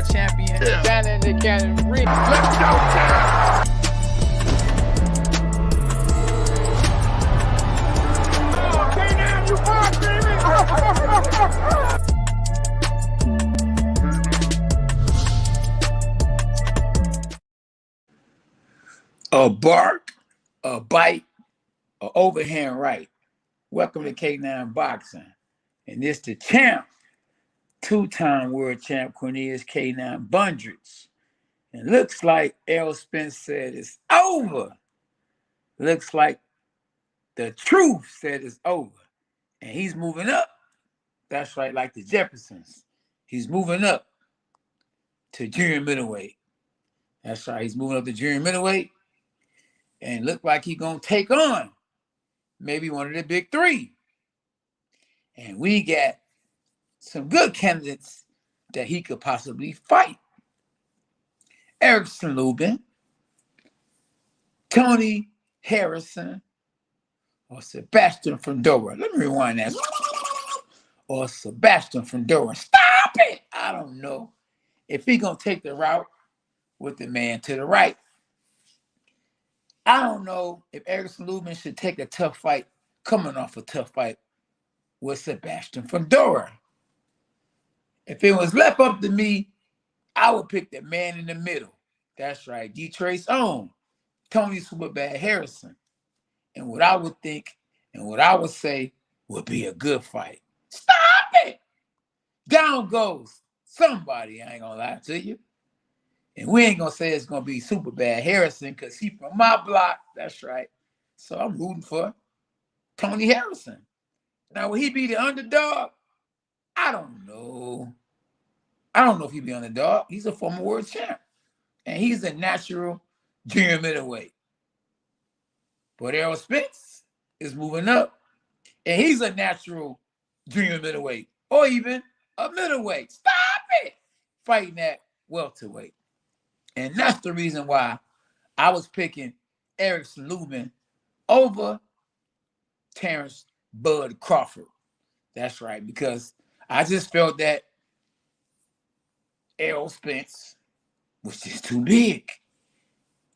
world champion. Down in the category. Let's go, Tam. Okay, now you are, baby. A bark, a bite, a overhand right. Welcome to K9 Boxing. And this the champ, two-time world champ Cornelius K9 Bundrich. And looks like Errol Spence said it's over. Looks like the truth said it's over. And he's moving up. That's right, like the Jeffersons. He's moving up to junior middleweight. That's right, he's moving up to junior middleweight. And look like he's going to take on maybe one of the big three. And we got some good candidates that he could possibly fight. Erickson Lubin, Tony Harrison, or Sebastian Fundora. Let me rewind that. Or Sebastian Fundora. Stop it! I don't know if he's going to take the route with the man to the right. I don't know if Erickson Lubin should take a tough fight, coming off a tough fight with Sebastian Fundora. If it was left up to me, I would pick the man in the middle. That's right, Detroit's own Tony Superbad Harrison. And what I would think and what I would say would be a good fight. Stop it! Down goes somebody, I ain't gonna lie to you. And we ain't gonna say it's gonna be Superbad Harrison because he from my block. That's right. So I'm rooting for Tony Harrison. Now, will he be the underdog? I don't know. I don't know if he'll be underdog. He's a former world champ. And he's a natural junior middleweight. But Errol Spence is moving up. And he's a natural junior middleweight. Or even a middleweight. Stop it! Fighting at welterweight. And that's the reason why I was picking Erickson Lubin over Terrence Bud Crawford. That's right, because I just felt that Errol Spence was just too big.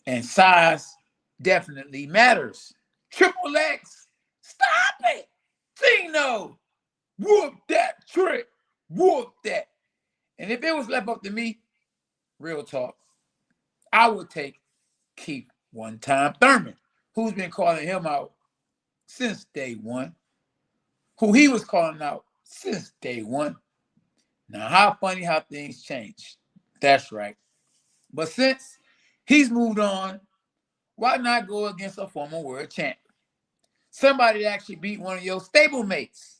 And size definitely matters. Triple X, stop it! Tino, whoop that trick, whoop that. And if it was left up to me, real talk, I would take Keith one-time Thurman, who's been calling him out since day one, who he was calling out since day one. Now, how funny how things change. That's right. But since he's moved on, why not go against a former world champ? Somebody that actually beat one of your stablemates.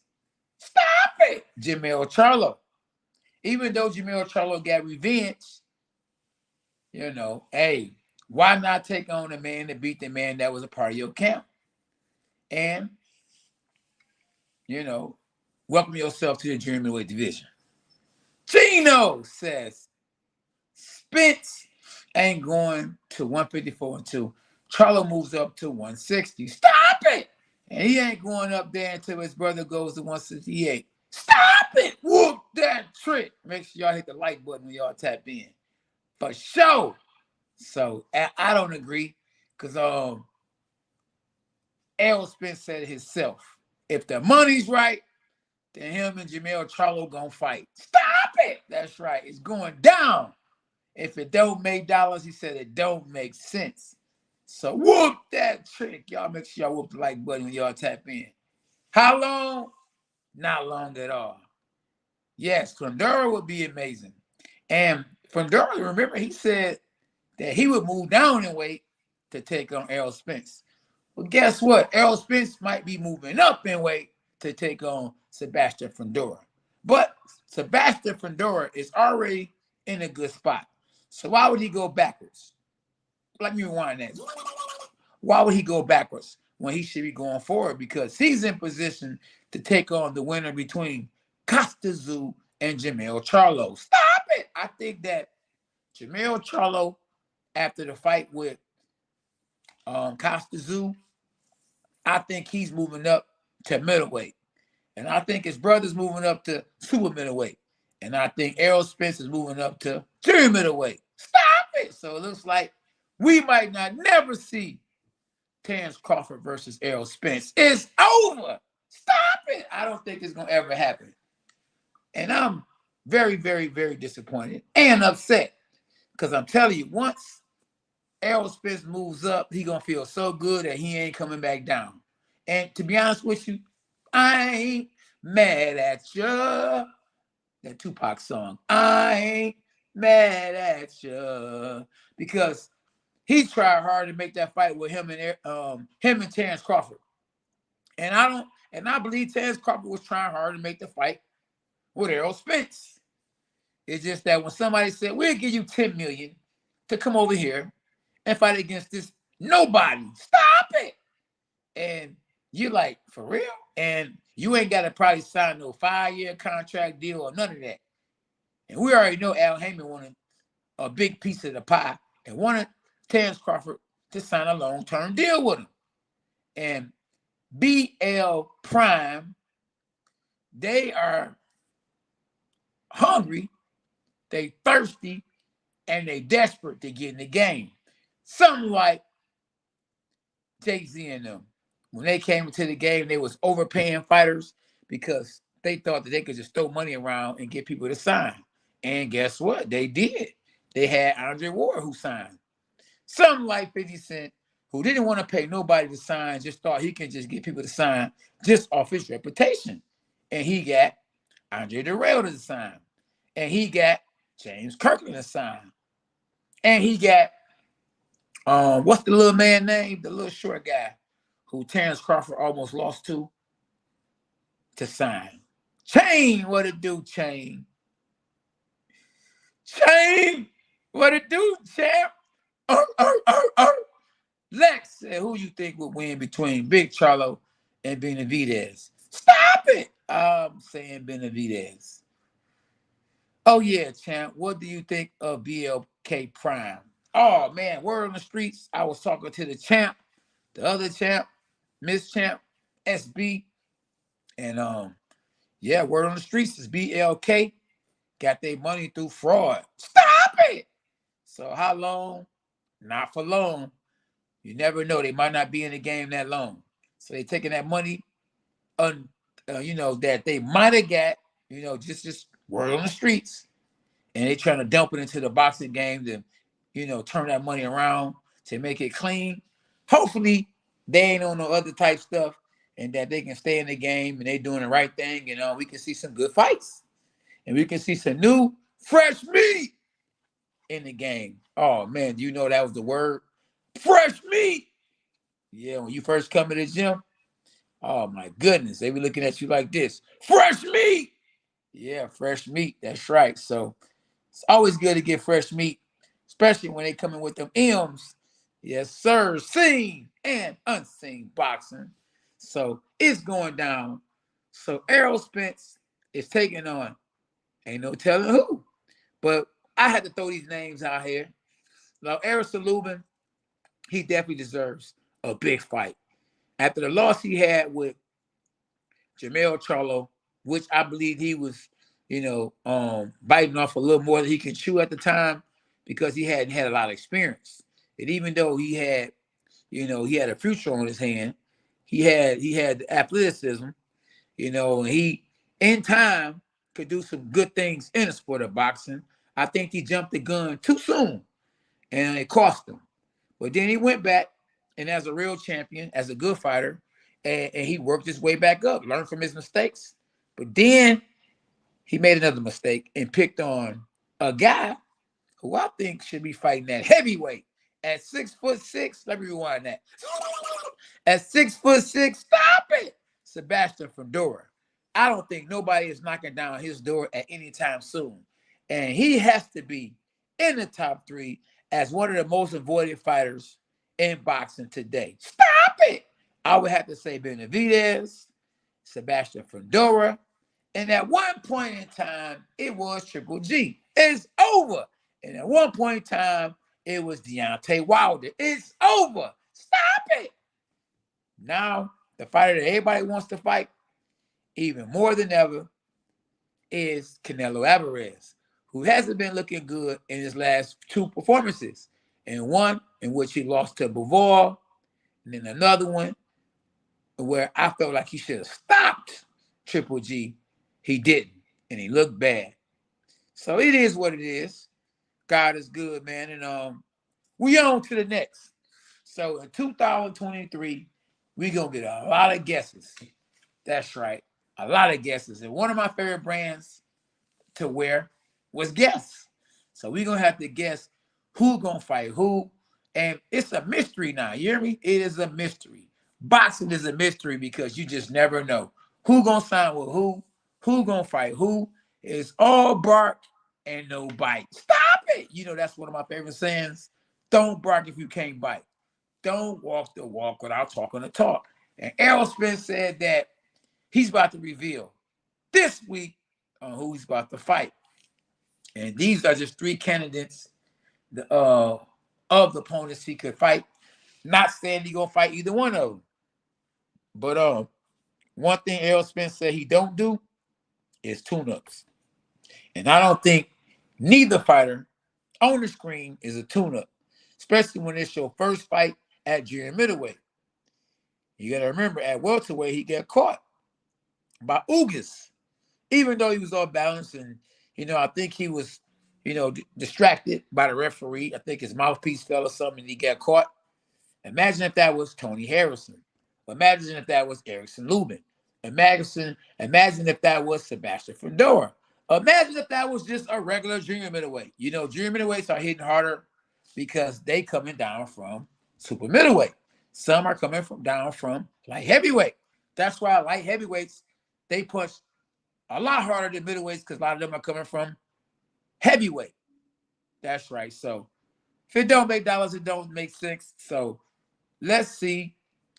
Stop it! Jermell Charlo. Even though Jermell Charlo got revenge, you know, hey, why not take on the man that beat the man that was a part of your camp? And, you know, welcome yourself to the junior middleweight division. Gino says Spence ain't going to 154-2. Charlo moves up to 160. Stop it! And he ain't going up there until his brother goes to 168. Stop it! Whoop that trick. Make sure y'all hit the like button when y'all tap in. For sure. So I don't agree because Errol Spence said it himself. If the money's right, then him and Jermell Charlo gonna fight. Stop it! That's right. It's going down. If it don't make dollars, he said it don't make sense. So whoop that trick. Y'all make sure y'all whoop the like button when y'all tap in. How long? Not long at all. Yes, Fundora would be amazing. And Fundora, remember, he said that he would move down in weight to take on Errol Spence. Well, guess what? Errol Spence might be moving up in weight to take on Sebastian Fundora. But Sebastian Fundora is already in a good spot. So why would he go backwards? Let me rewind that. Why would he go backwards when he should be going forward? Because he's in position to take on the winner between Castano and Jermell Charlo. Stop it! I think that Jermell Charlo, after the fight with Castano, I think he's moving up to middleweight. And I think his brother's moving up to super middleweight. And I think Errol Spence is moving up to junior middleweight. Stop it. So it looks like we might not never see Terrence Crawford versus Errol Spence. It's over. Stop it. I don't think it's going to ever happen. And I'm very, very, very disappointed and upset because I'm telling you, once Errol Spence moves up, he going to feel so good that he ain't coming back down. And to be honest with you, I ain't mad at you. That Tupac song. I ain't mad at you. Because he tried hard to make that fight with him and Terrence Crawford. And I believe Terrence Crawford was trying hard to make the fight with Errol Spence. It's just that when somebody said, we'll give you $10 million to come over here and fight against this nobody. Stop it. And you're like, for real? And you ain't got to probably sign no 5-year contract deal or none of that. And we already know Al Heyman wanted a big piece of the pie and wanted Terrence Crawford to sign a long-term deal with him. And BL Prime, they are hungry, they thirsty, and they desperate to get in the game. Something like Jay-Z and them. When they came into the game, they was overpaying fighters because they thought that they could just throw money around and get people to sign. And guess what? They did. They had Andre Ward who signed. Something like 50 Cent, who didn't want to pay nobody to sign, just thought he can just get people to sign just off his reputation. And he got Andre Dirrell to sign. And he got James Kirkland to sign. And he got, what's the little man name? The little short guy who Terrence Crawford almost lost to sign. Chain, what it do, Chain? Chain, what it do, champ? Lex said, who you think would win between Big Charlo and Benavidez? Stop it. I'm saying Benavidez. Oh, yeah, champ. What do you think of BLK Prime? Oh, man, word on the streets. I was talking to the champ, the other champ, Miss Champ, SB. And, yeah, word on the streets is BLK got their money through fraud. Stop it. So how long? Not for long. You never know. They might not be in the game that long. So they taking that money, that they might have got, just word on the streets. And they trying to dump it into the boxing game to, turn that money around to make it clean. Hopefully they ain't on no other type stuff and that they can stay in the game and they doing the right thing. We can see some good fights. And we can see some new, fresh meat in the game. Oh, man, do you know that was the word? Fresh meat. Yeah, when you first come to the gym, oh, my goodness, they be looking at you like this. Fresh meat. Yeah, fresh meat. That's right. So it's always good to get fresh meat, especially when they come in with them M's. Yes, sir. Seen and unseen boxing. So it's going down. So Errol Spence is taking on, ain't no telling who, but I had to throw these names out here. Now, Erickson Lubin, he definitely deserves a big fight. After the loss he had with Jermell Charlo, which I believe he was, biting off a little more than he could chew at the time because he hadn't had a lot of experience. And even though he had, he had a future on his hand, he had the athleticism, and he, in time, could do some good things in the sport of boxing. I think he jumped the gun too soon, and it cost him. But then he went back, and as a real champion, as a good fighter, and he worked his way back up, learned from his mistakes. But then he made another mistake and picked on a guy who I think should be fighting at heavyweight at 6'6". Let me rewind that. At 6'6", stop it. Sebastian Fundora. I don't think nobody is knocking down his door at any time soon. And he has to be in the top 3 as one of the most avoided fighters in boxing today. Stop it. I would have to say Benavidez, Sebastian Fundora, and at one point in time, it was Triple G. It's over. And at one point in time, it was Deontay Wilder. It's over. Stop it. Now, the fighter that everybody wants to fight, even more than ever, is Canelo Alvarez, who hasn't been looking good in his last 2 performances. And one in which he lost to Bivol, and then another one where I felt like he should have stopped Triple G. He didn't, and he looked bad. So it is what it is. God is good, man. And we on to the next. So in 2023, we gonna get a lot of guesses. That's right, a lot of guesses. And one of my favorite brands to wear was Guess. So we gonna have to guess who gonna fight who, and it's a mystery now. You hear me? It is a mystery. Boxing is a mystery because you just never know who gonna sign with who gonna fight who. It's all bark and no bite. Stop it! You know that's one of my favorite sayings. Don't bark if you can't bite. Don't walk the walk without talking the talk. And Errol Spence said that he's about to reveal this week on who he's about to fight. And these are just 3 candidates of the opponents he could fight. Not saying he's going to fight either one of them. But one thing Errol Spence said he don't do is tune-ups. And I don't think neither fighter on the screen is a tune-up, especially when it's your first fight at junior middleweight. You got to remember, at welterweight, he got caught by Ugas, even though he was off balance. And, I think he was, distracted by the referee. I think his mouthpiece fell or something, and he got caught. Imagine if that was Tony Harrison. Imagine if that was Erickson Lubin. Imagine if that was Sebastian Fundora. Imagine if that was just a regular junior middleweight. Junior middleweights are hitting harder because they coming down from super middleweight. Some are coming down from light heavyweight. That's why light heavyweights, they punch a lot harder than middleweights because a lot of them are coming from heavyweight. That's right. So if it don't make dollars, it don't make sense. So let's see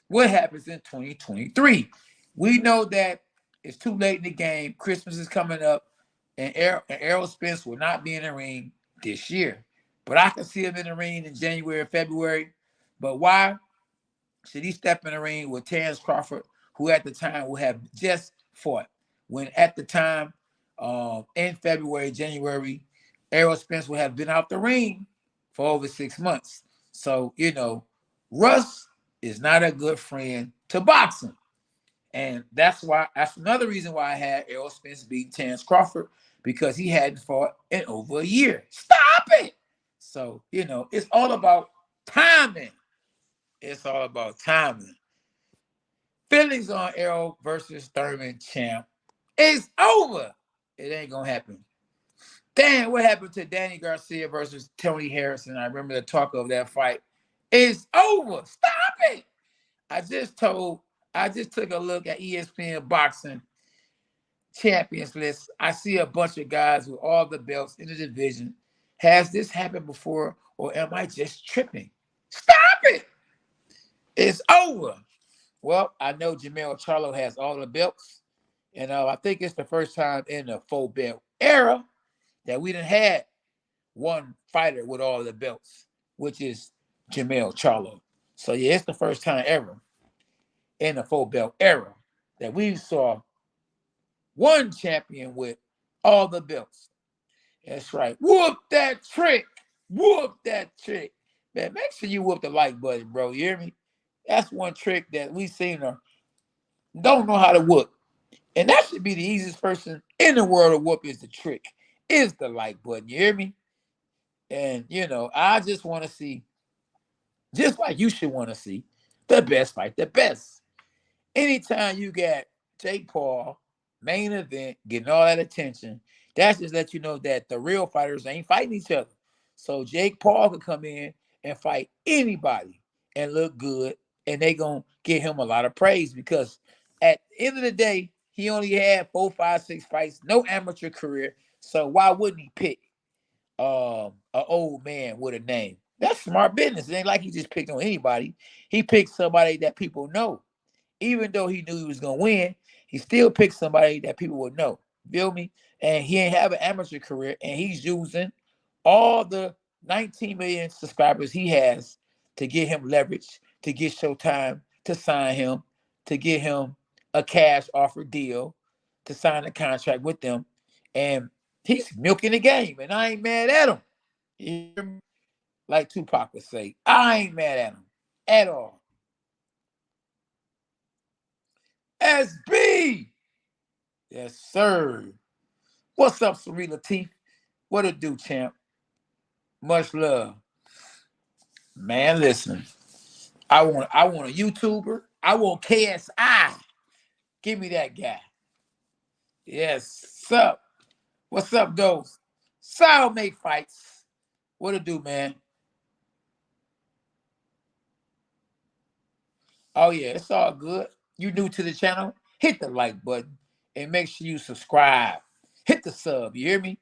what happens in 2023. We know that it's too late in the game. Christmas is coming up, and Errol Spence will not be in the ring this year. But I can see him in the ring in January or February. But why should he step in the ring with Terrence Crawford, who at the time would have just fought? When at the time, in February, January, Errol Spence would have been out the ring for over 6 months. So, Russ is not a good friend to boxing. And that's another reason why I had Errol Spence beat Terrence Crawford, because he hadn't fought in over a year. Stop it! So, it's all about timing. It's all about timing. Feelings on Errol versus Thurman champ. It's over. It ain't going to happen. Damn, what happened to Danny Garcia versus Tony Harrison? I remember the talk of that fight. It's over. Stop it. I just took a look at ESPN Boxing Champions list. I see a bunch of guys with all the belts in the division. Has this happened before, or am I just tripping? Stop it. It's over. Well, I know Jermell Charlo has all the belts, and I think it's the first time in the 4-belt era that we done had one fighter with all the belts, which is Jermell Charlo. So, yeah, it's the first time ever in the 4-belt era that we saw one champion with all the belts. That's right. Whoop that trick. Whoop that trick. Man, make sure you whoop the like button, bro. You hear me? That's one trick that we seen her don't know how to whoop. And that should be the easiest person in the world to whoop is the trick, is the like button. You hear me? And, I just want to see, just like you should want to see, the best fight the best. Anytime you got Jake Paul, main event, getting all that attention, that's just let you know that the real fighters ain't fighting each other. So Jake Paul could come in and fight anybody and look good, and they going to give him a lot of praise because at the end of the day, he only had 4, 5, 6 fights, no amateur career. So why wouldn't he pick an old man with a name? That's smart business. It ain't like he just picked on anybody. He picked somebody that people know. Even though he knew he was going to win, he still picked somebody that people would know. Feel me? And he ain't have an amateur career, and he's using all the 19 million subscribers he has to get him leverage, to get Showtime to sign him, to get him a cash offer deal, to sign a contract with them. And he's milking the game, and I ain't mad at him. You hear me? Like Tupac would say, I ain't mad at him at all. SB! Yes, sir. What's up, Saree Lateef? What it do, champ? Much love. Man, listen. I want a YouTuber. I want KSI. Give me that guy. Yes, sup. What's up, though? Sal make fights. What it do, man? Oh, yeah, it's all good. You new to the channel? Hit the like button and make sure you subscribe. Hit the sub, you hear me?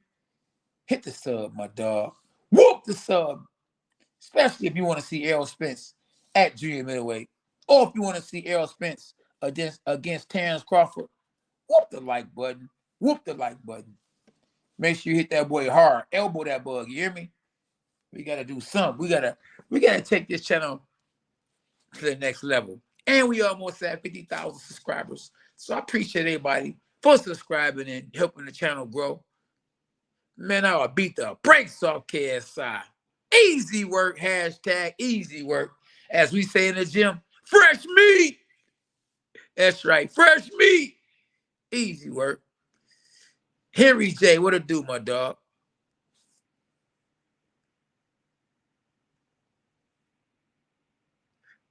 Hit the sub, my dog. Whoop the sub. Especially if you want to see Errol Spence at junior middleweight. Or if you want to see Errol Spence against Terrence Crawford. Whoop the like button. Whoop the like button. Make sure you hit that boy hard. Elbow that bug, you hear me? We got to do something. We gotta take this channel to the next level. And we almost at 50,000 subscribers. So I appreciate everybody for subscribing and helping the channel grow. Man, I will beat the brakes off KSI. Easy work, hashtag easy work. As we say in the gym, fresh meat. That's right, fresh meat. Easy work. Henry J, what it do, my dog?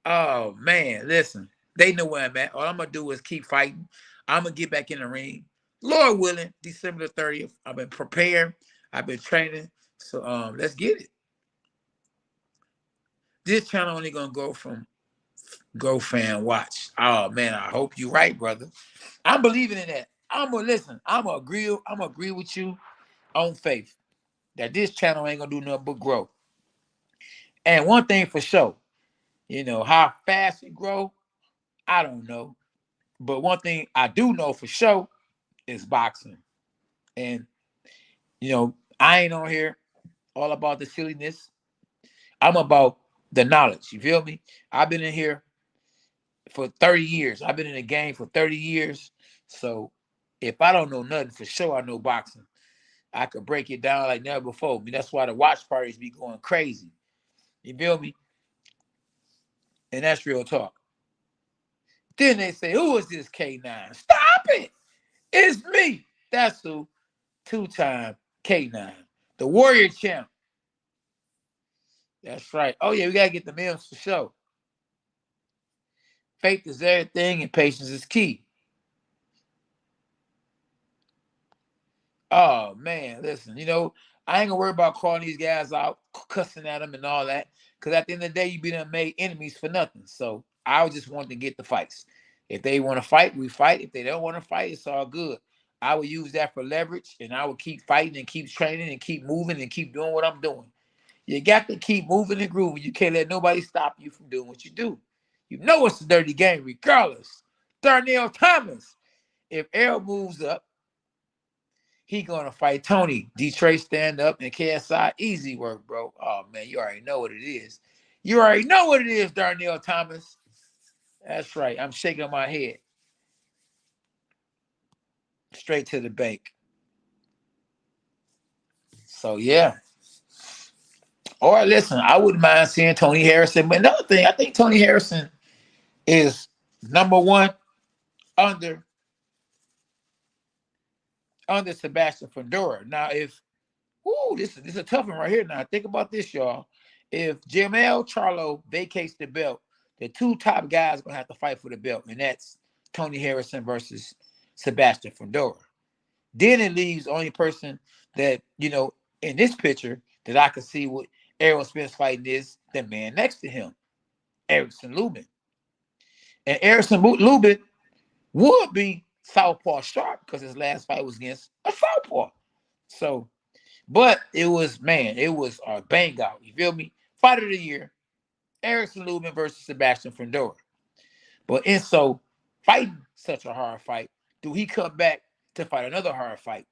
Oh, man, listen. They know where I'm at. All I'm going to do is keep fighting. I'm going to get back in the ring. Lord willing, December the 30th. I've been preparing. I've been training. So let's get it. This channel only going to go from Go Fan Watch. Oh, man, I hope you're right, brother. I'm believing in that. I'm going to agree with you on faith that this channel ain't going to do nothing but grow. And one thing for sure, you know, how fast it grow, I don't know. But one thing I do know for sure is boxing. And, you know, I ain't on here all about the silliness. I'm about the knowledge. You feel me? I've been in here for 30 years. I've been in the game for 30 years. So if I don't know nothing, for sure I know boxing. I could break it down like never before. I mean, that's why the watch parties be going crazy. You feel me? And that's real talk. Then they say, who is this K9? Stop it. It's me. That's who. Two-time K9. The Warrior champ. That's right. Oh, yeah, we got to get the meals for sure. Faith is everything and patience is key. Oh, man, listen, you know, I ain't going to worry about calling these guys out, cussing at them and all that, because at the end of the day, you be done made enemies for nothing. So I just want to get the fights. If they want to fight, we fight. If they don't want to fight, it's all good. I will use that for leverage, and I will keep fighting and keep training and keep moving and keep doing what I'm doing. You got to keep moving and grooving. You can't let nobody stop you from doing what you do. You know it's a dirty game regardless. Darnell Thomas. If Errol moves up, he going to fight Tony. Detroit stand up and KSI. Easy work, bro. Oh, man, you already know what it is. You already know what it is, Darnell Thomas. That's right. I'm shaking my head. Straight to the bank. So, yeah. Or listen, I wouldn't mind seeing Tony Harrison. But another thing, I think Tony Harrison is number one under Sebastian Fundora. Now, if this is a tough one right here. Now, think about this, y'all. If Jamel Charlo vacates the belt, the two top guys are gonna have to fight for the belt, and that's Tony Harrison versus Sebastian Fundora. Then it leaves the only person that, you know, in this picture that I can see what Errol Spence fighting is the man next to him, Erickson Lubin. And Erickson Lubin would be southpaw sharp because his last fight was against a southpaw. So, but it was a bang out. You feel me? Fight of the year, Erickson Lubin versus Sebastian Fundora. But and so fighting such a hard fight, do he come back to fight another hard fight?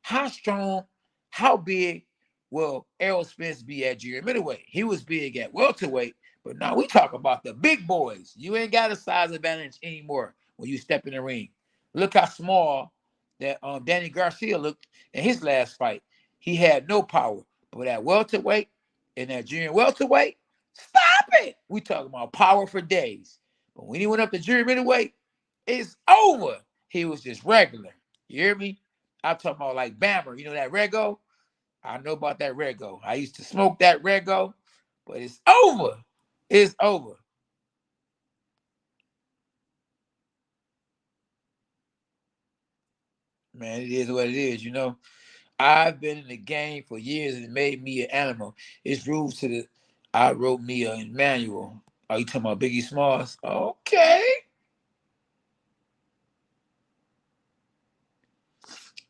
How strong, how big will Errol Spence be at junior middleweight? He was big at welterweight, but now we talk about the big boys. You ain't got a size advantage anymore when you step in the ring. Look how small that Danny Garcia looked in his last fight. He had no power. But at welterweight and that junior welterweight, stop it. We talking about power for days. But when he went up to junior middleweight, it's over. He was just regular. You hear me? I'm talking about like Bammer. You know that Rego? I know about that Rego. I used to smoke that Rego, but it's over. It's over. Man, it is what it is, you know. I've been in the game for years and it made me an animal. It's rules to the I wrote me a manual. Are you talking about Biggie Smalls? Okay.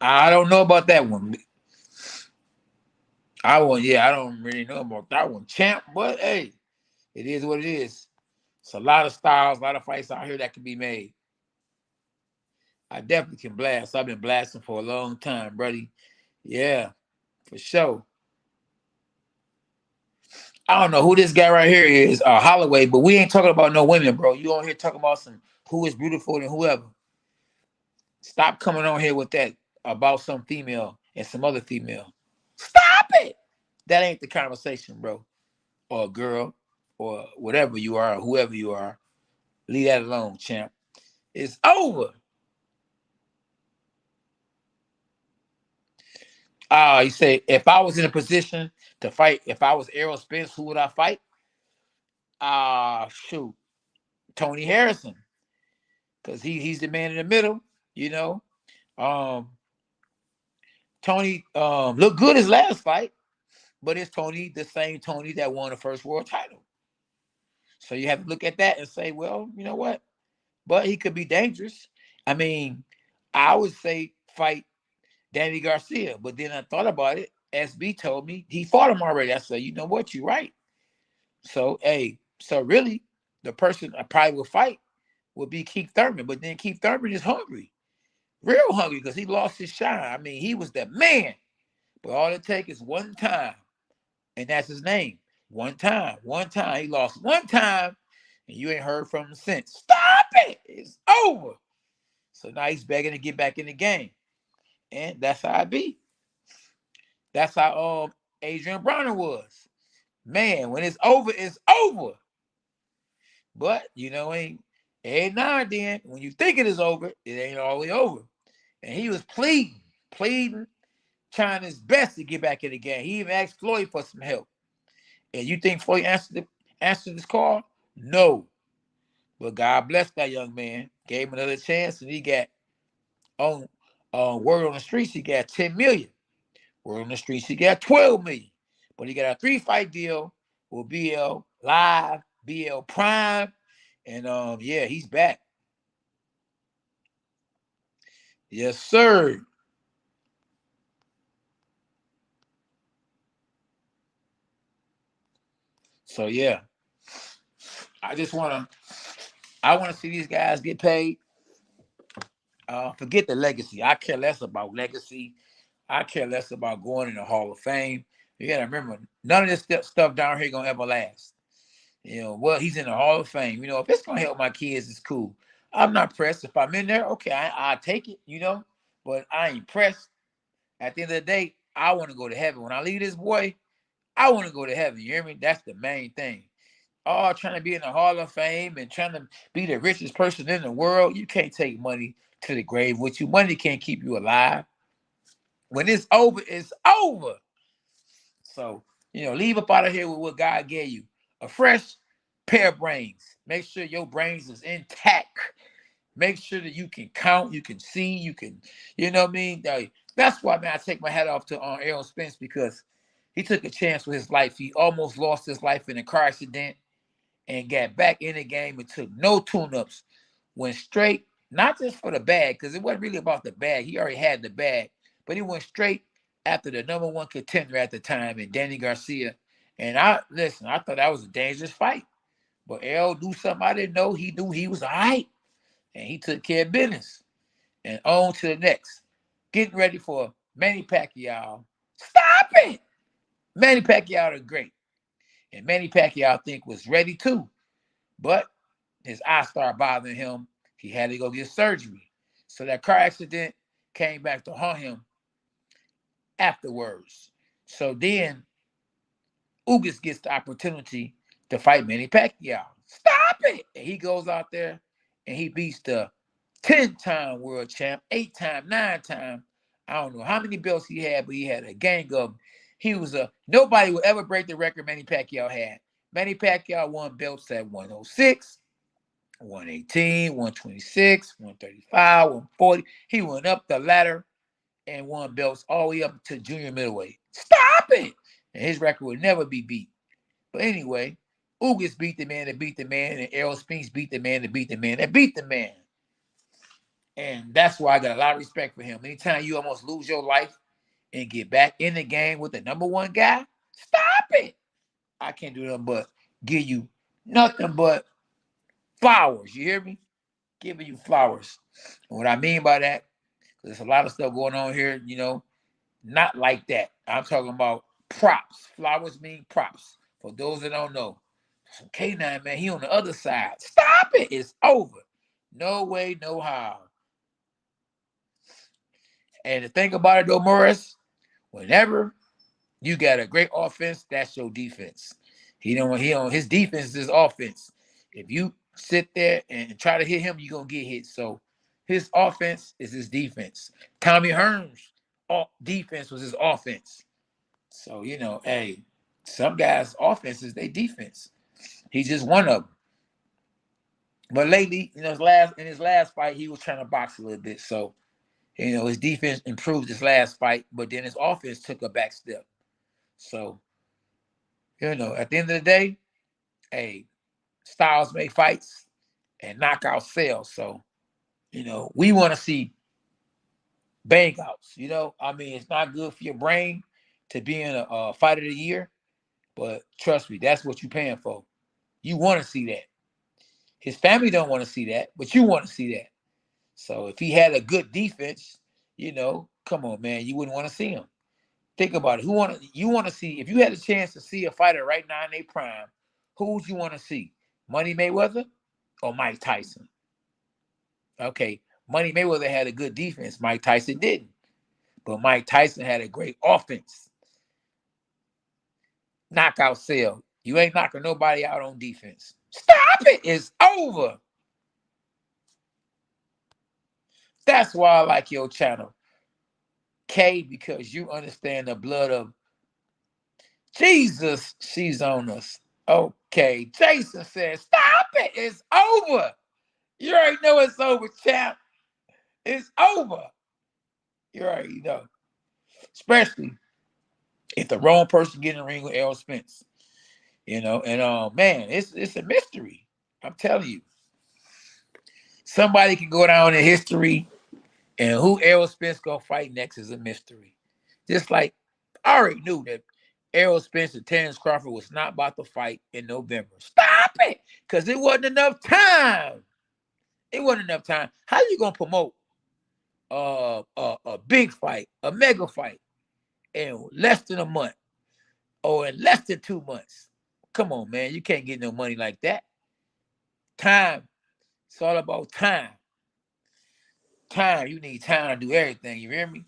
I don't know about that one. I don't really know about that one. Champ, but hey, it is what it is. It's a lot of styles, a lot of fights out here that can be made. I definitely can blast. I've been blasting for a long time, buddy. Yeah, for sure. I don't know who this guy right here is, Holloway, but we ain't talking about no women, bro. You on here talking about some who is beautiful and whoever. Stop coming on here with that about some female and some other female. Stop it. That ain't the conversation, bro. Or girl, or whatever you are, or whoever you are. Leave that alone, champ. It's over. You say, if I was in a position to fight, if I was Errol Spence, who would I fight? Shoot, Tony Harrison, because he's the man in the middle. You know, Tony looked good his last fight, but it's Tony, the same Tony that won the first world title. So you have to look at that and say, well, you know what? But he could be dangerous. I mean, I would say fight Danny Garcia, but then I thought about it. SB told me he fought him already. I said, you know what? You're right. So, hey, so really, the person I probably would fight would be Keith Thurman, but then Keith Thurman is hungry, real hungry, because he lost his shine. I mean, he was the man, but all it takes is one time, and that's his name. One time. He lost one time, and you ain't heard from him since. Stop it! It's over. So now he's begging to get back in the game, and that's how it be. That's how Adrian Broner was. Man, when it's over, it's over. But you know, every now and then, when you think it is over, it ain't all the way over. And he was pleading, trying his best to get back in the game. He even asked Floyd for some help. And you think Floyd answered this call? No. But God bless that young man. Gave him another chance, and he got on word on the streets, he got 10 million. Word on the streets, he got 12 million. But he got a 3-fight deal with BL Live, BL Prime. And yeah, he's back. Yes, sir. So yeah, I want to see these guys get paid. Forget the legacy. I care less about legacy. I care less about going in the Hall of Fame. You gotta remember, none of this stuff down here gonna ever last. You know, well, he's in the Hall of Fame. You know, if it's gonna help my kids, it's cool. I'm not pressed. If I'm in there, okay, I'll take it, you know, but I ain't pressed. At the end of the day, I want to go to heaven. When I leave this boy, I want to go to heaven. You hear me? That's the main thing. All trying to be in the Hall of Fame and trying to be the richest person in the world, you can't take money to the grave with you. Money can't keep you alive. When it's over, it's over. So, you know, leave up out of here with what God gave you. A fresh pair of brains. Make sure your brains is intact. Make sure that you can count, you can see, you can, you know what I mean? That's why, man, I take my hat off to Errol Spence, because he took a chance with his life. He almost lost his life in a car accident and got back in the game and took no tune-ups. Went straight, not just for the bag, because it wasn't really about the bag. He already had the bag, but he went straight after the number one contender at the time, and Danny Garcia. And I thought that was a dangerous fight. But Errol knew something I didn't know. He knew he was all right. And he took care of business. And on to the next. Getting ready for Manny Pacquiao. Stop it! Manny Pacquiao is great. And Manny Pacquiao, I think, was ready too. But his eye started bothering him. He had to go get surgery. So that car accident came back to haunt him afterwards. So then Ugas gets the opportunity to fight Manny Pacquiao. Stop it! And he goes out there and he beats the 10-time world champ, 8-time, 9-time. I don't know how many belts he had, but he had a gang of them. He was nobody would ever break the record Manny Pacquiao had. Manny Pacquiao won belts at 106, 118, 126, 135, 140. He went up the ladder and won belts all the way up to junior middleweight. Stop it! And his record would never be beat. But anyway, Ugas beat the man that beat the man, and Errol Spence beat the man that beat the man that beat the man. And that's why I got a lot of respect for him. Anytime you almost lose your life and get back in the game with the number one guy, stop it. I can't do nothing but give you nothing but flowers. You hear me? Giving you flowers. And what I mean by that, there's a lot of stuff going on here, not like that. I'm talking about props. Flowers mean props. For those that don't know, K9, man, he on the other side. Stop it. It's over. No way, no how. And the thing about it, though, Morris, whenever you got a great offense, that's your defense. His defense is his offense. If you sit there and try to hit him, you're going to get hit. So his offense is his defense. Tommy Hearn's defense was his offense. So, hey, some guys' offense is their defense. He's just one of them. But lately, in his last fight, he was trying to box a little bit. So, his defense improved his last fight, but then his offense took a back step. So, at the end of the day, hey, styles make fights and knockouts sell. So, we want to see bang-outs. It's not good for your brain to be in a fight of the year, but trust me, that's what you're paying for. You want to see that. His family don't want to see that, but you want to see that. So if he had a good defense, come on, man, you wouldn't want to see him. Think about it. You want to see, if you had a chance to see a fighter right now in their prime, who would you want to see? Money Mayweather or Mike Tyson? Okay, Money Mayweather had a good defense. Mike Tyson didn't. But Mike Tyson had a great offense. Knockout sale. You ain't knocking nobody out on defense. Stop it. It's over. That's why I like your channel, K, because you understand the blood of Jesus. She's on us. Okay. Jason says, stop it. It's over. You already know it's over, champ. It's over. You already know. Especially if the wrong person get in the ring with Errol Spence. And man, it's a mystery. I'm telling you. Somebody can go down in history, and who Errol Spence gonna fight next is a mystery. Just like I already knew that Errol Spence and Terrence Crawford was not about to fight in November. Stop it, because it wasn't enough time. It wasn't enough time. How you gonna promote a big fight, a mega fight, in less than a month or in less than 2 months? Come on, man. You can't get no money like that. Time. It's all about time. Time. You need time to do everything. You hear me?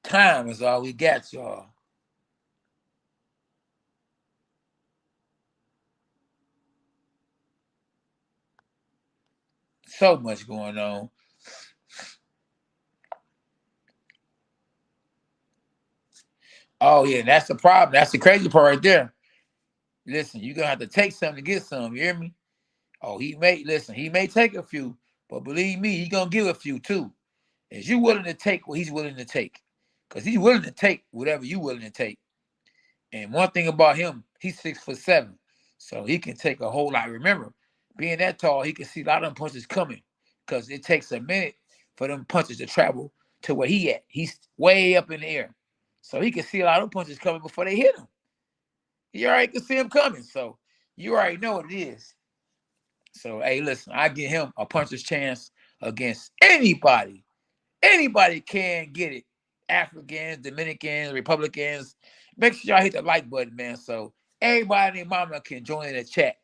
Time is all we got, y'all. So much going on. Oh, yeah, that's the problem. That's the crazy part right there. Listen, you're going to have to take some to get some. You hear me? Oh, he may take a few, but believe me, he's going to give a few too. Is you willing to take what he's willing to take? Because he's willing to take whatever you're willing to take. And one thing about him, he's 6'7", so he can take a whole lot. Remember, being that tall, he can see a lot of them punches coming because it takes a minute for them punches to travel to where he at. He's way up in the air, so he can see a lot of them punches coming before they hit him. You already can see him coming, so you already know what it is. So, hey, listen, I give him a puncher's chance against anybody. Anybody can get it. Africans, Dominicans, Republicans. Make sure y'all hit the like button, man, so everybody and their mama can join in the chat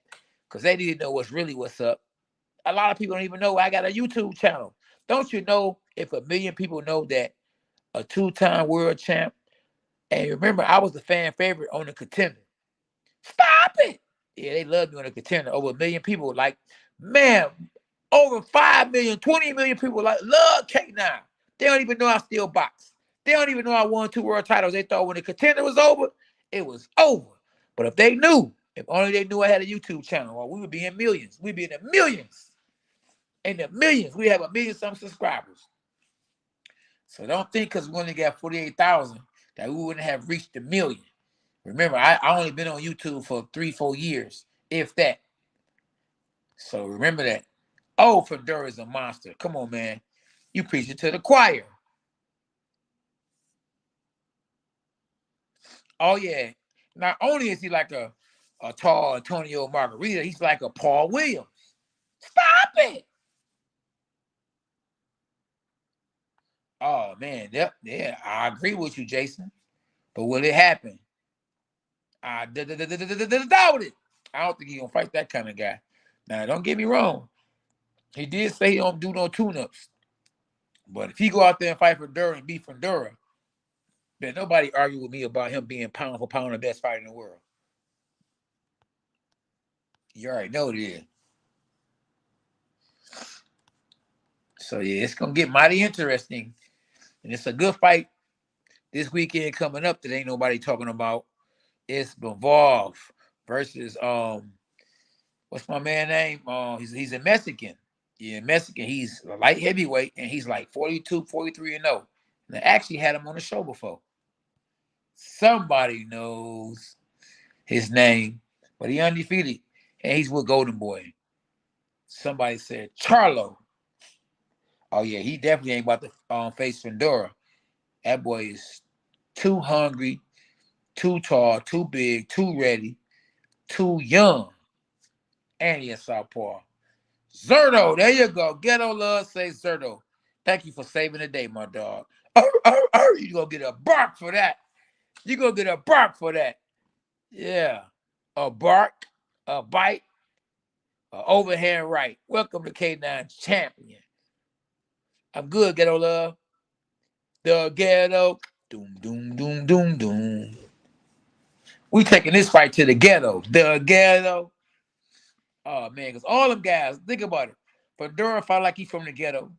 because they need to know what's up. A lot of people don't even know I got a YouTube channel. Don't you know if 1 million people know that a 2-time world champ, and remember, I was the fan favorite on the Contender. Stop it. Yeah, they love me on the Contender. Over 1 million people, like, man, over 5 million, 20 million people like love K9. They don't even know I still box. They don't even know I won 2 world titles. They thought when the Contender was over, it was over. But if they knew, if only they knew I had a YouTube channel, well, we would be in millions. We'd be in the millions. In the millions. We have 1 million some subscribers. So don't think because we only got 48,000 that we wouldn't have reached the million. Remember, I only been on YouTube for 3-4 years, if that. So remember that. Oh, Fundora is a monster. Come on, man. You preach it to the choir. Oh, yeah. Not only is he like a tall Antonio Margarita, he's like a Paul Williams. Stop it. Oh, man. Yep. Yeah, I agree with you, Jason. But will it happen? I doubt it. I don't think he's going to fight that kind of guy. Now, don't get me wrong. He did say he don't do no tune-ups. But if he go out there and fight Fundora and beat Fundora, then nobody argue with me about him being pound for pound the best fighter in the world. You already know it is. So, yeah, it's going to get mighty interesting. And it's a good fight this weekend coming up that ain't nobody talking about. It's Bivol versus, what's my man name? He's a Mexican. Yeah, Mexican. He's a light heavyweight, and he's like 42, 43-0. And I actually had him on the show before. Somebody knows his name, but he undefeated, and he's with Golden Boy. Somebody said Charlo. Oh, yeah, he definitely ain't about to face Fundora. That boy is too hungry, too tall, too big, too ready, too young. And he a southpaw. Zerto, there you go. Ghetto love, say Zerto. Thank you for saving the day, my dog. You're going to get a bark for that. You're going to get a bark for that. Yeah. A bark, a bite, an overhand right. Welcome to K9 Champion. I'm good, Ghetto love. The Ghetto. Doom, doom, doom, doom, doom. We taking this fight to the Ghetto. The Ghetto. Oh, man, because all them guys, think about it. Fundora fight like he from the Ghetto.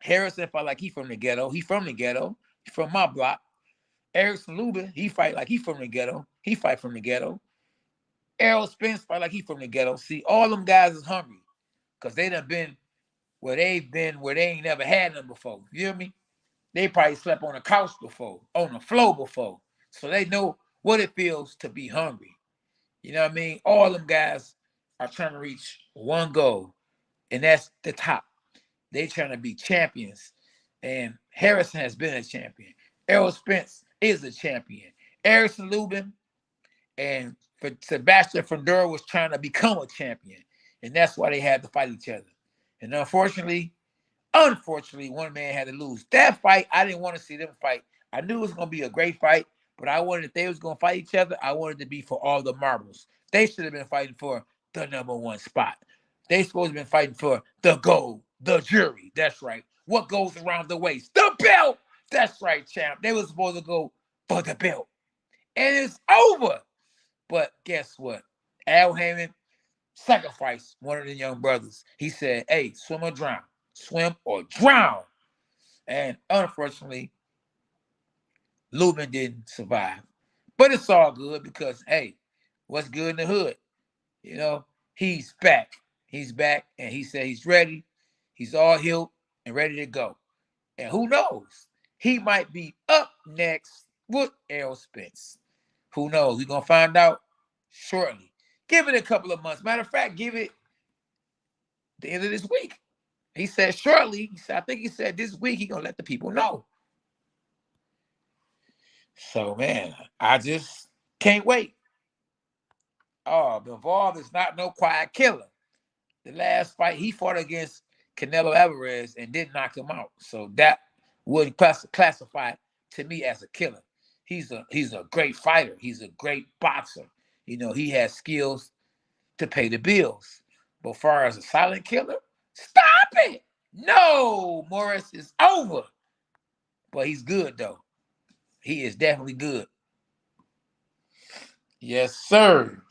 Harrison fight like he from the Ghetto. He from the Ghetto. He from my block. Erickson Lubin, he fight like he from the Ghetto. He fight from the Ghetto. Errol Spence fight like he from the Ghetto. See, all them guys is hungry because they done been where they've been where they ain't never had them before. You hear me? They probably slept on a couch before, on the floor before. So they know what it feels to be hungry. You know what I mean? All them guys are trying to reach one goal, and that's the top. They trying to be champions. And Harrison has been a champion. Errol Spence is a champion. Erickson Lubin and Sebastian Fundora was trying to become a champion. And that's why they had to fight each other. And unfortunately, one man had to lose. That fight, I didn't want to see them fight. I knew it was going to be a great fight, but I wanted, if they was going to fight each other, I wanted to be for all the marbles. They should have been fighting for the #1 spot. They supposed to have been fighting for the gold, the jury. That's right. What goes around the waist? The belt. That's right, champ. They were supposed to go for the belt. And it's over. But guess what? Al Heyman sacrificed one of the young brothers. He said, hey, swim or drown. Swim or drown. And unfortunately, Lubin didn't survive. But it's all good because, hey, what's good in the hood? You know, he's back. He's back, and he said he's ready. He's all healed and ready to go. And who knows? He might be up next with Errol Spence. Who knows? We're going to find out shortly. Give it a couple of months. Matter of fact, give it the end of this week. He said shortly. I think he said this week he's going to let the people know. So, man, I just can't wait. Oh, Bivol is not no quiet killer. The last fight, he fought against Canelo Alvarez and didn't knock him out. So that wouldn't classify to me as a killer. He's a great fighter. He's a great boxer. You know, he has skills to pay the bills. But as far as a silent killer, stop it. No, Morris is over. But he's good, though. He is definitely good. Yes, sir.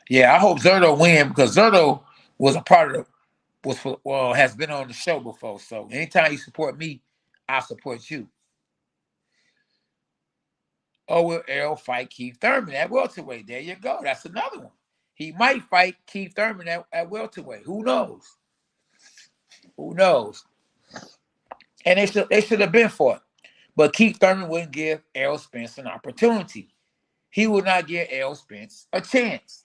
Yeah, I hope Zerto win because Zerto was a part of has been on the show before. So anytime you support me, I support you. Oh, will Errol fight Keith Thurman at welterweight? There you go. That's another one. He might fight Keith Thurman at welterweight. Who knows? Who knows? And they should have been for it. But Keith Thurman wouldn't give Errol Spence an opportunity. He would not give Errol Spence a chance.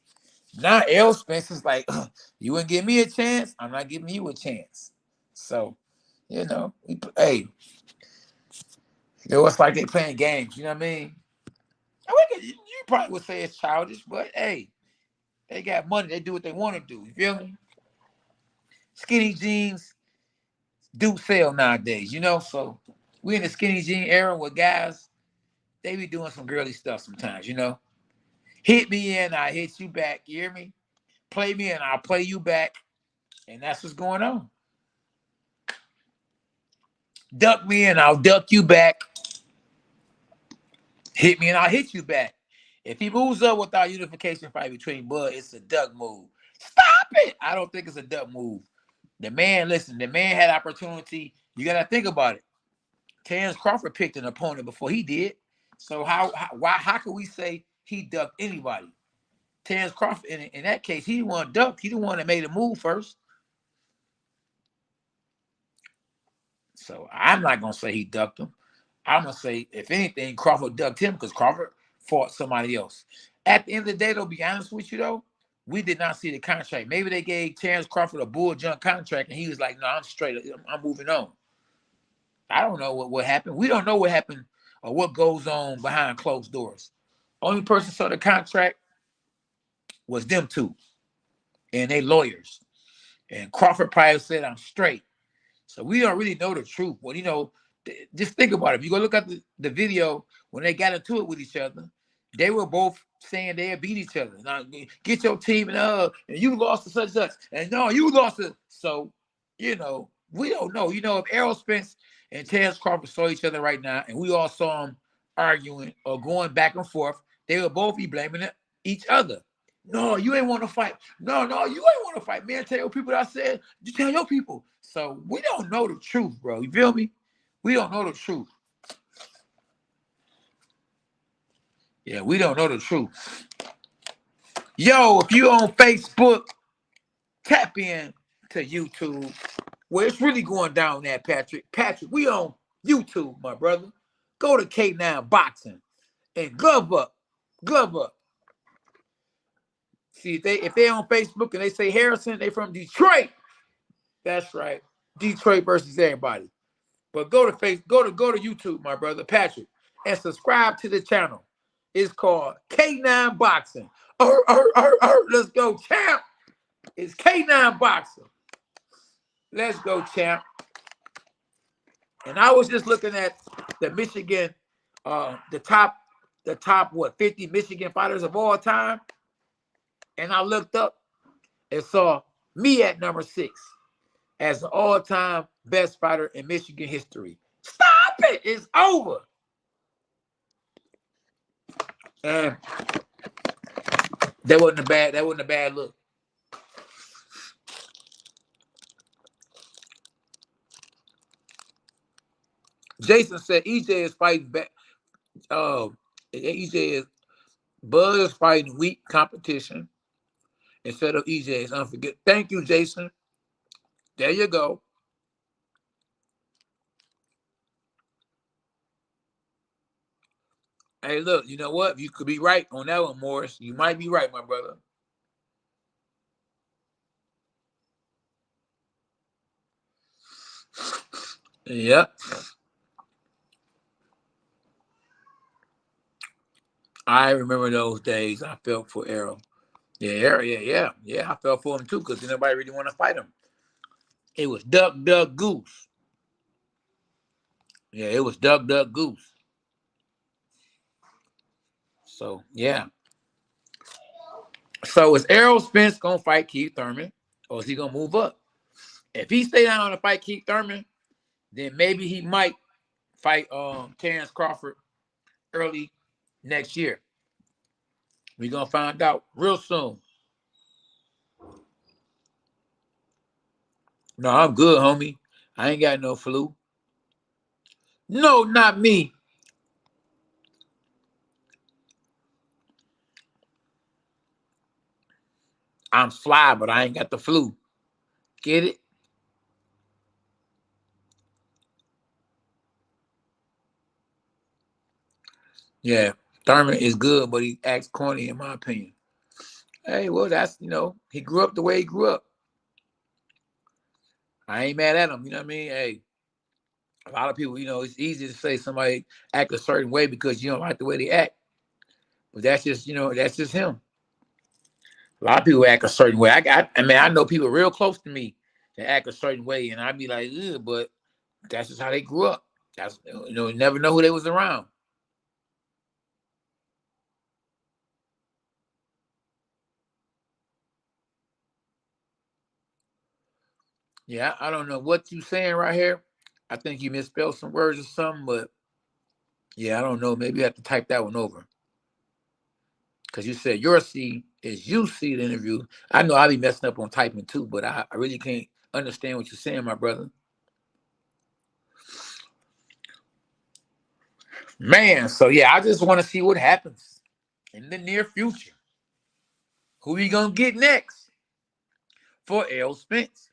Now Errol Spence is like, you wouldn't give me a chance, I'm not giving you a chance. So, hey, it's like they playing games. You know what I mean? You probably would say it's childish, but hey, they got money. They do what they want to do. You feel me? Skinny jeans do sell nowadays, So we in the skinny jean era with guys, they be doing some girly stuff sometimes, Hit me and I hit you back. You hear me? Play me and I'll play you back. And that's what's going on. Duck me and I'll duck you back. Hit me and I'll hit you back. If he moves up without unification fight between Bud, it's a duck move. Stop it! I don't think it's a duck move. The man had opportunity. You got to think about it. Terrence Crawford picked an opponent before he did. So how can we say he ducked anybody? Terrence Crawford, in that case, he didn't want to duck. He the one that made a move first. So I'm not going to say he ducked him. I'm going to say, if anything, Crawford ducked him because Crawford fought somebody else. At the end of the day, though, be honest with you, though, we did not see the contract. Maybe they gave Terrence Crawford a bull junk contract, and he was like, no, I'm straight. I'm moving on. I don't know what happened. We don't know what happened or what goes on behind closed doors. Only person saw the contract was them two and they lawyers. And Crawford probably said, I'm straight. So we don't really know the truth. Well, just think about it. If you go look at the video, when they got into it with each other, they were both saying they beat each other. Now, get your team and you lost to such. And no, you lost to. So, we don't know. If Errol Spence and Terrence Crawford saw each other right now, and we all saw them arguing or going back and forth, they would both be blaming each other. No, you ain't want to fight. No, you ain't want to fight. Man, tell your people that I said, you tell your people. So we don't know the truth, bro. You feel me? We don't know the truth. Yeah, we don't know the truth. Yo, if you on Facebook, tap in to YouTube. Well, it's really going down there, Patrick. Patrick, we on YouTube, my brother. Go to K9 Boxing and glove up. See, if they on Facebook and they say Harrison, they from Detroit. That's right. Detroit versus everybody. But go to YouTube, my brother Patrick, and subscribe to the channel. It's called K9 Boxing. Let's go, champ. It's K9 Boxing. Let's go, champ. And I was just looking at the Michigan, the top 50 Michigan fighters of all time. And I looked up and saw me at number 6 as the all-time best fighter in Michigan history. Stop it! It's over. And that wasn't a bad look. Jason said EJ is fighting back. Buzz is fighting weak competition instead of EJ's unforgettable. Thank you, Jason. There you go. Hey, look, you know what? You could be right on that one, Morris. You might be right, my brother. Yep. I remember those days. I felt for Errol. Yeah. I felt for him too because nobody really want to fight him. It was duck, goose. Yeah, it was duck, goose. So, yeah. So is Errol Spence going to fight Keith Thurman or is he going to move up? If he stay down on to fight Keith Thurman, then maybe he might fight Terrence Crawford early next year. We're gonna find out real soon. No, I'm good, homie. I ain't got no flu. No, not me. I'm fly, but I ain't got the flu. Get it? Yeah, Thurman is good, but he acts corny in my opinion. Hey, well, that's, he grew up the way he grew up. I ain't mad at him, you know what I mean? Hey, a lot of people, it's easy to say somebody act a certain way because you don't like the way they act. But that's just, that's just him. A lot of people act a certain way. I know people real close to me that act a certain way, and I'd be like, ugh, but that's just how they grew up. That's, you never know who they was around. Yeah, I don't know what you saying right here. I think you misspelled some words or something, but yeah, I don't know. Maybe you have to type that one over. Because you said your C is you see the interview. I know I be messing up on typing too, but I really can't understand what you're saying, my brother. Man, so yeah, I just want to see what happens in the near future. Who we gonna get next for Errol Spence?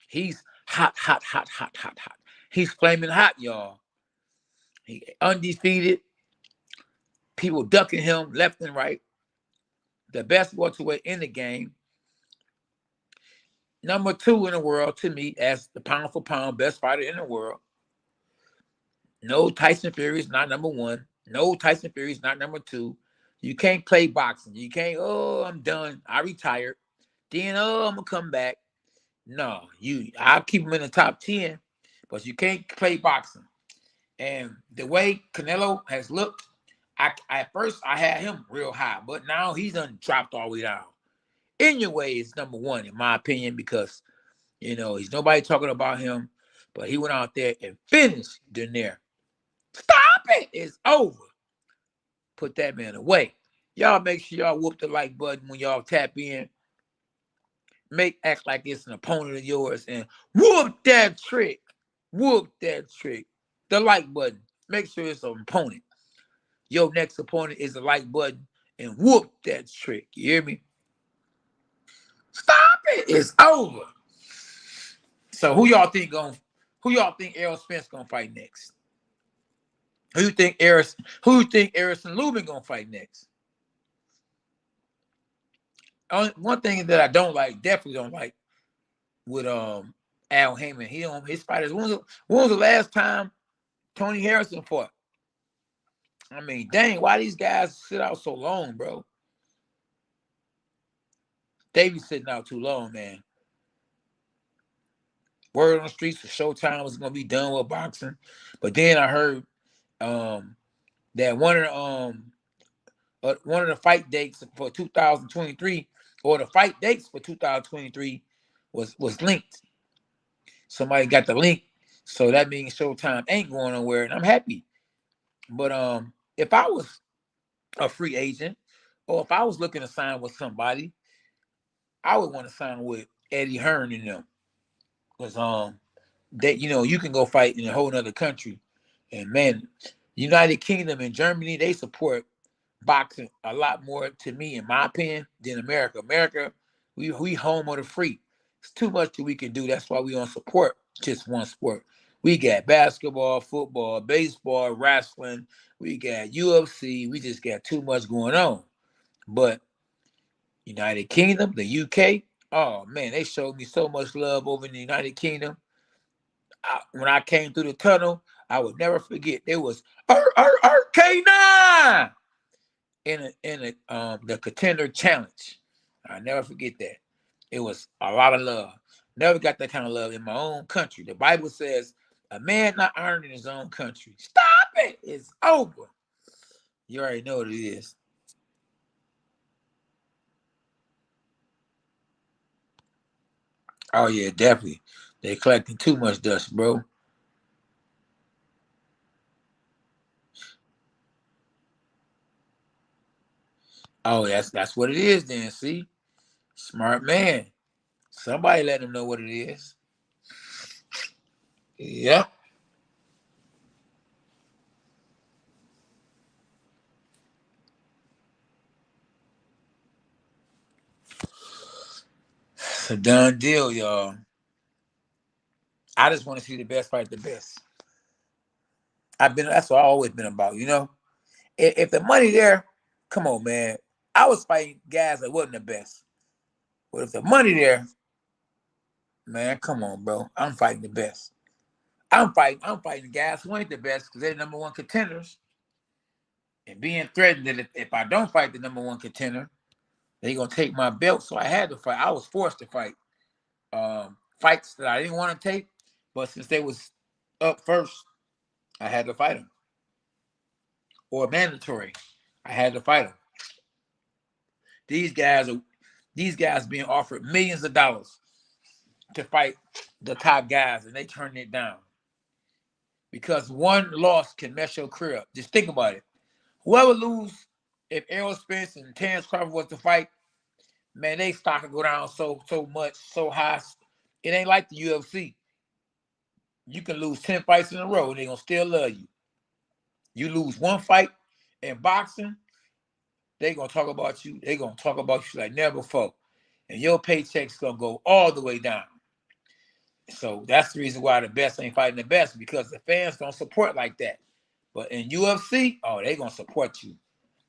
He's hot, hot, hot, hot, hot, hot. He's flaming hot, y'all. He undefeated. People ducking him left and right. The best welterweight in the game. Number 2 in the world to me as the pound for pound best fighter in the world. No, Tyson Fury is not number 1. No, Tyson Fury is not number 2. You can't play boxing. You can't, I'm done. I retired. Then, I'm going to come back. No, I'll keep him in the top 10, but you can't play boxing. And the way Canelo has looked, at first I had him real high, but now he's done dropped all the way down. Anyway, it's number 1 in my opinion because, he's nobody talking about him, but he went out there and finished Daenerys. Stop it! It's over. Put that man away. Y'all make sure y'all whoop the like button when y'all tap in. Act like it's an opponent of yours and whoop that trick. Whoop that trick. The like button. Make sure it's an opponent. Your next opponent is the like button and whoop that trick. You hear me? Stop it. It's over. So who y'all think Errol Spence gonna fight next? Who you think Erickson Lubin gonna fight next? One thing that I definitely don't like with Al Heyman. His fighters. When was the last time Tony Harrison fought? I mean, dang, why these guys sit out so long, bro? They be sitting out too long, man. Word on the streets for Showtime was gonna be done with boxing, but then I heard that one of the fight dates for 2023 or the fight dates for 2023 was linked. Somebody got the link, so that means Showtime ain't going nowhere, and I'm happy. But if I was a free agent or if I was looking to sign with somebody, I would want to sign with Eddie Hearn and them. Because you can go fight in a whole nother country. And man, United Kingdom and Germany, they support boxing a lot more, to me, in my opinion, than America. America, we home of the free. It's too much that we can do. That's why we don't support just one sport. We got basketball, football, baseball, wrestling. We got UFC. We just got too much going on. But United Kingdom, the UK, oh man, they showed me so much love over in the United Kingdom. When I came through the tunnel, I would never forget. There was K9 in the Contender Challenge. I never forget that. It was a lot of love. Never got that kind of love in my own country. The Bible says a man not honored in his own country. Stop it! It's over. You already know what it is. Oh yeah, definitely. They collecting too much dust, bro. Oh, that's what it is then. See, smart man. Somebody let him know what it is. Yep. It's a done deal, y'all. I just want to see the best fight the best. That's what I've always been about, you know. If the money there, come on, man. I was fighting guys that wasn't the best. But if the money there, man, come on, bro. I'm fighting the best. I'm fighting the guys who ain't the best because they're the number one contenders. And being threatened that if I don't fight the number one contender, they're gonna take my belt. So I had to fight. I was forced to fight fights that I didn't want to take, but since they was up first, I had to fight them. Or mandatory, I had to fight them. These guys being offered millions of dollars to fight the top guys, and they turn it down because one loss can mess your career up. Just think about it. Whoever lose, if Errol Spence and Terrence Crawford was to fight, man, they stock will go down so much, so high. It ain't like the UFC. You can lose 10 fights in a row and they're gonna still love you. You lose one fight in boxing, they gonna talk about you. They gonna talk about you like never before. And your paycheck's gonna go all the way down. So that's the reason why the best ain't fighting the best, because the fans don't support like that. But in UFC, oh, they gonna support you.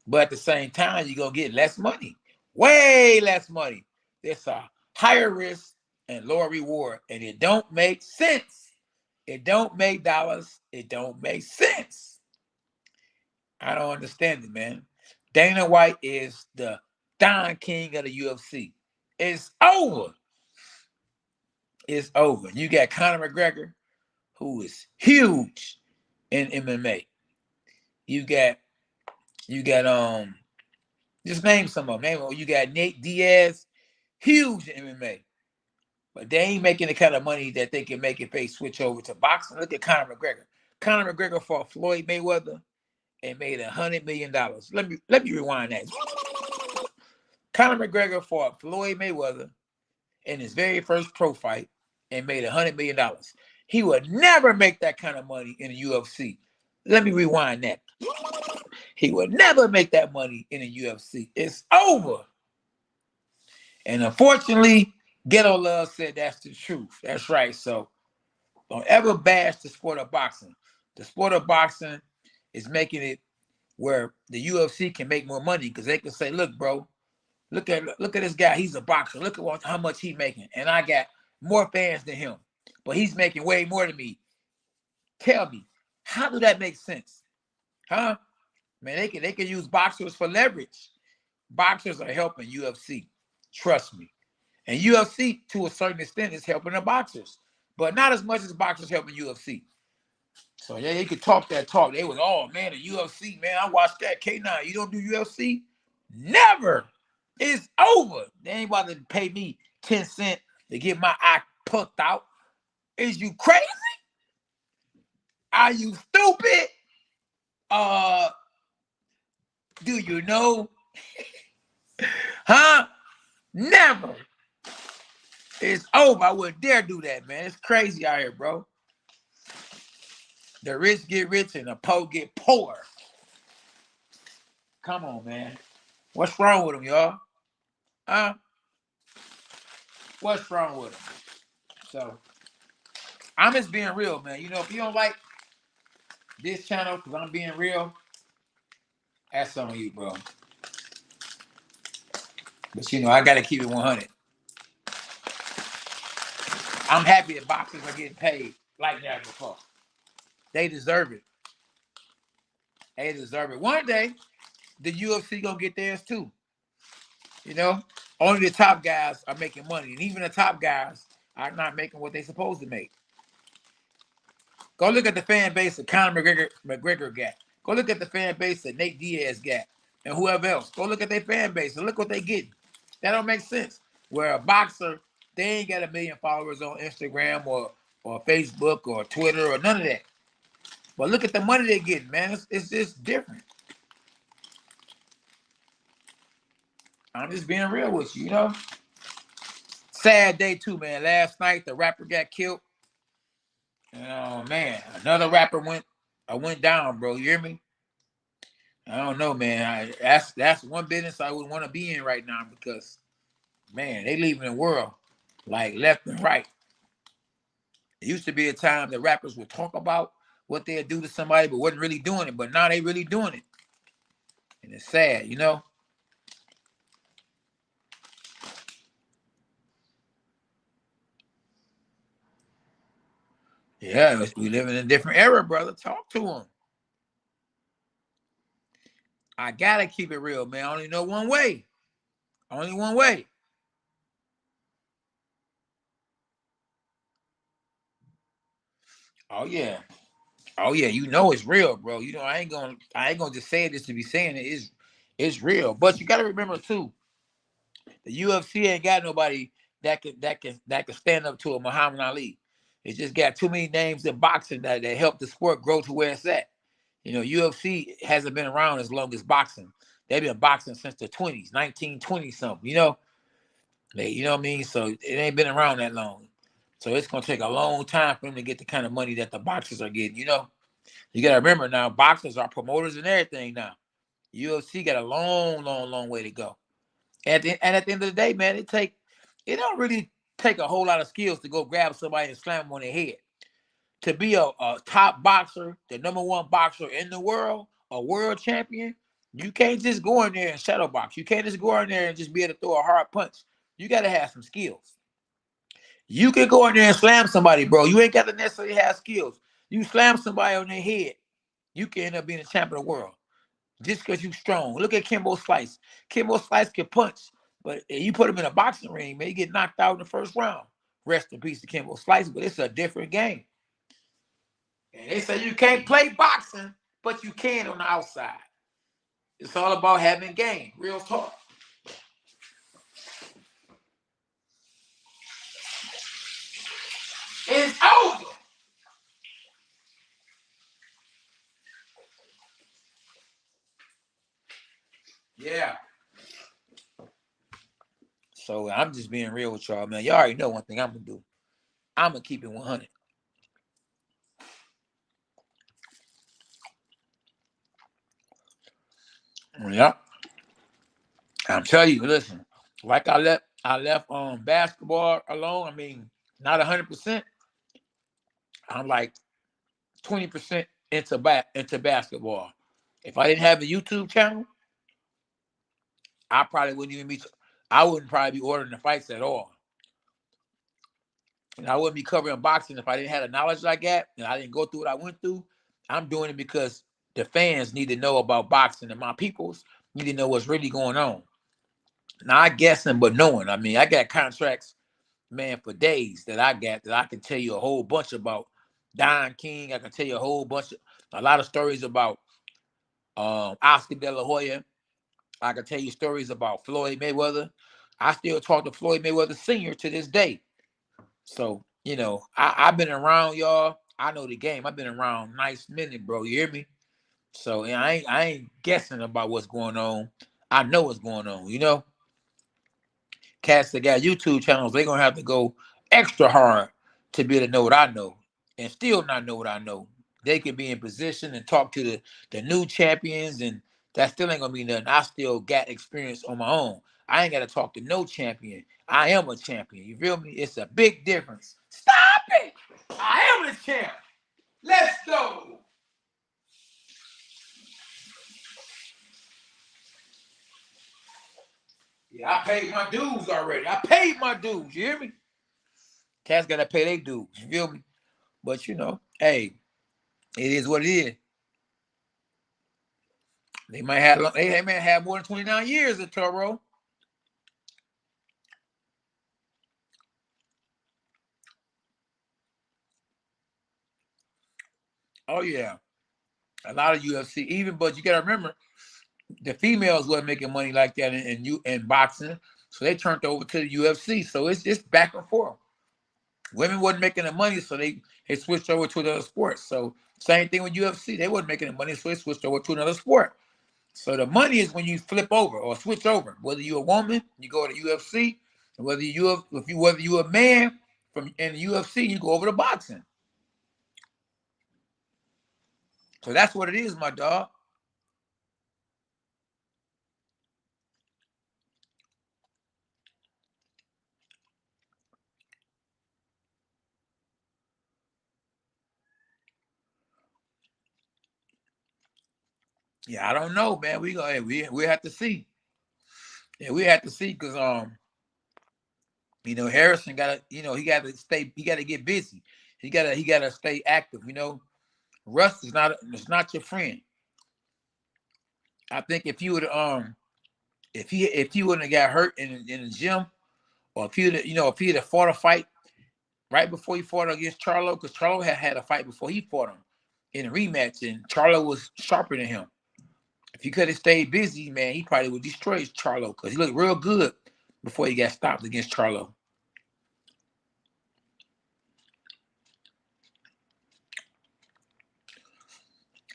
But at the same time, you're gonna get less money. Way less money. It's a higher risk and lower reward. And it don't make sense. It don't make dollars. It don't make sense. I don't understand it, man. Dana White is the Don King of the UFC. It's over. It's over. You got Conor McGregor, who is huge in MMA. You got just name some of them. You got Nate Diaz, huge in MMA. But they ain't making the kind of money that they can make if they switch over to boxing. Look at Conor McGregor. Conor McGregor fought Floyd Mayweather and made $100 million. Let me rewind that. Conor McGregor fought Floyd Mayweather in his very first pro fight and made $100 million. He would never make that kind of money in the UFC. Let me rewind that. He would never make that money in the UFC. It's over. And unfortunately, Ghetto Love said that's the truth. That's right. So don't ever bash the sport of boxing. The sport of boxing is making it where the UFC can make more money because they can say, look, bro, look at this guy. He's a boxer. Look at how much he's making. And I got more fans than him. But he's making way more than me. Tell me, how do that make sense? Huh? Man, they can use boxers for leverage. Boxers are helping UFC. Trust me. And UFC, to a certain extent, is helping the boxers. But not as much as boxers helping UFC. So yeah, they could talk that talk. They was, oh man, the UFC, man, I watched that. K9, you don't do UFC? Never. It's over. They ain't about to pay me 10 cents to get my eye poked out. Is you crazy? Are you stupid? Do you know? Huh? Never. It's over. I wouldn't dare do that, man. It's crazy out here, bro. The rich get rich and the poor get poor. Come on, man. What's wrong with them, y'all? Huh? What's wrong with them? So, I'm just being real, man. You know, if you don't like this channel because I'm being real, that's on you, bro. But, you know, I got to keep it 100. I'm happy that boxers are getting paid like that before. They deserve it. They deserve it. One day, the UFC gonna get theirs too. You know, only the top guys are making money, and even the top guys are not making what they're supposed to make. Go look at the fan base that Conor McGregor got. Go look at the fan base that Nate Diaz got, and whoever else. Go look at their fan base and look what they getting. That don't make sense. Where a boxer They ain't got 1 million followers on Instagram or Facebook or Twitter or none of that. But look at the money they're getting, man. It's just different. I'm just being real with you, you know. Sad day too, man. Last night the rapper got killed. Oh man, another rapper went down, bro. You hear me? I don't know, man. That's one business I would want to be in right now because, man, they leaving the world like left and right. It used to be a time that rappers would talk about what they'd do to somebody, but wasn't really doing it. But now they really doing it, and it's sad, you know. Yeah, we live in a different era, brother. Talk to them. I gotta keep it real, man. I only know one way. Only one way. Oh yeah. Oh yeah. You know it's real, bro. You know I ain't gonna just say this to be saying it. It's real. But you gotta remember too, the UFC ain't got nobody that can stand up to a Muhammad Ali. It just got too many names in boxing that help the sport grow to where it's at. You know, UFC hasn't been around as long as boxing. They've been boxing since the 20s, 1920 something, you know? You know what I mean? So it ain't been around that long. So it's gonna take a long time for them to get the kind of money that the boxers are getting, you know? You gotta remember now, boxers are promoters and everything now. UFC got a long way to go. And at the end of the day, man, it don't really take a whole lot of skills to go grab somebody and slam them on their head. To be a top boxer, the #1 boxer in the world, a world champion, you can't just go in there and shadow box. You can't just go in there and just be able to throw a hard punch. You got to have some skills. You can go in there and slam somebody, bro. You ain't got to necessarily have skills. You slam somebody on their head, you can end up being a champion of the world just because you strong. Look at Kimbo Slice. Kimbo Slice can punch, but you put him in a boxing ring, man, you get knocked out in the first round. Rest in peace to Kimbo Slice, but it's a different game. And they say you can't play boxing, but you can on the outside. It's all about having game. Real talk. It's over. Yeah. So I'm just being real with y'all, man. Y'all already know one thing I'm gonna do. I'm gonna keep it 100. Yeah. I'm telling you, listen. Like I left basketball alone. I mean, not 100%. I'm like 20% into basketball. If I didn't have a YouTube channel, I probably wouldn't even be. I wouldn't probably be ordering the fights at all. And I wouldn't be covering boxing if I didn't have the knowledge I got and I didn't go through what I went through. I'm doing it because the fans need to know about boxing and my peoples need to know what's really going on. Not guessing, but knowing. I mean, I got contracts, man, for days that I got that I can tell you a whole bunch about. Don King, I can tell you a lot of stories about Oscar De La Hoya. I can tell you stories about Floyd Mayweather. I still talk to Floyd Mayweather Sr. to this day. So, you know, I've been around, y'all. I know the game. I've been around nice minute, bro. You hear me? So yeah, I ain't guessing about what's going on. I know what's going on, you know. Cats that got YouTube channels, they're gonna have to go extra hard to be able to know what I know and still not know what I know. They can be in position and talk to the new champions, and that still ain't gonna be nothing. I still got experience on my own. I ain't gotta talk to no champion. I am a champion. You feel me? It's a big difference. Stop it! I am a champ. Let's go. Yeah, I paid my dues already. I paid my dues. You hear me? Cats gotta pay their dues. You feel me? But you know, hey, it is what it is. They may have more than 29 years at Toro. Oh yeah. A lot of UFC, even but you gotta remember the females weren't making money like that in boxing. So they turned over to the UFC. So it's back and forth. Women wasn't making the money, so they switched over to another sport. So same thing with UFC. They wasn't making the money, so they switched over to another sport. So the money is when you flip over or switch over. Whether you're a woman, you go to UFC, and whether you're a man from in the UFC, you go over to boxing. So that's what it is, my dog. Yeah, I don't know, man. We have to see. Yeah, we have to see because Harrison gotta, he gotta get busy. He gotta stay active, Russ is not your friend. I think if you would if he wouldn't have got hurt in the gym, or if he'd have fought a fight right before he fought against Charlo, because Charlo had a fight before he fought him in a rematch, and Charlo was sharper than him. If he could have stayed busy, man, he probably would destroy Charlo because he looked real good before he got stopped against Charlo.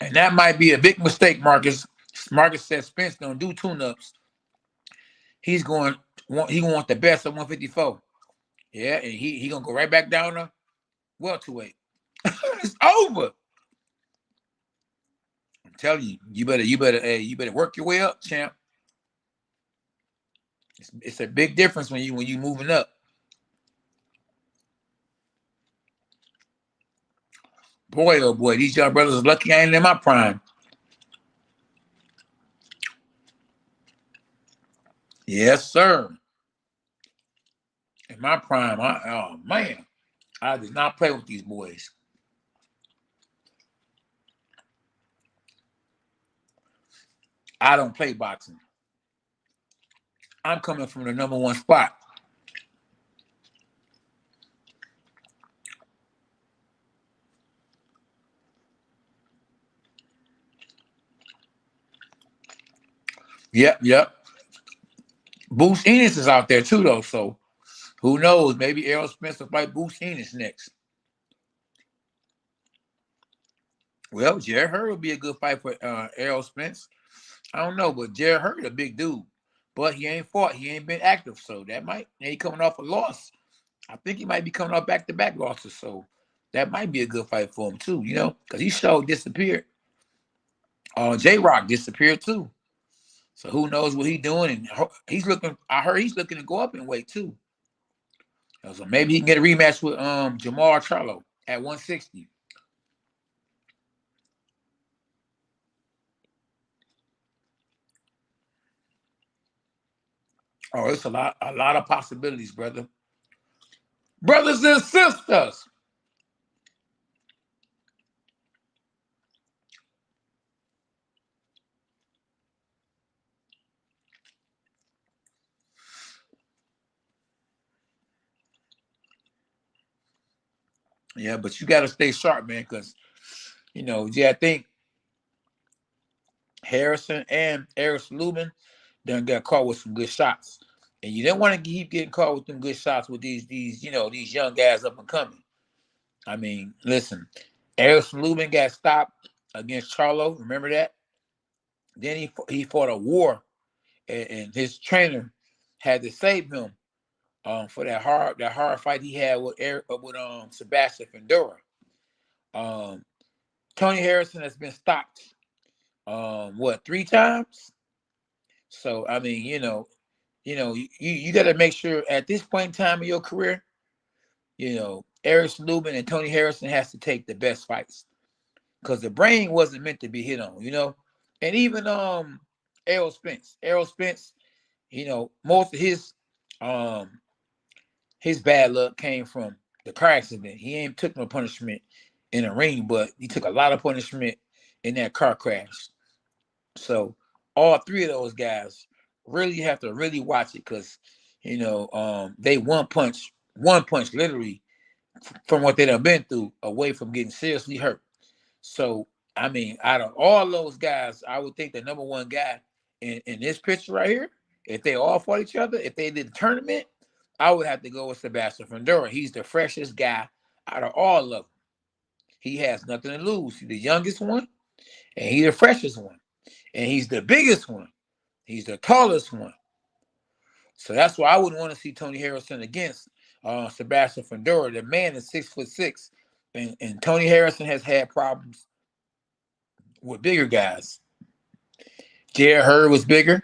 And that might be a big mistake, Marcus. Marcus said Spence don't do tune-ups. He want the best at 154. Yeah, and he gonna go right back down to welterweight. It's over. I'm telling you, you better work your way up, champ. It's a big difference when you moving up. Boy, oh boy, these young brothers are lucky I ain't in my prime. Yes, sir. In my prime, oh man, I did not play with these boys. I don't play boxing. I'm coming from the number one spot. Yep. Bruce Ennis is out there too, though. So who knows? Maybe Errol Spence will fight Bruce Ennis next. Well, Jared Hurd would be a good fight for Errol Spence. I don't know, but Jared Hurd a big dude, but he ain't fought. He ain't been active, so that might. And he coming off a loss. I think he might be coming off back-to-back losses, so that might be a good fight for him too. Because he showed disappeared. J-Rock disappeared too. So who knows what he's doing? And he's looking. I heard he's looking to go up in weight too. So maybe he can get a rematch with Jamar Charlo at 160. Oh, it's a lot of possibilities, brother. Brothers and sisters. Yeah, but you got to stay sharp, man, because, I think Harrison and Erickson Lubin done got caught with some good shots. And you don't want to keep getting caught with them good shots with these young guys up and coming. I mean, listen, Erickson Lubin got stopped against Charlo. Remember that? Then he fought a war, and his trainer had to save him for that hard fight he had with Sebastian Fundora. Tony Harrison has been stopped 3 times? So I mean, you got to make sure at this point in time in your career, Erickson Lubin and Tony Harrison has to take the best fights because the brain wasn't meant to be hit on, and even Errol Spence, most of his bad luck came from the car accident. He ain't took no punishment in the ring, but he took a lot of punishment in that car crash. So all 3 of those guys really have to really watch it because, they one punch literally from what they done been through away from getting seriously hurt. So, I mean, out of all those guys, I would think the number one guy in this picture right here if they all fought each other, if they did the tournament, I would have to go with Sebastian Fundora. He's the freshest guy out of all of them. He has nothing to lose. He's the youngest one, and he's the freshest one. And he's the biggest one. He's the tallest one. So that's why I wouldn't want to see Tony Harrison against Sebastian Fundora. The man is 6'6", and Tony Harrison has had problems with bigger guys. Jared Hurd was bigger.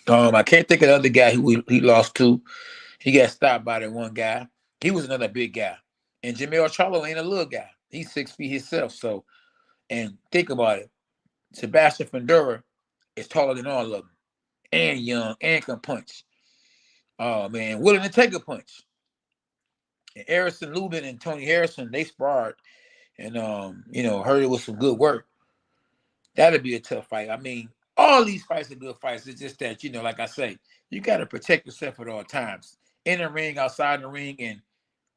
I can't think of the other guy who he lost to. He got stopped by that one guy. He was another big guy. And Jamel Charlo ain't a little guy. He's 6 feet himself. So, and think about it. Sebastian Fundora is taller than all of them. And young and can punch. Oh, man. Willing to take a punch. And Erickson Lubin and Tony Harrison, they sparred. And, heard it was some good work. That'd be a tough fight. I mean, all these fights are good fights. It's just that, like I say, you got to protect yourself at all times. In the ring, outside the ring, and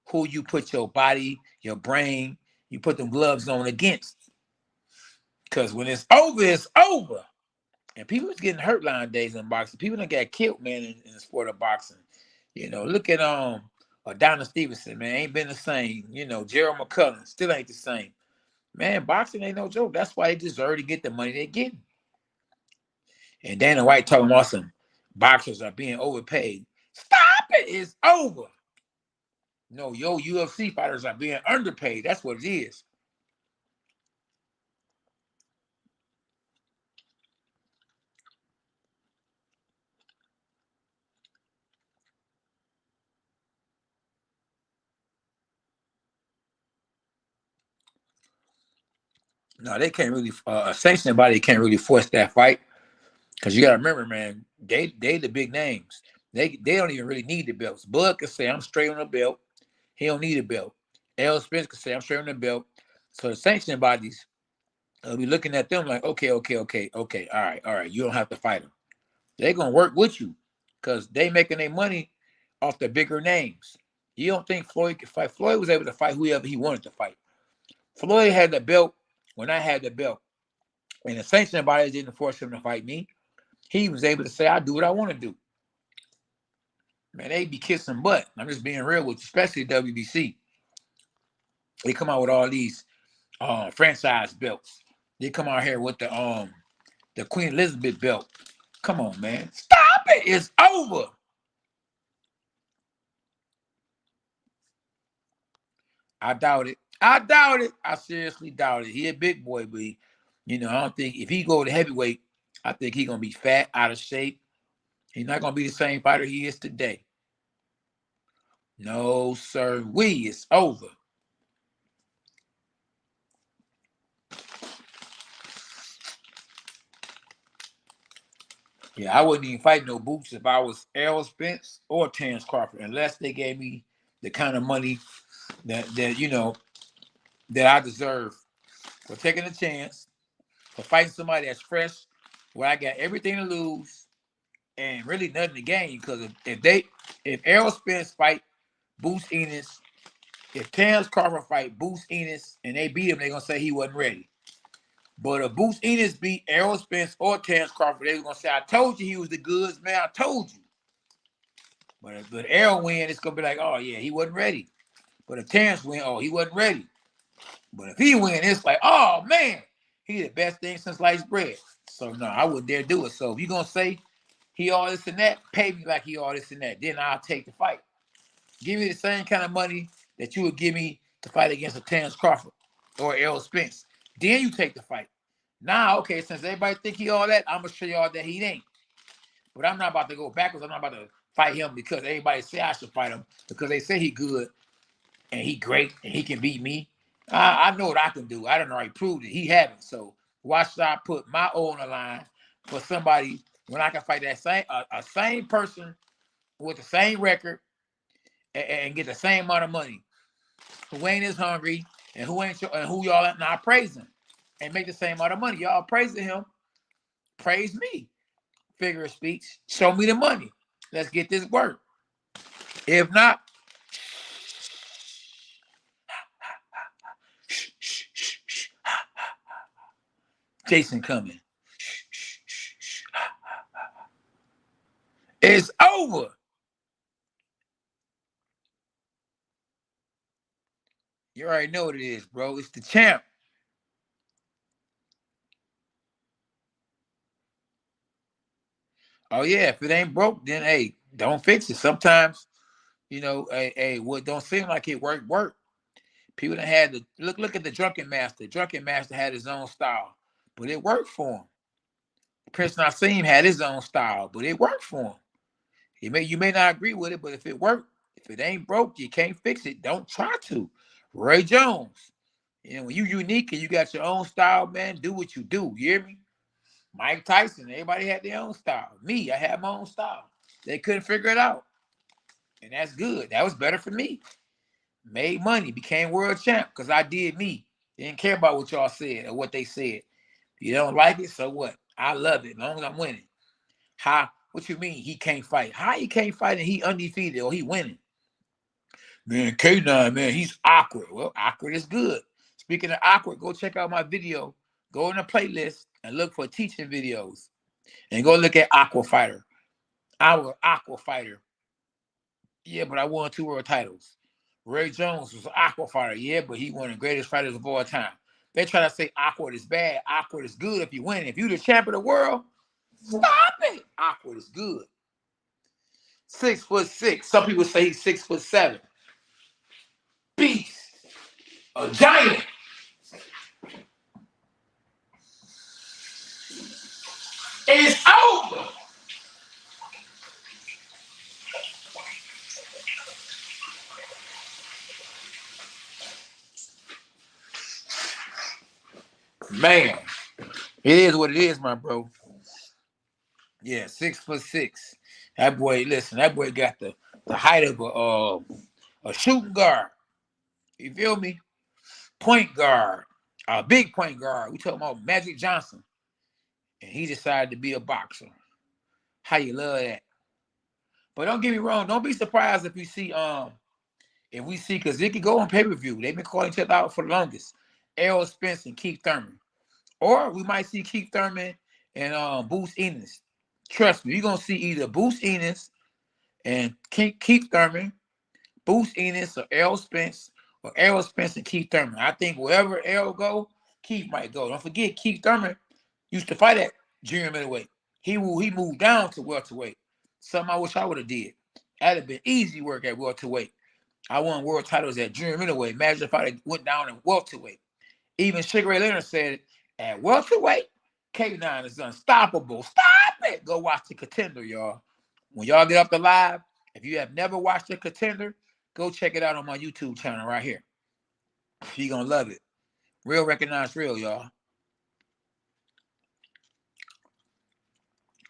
who you put your body, your brain, you put them gloves on against. Because when it's over, it's over. And people's getting hurt nowadays in boxing. People don't get killed, man, in the sport of boxing. Look at Adonis Stevenson, man, ain't been the same. Gerald McCullough still ain't the same. Man, boxing ain't no joke. That's why they deserve to get the money they're getting. And Dana White talking about some boxers are being overpaid. Stop it. It's over. No, UFC fighters are being underpaid. That's what it is. No, they can't really sanction body can't really force that fight. Because you gotta remember, man, they the big names. They don't even really need the belts. Bud can say, I'm straight on the belt. He don't need a belt. Errol Spence can say, I'm straight on the belt. So the sanctioning bodies will be looking at them like, okay. All right. You don't have to fight them. They're gonna work with you because they making their money off the bigger names. You don't think Floyd could fight? Floyd was able to fight whoever he wanted to fight. Floyd had the belt when I had the belt. And the sanctioning bodies didn't force him to fight me. He was able to say, I do what I want to do. Man, they be kissing butt. I'm just being real with you, especially WBC. They come out with all these franchise belts. They come out here with the Queen Elizabeth belt. Come on, man. Stop it. It's over. I doubt it. I seriously doubt it. He a big boy, but I don't think if he go to heavyweight, I think he's gonna be fat, out of shape. He's not gonna be the same fighter he is today. No, sir. It's over. Yeah, I wouldn't even fight no boots if I was Errol Spence or Terrence Crawford, unless they gave me the kind of money that I deserve for taking a chance, for fighting somebody that's fresh, where I got everything to lose and really nothing to gain. Because if Errol Spence fight Boots Ennis, if Terrence Crawford fight Boots Ennis and they beat him, they're gonna say he wasn't ready. But if Boots Ennis beat Errol Spence or Terrence Crawford, they're gonna say, I told you he was the goods, man. I told you. But if Errol win, it's gonna be like, oh yeah, he wasn't ready. But if Terrence win, oh, he wasn't ready. But if he win, it's like, oh man, he the best thing since sliced bread. So no, I wouldn't dare do it. So if you're gonna say he all this and that, pay me like he all this and that. Then I'll take the fight. Give me the same kind of money that you would give me to fight against a Terrence Crawford or Errol Spence. Then you take the fight. Now, okay, since everybody think he all that, I'm gonna show y'all that he ain't. But I'm not about to go backwards. I'm not about to fight him because everybody say I should fight him because they say he good and he great and he can beat me. I know what I can do. I don't already proved it. He haven't. So why should I put my own on the line for somebody when I can fight that same person with the same record and get the same amount of money? Who ain't as hungry and who y'all not praising and make the same amount of money? Y'all praising him. Praise me. Figure of speech. Show me the money. Let's get this work. If not, Jason coming. It's over. You already know what it is, bro. It's the champ. Oh yeah, if it ain't broke, then hey, don't fix it. Sometimes, hey, what don't seem like it work. People that had to look at the Drunken Master. Drunken Master had his own style, but it worked for him. Prince Nassim had his own style, but it worked for him. You may not agree with it, but if it worked, if it ain't broke, you can't fix it. Don't try to. Roy Jones. When you unique and you got your own style, man, do what you do. You hear me? Mike Tyson, everybody had their own style. Me, I had my own style. They couldn't figure it out. And that's good. That was better for me. Made money, became world champ because I did me. Didn't care about what y'all said or what they said. If you don't like it, so what? I love it as long as I'm winning. How? What you mean he can't fight? How he can't fight and he undefeated or he winning? Man, K9, man, he's awkward. Well, awkward is good. Speaking of awkward, go check out my video. Go in the playlist and look for teaching videos. And go look at Aqua Fighter. Our Aqua Fighter. Yeah, but I won 2 world titles. Ray Jones was an Aqua Fighter. Yeah, but he one of the greatest fighters of all time. They try to say awkward is bad. Awkward is good if you win. If you're the champ of the world, stop it. Awkward is good. 6'6". Some people say he's 6'7". Beast. A giant. It's over. Man, it is what it is, my bro. Yeah, 6'6". That boy, listen, that boy got the height of a shooting guard. You feel me? Point guard, a big point guard. We talking about Magic Johnson, and he decided to be a boxer. How you love that? But don't get me wrong. Don't be surprised if we see because it could go on pay-per-view. They've been calling each other out for the longest. Errol Spence and Keith Thurman, or we might see Keith Thurman and Bruce Ennis. Trust me, you're gonna see either Bruce Ennis and Keith Thurman, Bruce Ennis or Errol Spence and Keith Thurman. I think wherever Errol go, Keith might go. Don't forget, Keith Thurman used to fight at junior middleweight. He moved down to welterweight. Something I wish I would have did. That'd have been easy work at welterweight. I won world titles at junior middleweight. Imagine if I went down in welterweight. Even Sugar Ray Leonard said, at welterweight, K9 is unstoppable. Stop it. Go watch The Contender, y'all. When y'all get up the live, if you have never watched The Contender, go check it out on my YouTube channel right here. You're going to love it. Real recognized real, y'all.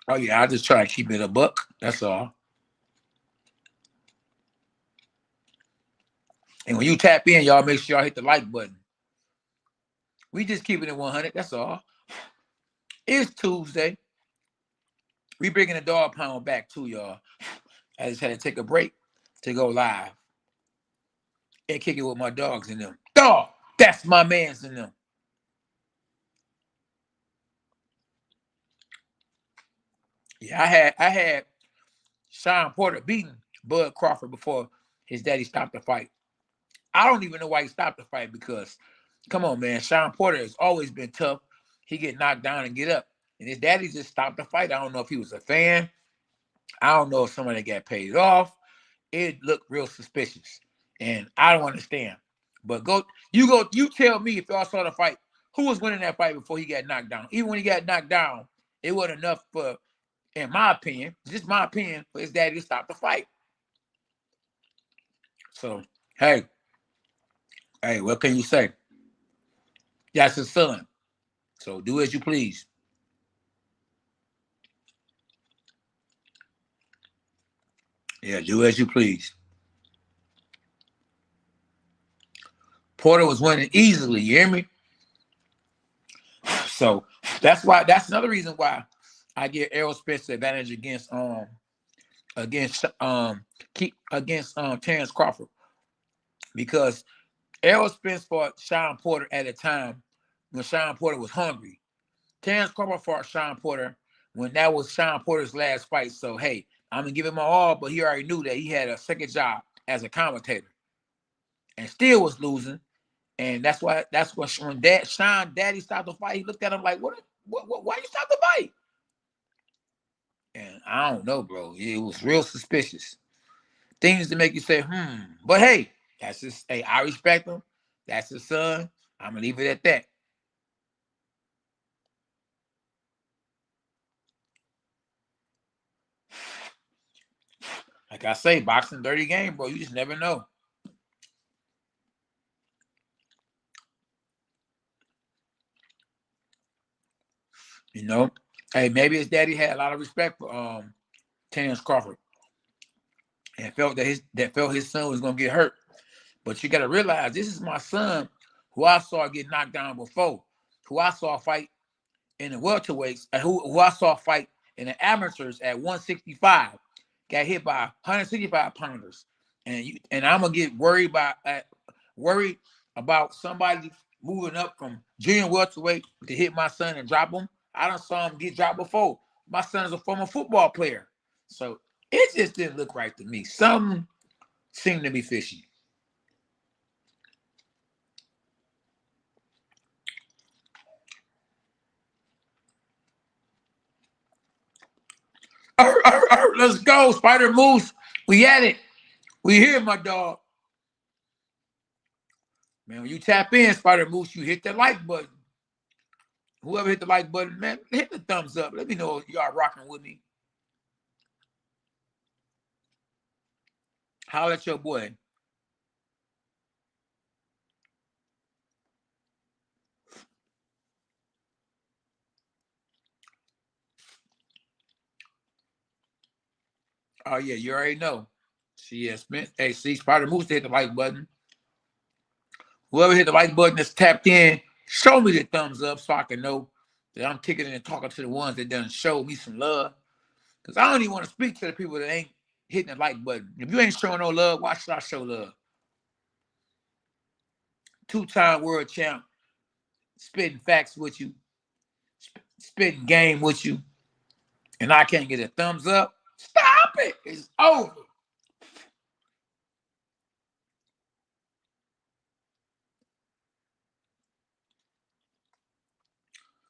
Oh, yeah, I just try to keep it a buck. That's all. And when you tap in, y'all, make sure y'all hit the like button. We just keeping it 100. That's all. It's Tuesday. We bringing the dog pound back too, y'all. I just had to take a break to go live and kick it with my dogs in them. Dog, that's my man's in them. Yeah, I had Sean Porter beating Bud Crawford before his daddy stopped the fight. I don't even know why he stopped the fight because, come on, man, Sean Porter has always been tough. He get knocked down and get up. And his daddy just stopped the fight. I don't know if he was a fan. I don't know if somebody got paid off. It looked real suspicious. And I don't understand. But you tell me if y'all saw the fight, who was winning that fight before he got knocked down? Even when he got knocked down, it wasn't enough for, in my opinion, just my opinion, for his daddy to stop the fight. So, hey, what can you say? That's his son. So do as you please. Yeah, do as you please. Porter was winning easily, you hear me? So that's another reason why I give Errol Spence the advantage against Terrence Crawford. Because Errol Spence fought Sean Porter at a time when Sean Porter was hungry. Terrence Crawford fought Sean Porter when that was Sean Porter's last fight. So, hey, I'm gonna give him my all, but he already knew that he had a second job as a commentator, and still was losing. And that's when Sean Daddy stopped the fight. He looked at him like, what why you stop the fight? And I don't know, bro. It was real suspicious. Things to make you say, But hey, that's his. Hey, I respect him. That's his son. I'm gonna leave it at that. Like I say, boxing dirty game, bro. You just never know. You know, hey, maybe his daddy had a lot of respect for Terence Crawford and felt his son was gonna get hurt. But you got to realize this is my son, who I saw get knocked down before, who I saw fight in the welterweights, who I saw fight in the amateurs at 165, got hit by 165 pounders, and I'm gonna get worried about somebody moving up from junior welterweight to hit my son and drop him. I done saw him get dropped before. My son is a former football player, so it just didn't look right to me. Something seemed to be fishy. Let's go, Spider Moose. We at it. We here, my dog. Man, when you tap in, Spider Moose, you hit the like button. Whoever hit the like button, man, hit the thumbs up. Let me know if y'all rocking with me. Holla at your boy. Oh, yeah, you already know. C.S. Smith. Hey, see, Spider Moose hit the like button. Whoever hit the like button that's tapped in, show me the thumbs up so I can know that I'm kicking in and talking to the ones that done show me some love. Because I don't even want to speak to the people that ain't hitting the like button. If you ain't showing no love, why should I show love? Two-time world champ, spitting facts with you, spitting game with you, and I can't get a thumbs up. Stop it. It's over.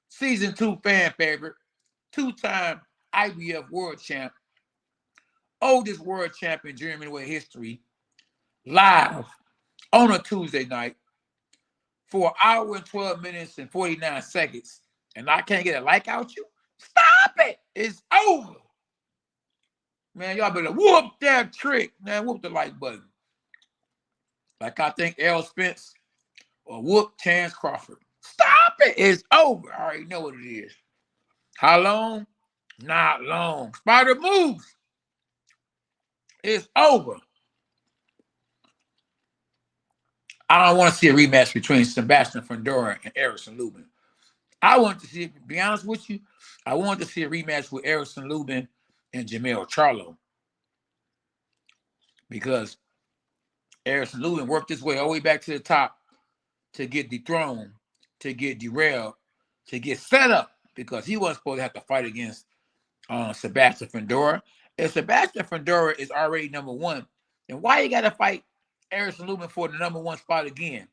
Season 2 fan favorite, two-time IBF world champ, oldest world champ in German weight history, live on a Tuesday night for an hour and 12 minutes and 49 seconds, and I can't get a like out you? Stop it. It's over. Man, y'all better whoop that trick. Man, whoop the like button. Like I think Errol Spence or whoop Terence Crawford. Stop it. It's over. I already know what it is. How long? Not long. Spider moves. It's over. I don't want to see a rematch between Sebastian Fundora and Erickson Lubin. I want to see, to be honest with you, I want to see a rematch with Erickson Lubin and Jamel Charlo. Because Erickson Lubin worked his way all the way back to the top to get dethroned, to get derailed, to get set up, because he wasn't supposed to have to fight against Sebastian Fundora. If Sebastian Fundora is already number one, then why you got to fight Erickson Lubin for the number one spot again?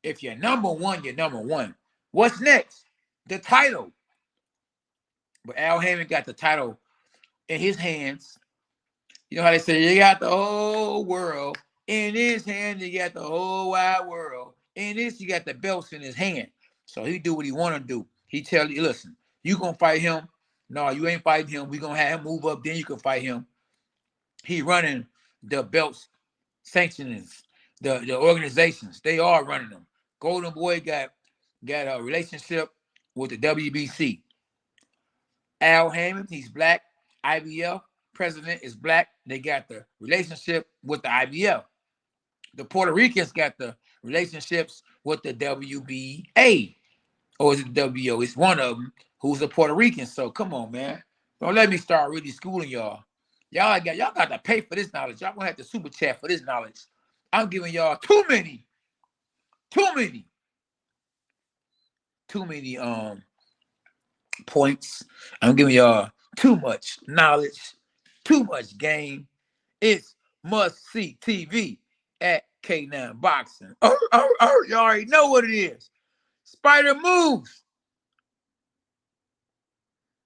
If you're number one, you're number one. What's next? The title. But Al Haymon got the title in his hands. You know how they say, you got the whole world in his hand, you got the whole wide world. In this, you got the belts in his hand. So he do what he want to do. He tell you, listen, you going to fight him? No, you ain't fighting him. We going to have him move up, then you can fight him. He running the belts, sanctionings, the organizations. They are running them. Golden Boy got a relationship with the WBC. Al Haymon, he's black. IBF president is black. They got the relationship with the IBF. The Puerto Ricans got the relationships with the WBA. Or is it the WO? It's one of them who's a Puerto Rican. So come on, man. Don't let me start really schooling y'all. Y'all got to pay for this knowledge. Y'all gonna have to super chat for this knowledge. I'm giving y'all too many points. I'm giving y'all too much knowledge. too much game. It's must-see TV at K9 Boxing. You already know what it is. Spider moves.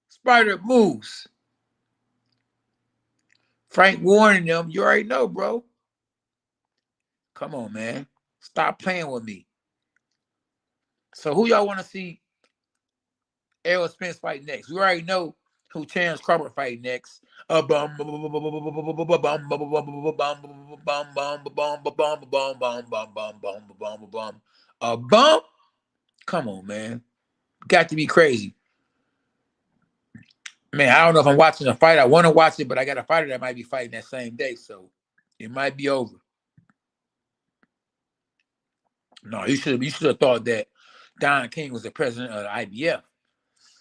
Spider moves. Frank warning them. You already know, bro. Come on, man. Stop playing with me. So who y'all want to see Errol Spence fight next? We already know who Terrence Crawford fight next. A bum. Come on, man. Got to be crazy. Man, I don't know if I'm watching a fight. I want to watch it, but I got a fighter that might be fighting that same day, so it might be over. No, you should have thought that Don King was the president of the IBF,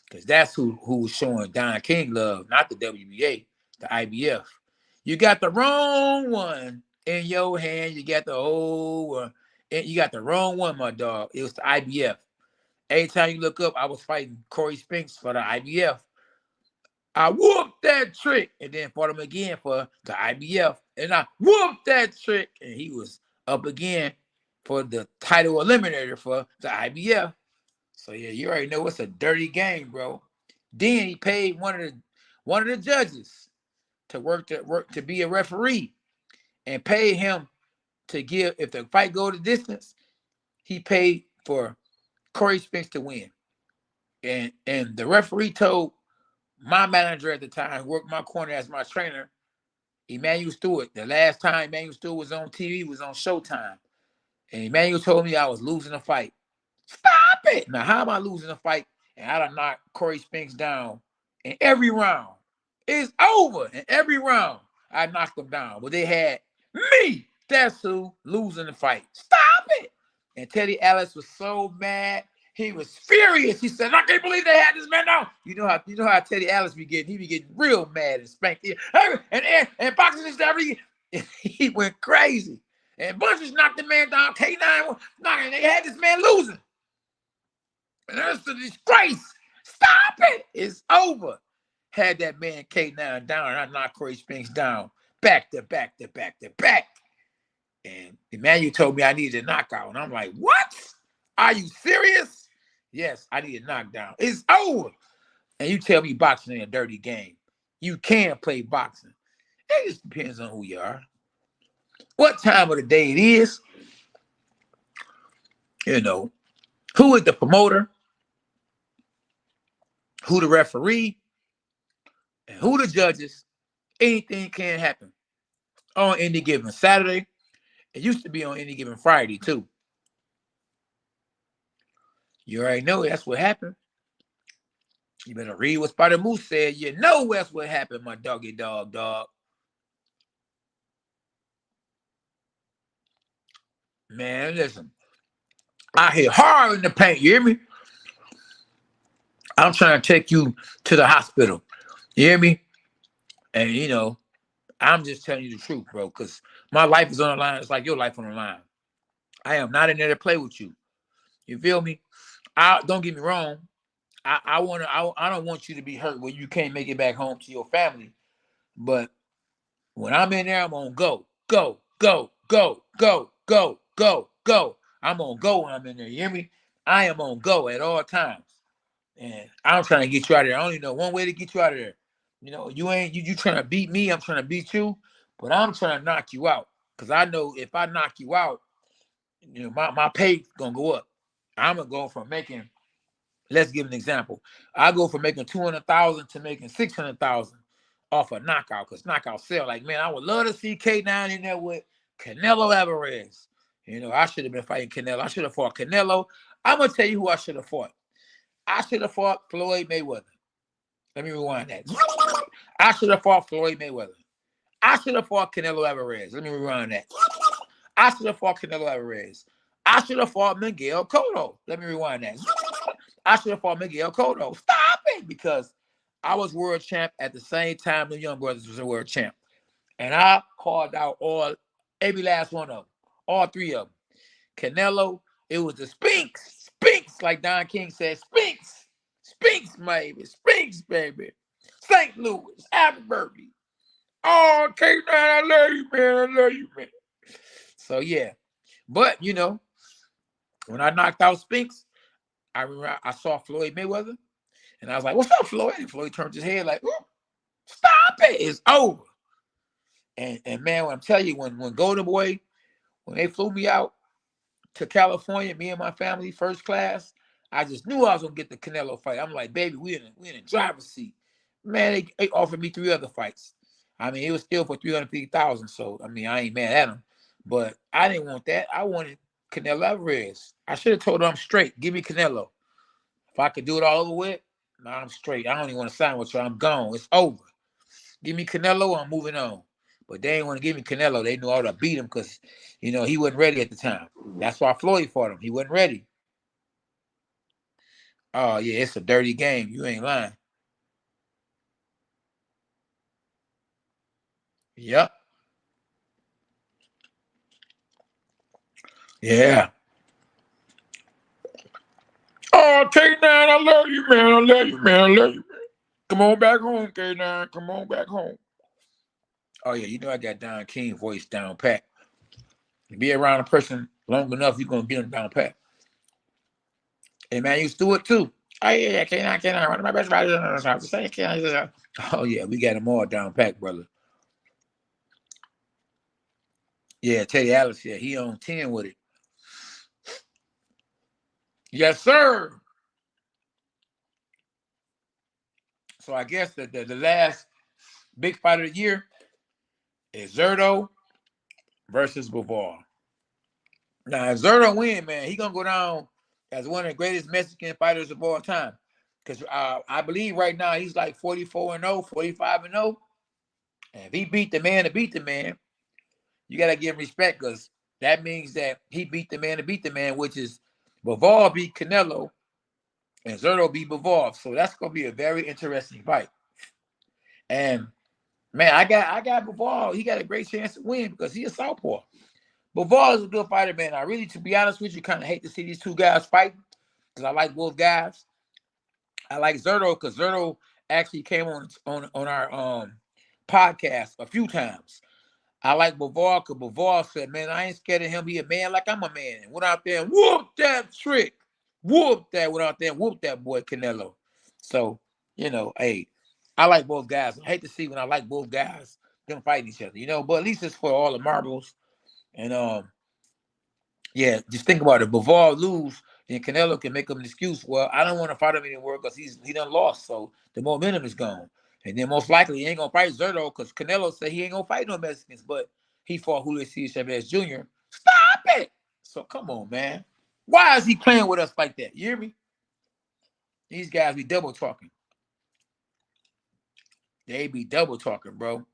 because that's who was showing Don King love, not the WBA, the IBF. You got the wrong one in your hand. You got the old one. You got the wrong one, my dog. It was the IBF. Every time you look up, I was fighting Corey Spinks for the IBF. I whooped that trick and then fought him again for the IBF. And I whooped that trick and he was up again for the title eliminator for the IBF. So yeah, you already know it's a dirty game, bro. Then he paid one of the judges to work to be a referee and paid him to give, if the fight go the distance, he paid for Corey Spinks to win. And the referee told my manager at the time, who worked my corner as my trainer, Emmanuel Stewart. The last time Emmanuel Stewart was on TV was on Showtime. And Emmanuel told me I was losing a fight. Stop it! Now, how am I losing a fight? And I done knocked Corey Spinks down in every round. It's over in every round. I knocked him down. But they had me. That's who losing the fight. Stop it! And Teddy Ellis was so mad. He was furious. He said, I can't believe they had this man down. You know how Teddy Ellis be getting. He be getting real mad and spanked. And boxing and stuff, he went crazy. And Bunches knocked the man down. K9 knocking. They had this man losing. And that's a disgrace. Stop it. It's over. Had that man K9 down, and I knocked Corey Spinks down. Back to back to back to back. And Emmanuel told me I needed a knockout. And I'm like, what? Are you serious? Yes, I need a knockdown. It's over. And you tell me boxing ain't a dirty game. You can play boxing. It just depends on who you are. What time of the day it is. You know, who is the promoter? Who the referee? And who the judges? Anything can happen on any given Saturday. It used to be on any given Friday, too. You already know that's what happened. You better read what Spider Moose said. You know that's what happened, my doggy dog. Man, listen. I hit hard in the paint, you hear me? I'm trying to take you to the hospital. You hear me? And, you know, I'm just telling you the truth, bro, because my life is on the line. It's like your life on the line. I am not in there to play with you. You feel me? Don't get me wrong. I don't want you to be hurt where you can't make it back home to your family. But when I'm in there, I'm on go. I'm on go when I'm in there. You hear me? I am on go at all times. And I'm trying to get you out of there. I only know one way to get you out of there. You know, you trying to beat me, I'm trying to beat you, but I'm trying to knock you out. Because I know if I knock you out, you know, my pay gonna go up. I'm gonna go from making, let's give an example. I go from making 200,000 to making 600,000 off a knockout, because knockout sell. Like, man, I would love to see K9 in there with Canelo Alvarez. You know, I should have been fighting Canelo. I should have fought Canelo. I'm gonna tell you who I should have fought. I should have fought Floyd Mayweather. Let me rewind that. I should have fought Floyd Mayweather. I should have fought Canelo Alvarez. Let me rewind that. I should have fought Canelo Alvarez. I should have fought Miguel Cotto. Let me rewind that. I should have fought Miguel Cotto. Stop it, because I was world champ at the same time the Young Brothers was a world champ. And I called out every last one of them, all three of them. Canelo, it was the Spinks, like Don King said, Spinks, baby, St. Louis, Albuquerque. Oh, K9, I love you, man. I love you, man. So yeah, but you know, when I knocked out Spinks, I remember I saw Floyd Mayweather, and I was like, "What's up, Floyd?" And Floyd turned his head like, "Ooh, stop it, it's over." And man, when I'm telling you, when Golden Boy, when they flew me out to California, me and my family, first class, I just knew I was gonna get the Canelo fight. I'm like, baby, we in the driver's seat. Man, they offered me 3 other fights. I mean, it was still for 350,000. So I mean, I ain't mad at them, but I didn't want that. I wanted Canelo Alvarez. I should have told them straight, give me Canelo. If I could do it all over with, nah, I'm straight. I don't even want to sign with you. I'm gone. It's over. Give me Canelo, I'm moving on. But they didn't want to give me Canelo. They knew I would have beat him because, you know, he wasn't ready at the time. That's why Floyd fought him. He wasn't ready. Oh, yeah, it's a dirty game. You ain't lying. Yep. Yeah. Oh, K9, I love you, man. I love you, man. I love you, man. Come on back home, K9. Come on back home. Oh, yeah, you know I got Don King voice down pat. Be around a person long enough, you're going to get him down pat. And man, you do it too. Oh, yeah, K9. One of my best riders. Oh, yeah, we got them all down pat, brother. Yeah, Teddy Atlas, yeah, he on 10 with it. Yes, sir. So I guess the last big fight of the year is Zerto versus Bivol. Now, if Zerto win, man, he gonna go down as one of the greatest Mexican fighters of all time. Because I believe right now he's like 44-0, 45-0. And if he beat the man to beat the man, you gotta give him respect because that means that he beat the man to beat the man, which is Bivol beat Canelo and Zerto beat Bivol. So that's gonna be a very interesting fight. And man, I got Bivol. He got a great chance to win because he's a southpaw. Bivol is a good fighter, man. I really, to be honest with you, kind of hate to see these two guys fighting because I like both guys. I like Zerto because Zerto actually came on our podcast a few times. I like Bivol because Bivol said, "Man, I ain't scared of him. He a man like I'm a man." And went out there and whooped that trick, whooped that, went out there and whooped that boy Canelo. So you know, hey, I like both guys. I hate to see when I like both guys them fighting each other, you know. But at least it's for all the marbles. And yeah, just think about it. Bivol lose, then Canelo can make him an excuse. Well, I don't want to fight him anymore because he done lost, so the momentum is gone. And then most likely he ain't gonna fight Zerto because Canelo said he ain't gonna fight no Mexicans, but he fought Julio Chavez Jr. Stop it! So come on, man. Why is he playing with us like that? You hear me? These guys be double talking. They be double talking, bro.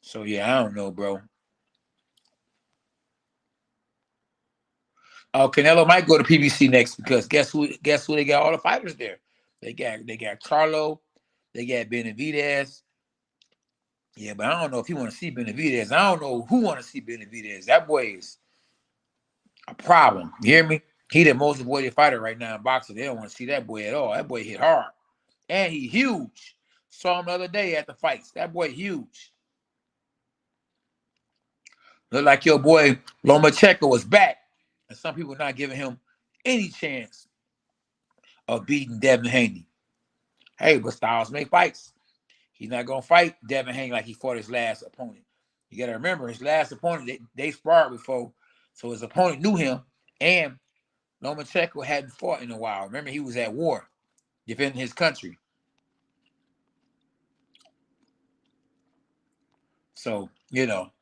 So yeah, I don't know, bro. Oh, Canelo might go to PBC next because guess who? Guess who? They got all the fighters there. They got Charlo, they got Benavidez. Yeah, but I don't know if he want to see Benavidez. I don't know who want to see Benavidez. That boy is a problem. You hear me? He the most avoided fighter right now in boxing. They don't want to see that boy at all. That boy hit hard, and he huge. Saw him the other day at the fights. That boy huge. Look like your boy Lomachenko was back, and some people not giving him any chance of beating Devin Haney. Hey, but styles make fights. He's not gonna fight Devin Haney like he fought his last opponent. You gotta remember his last opponent, they sparred before, so his opponent knew him, and Lomachenko hadn't fought in a while. Remember, he was at war defending his country. So, you know,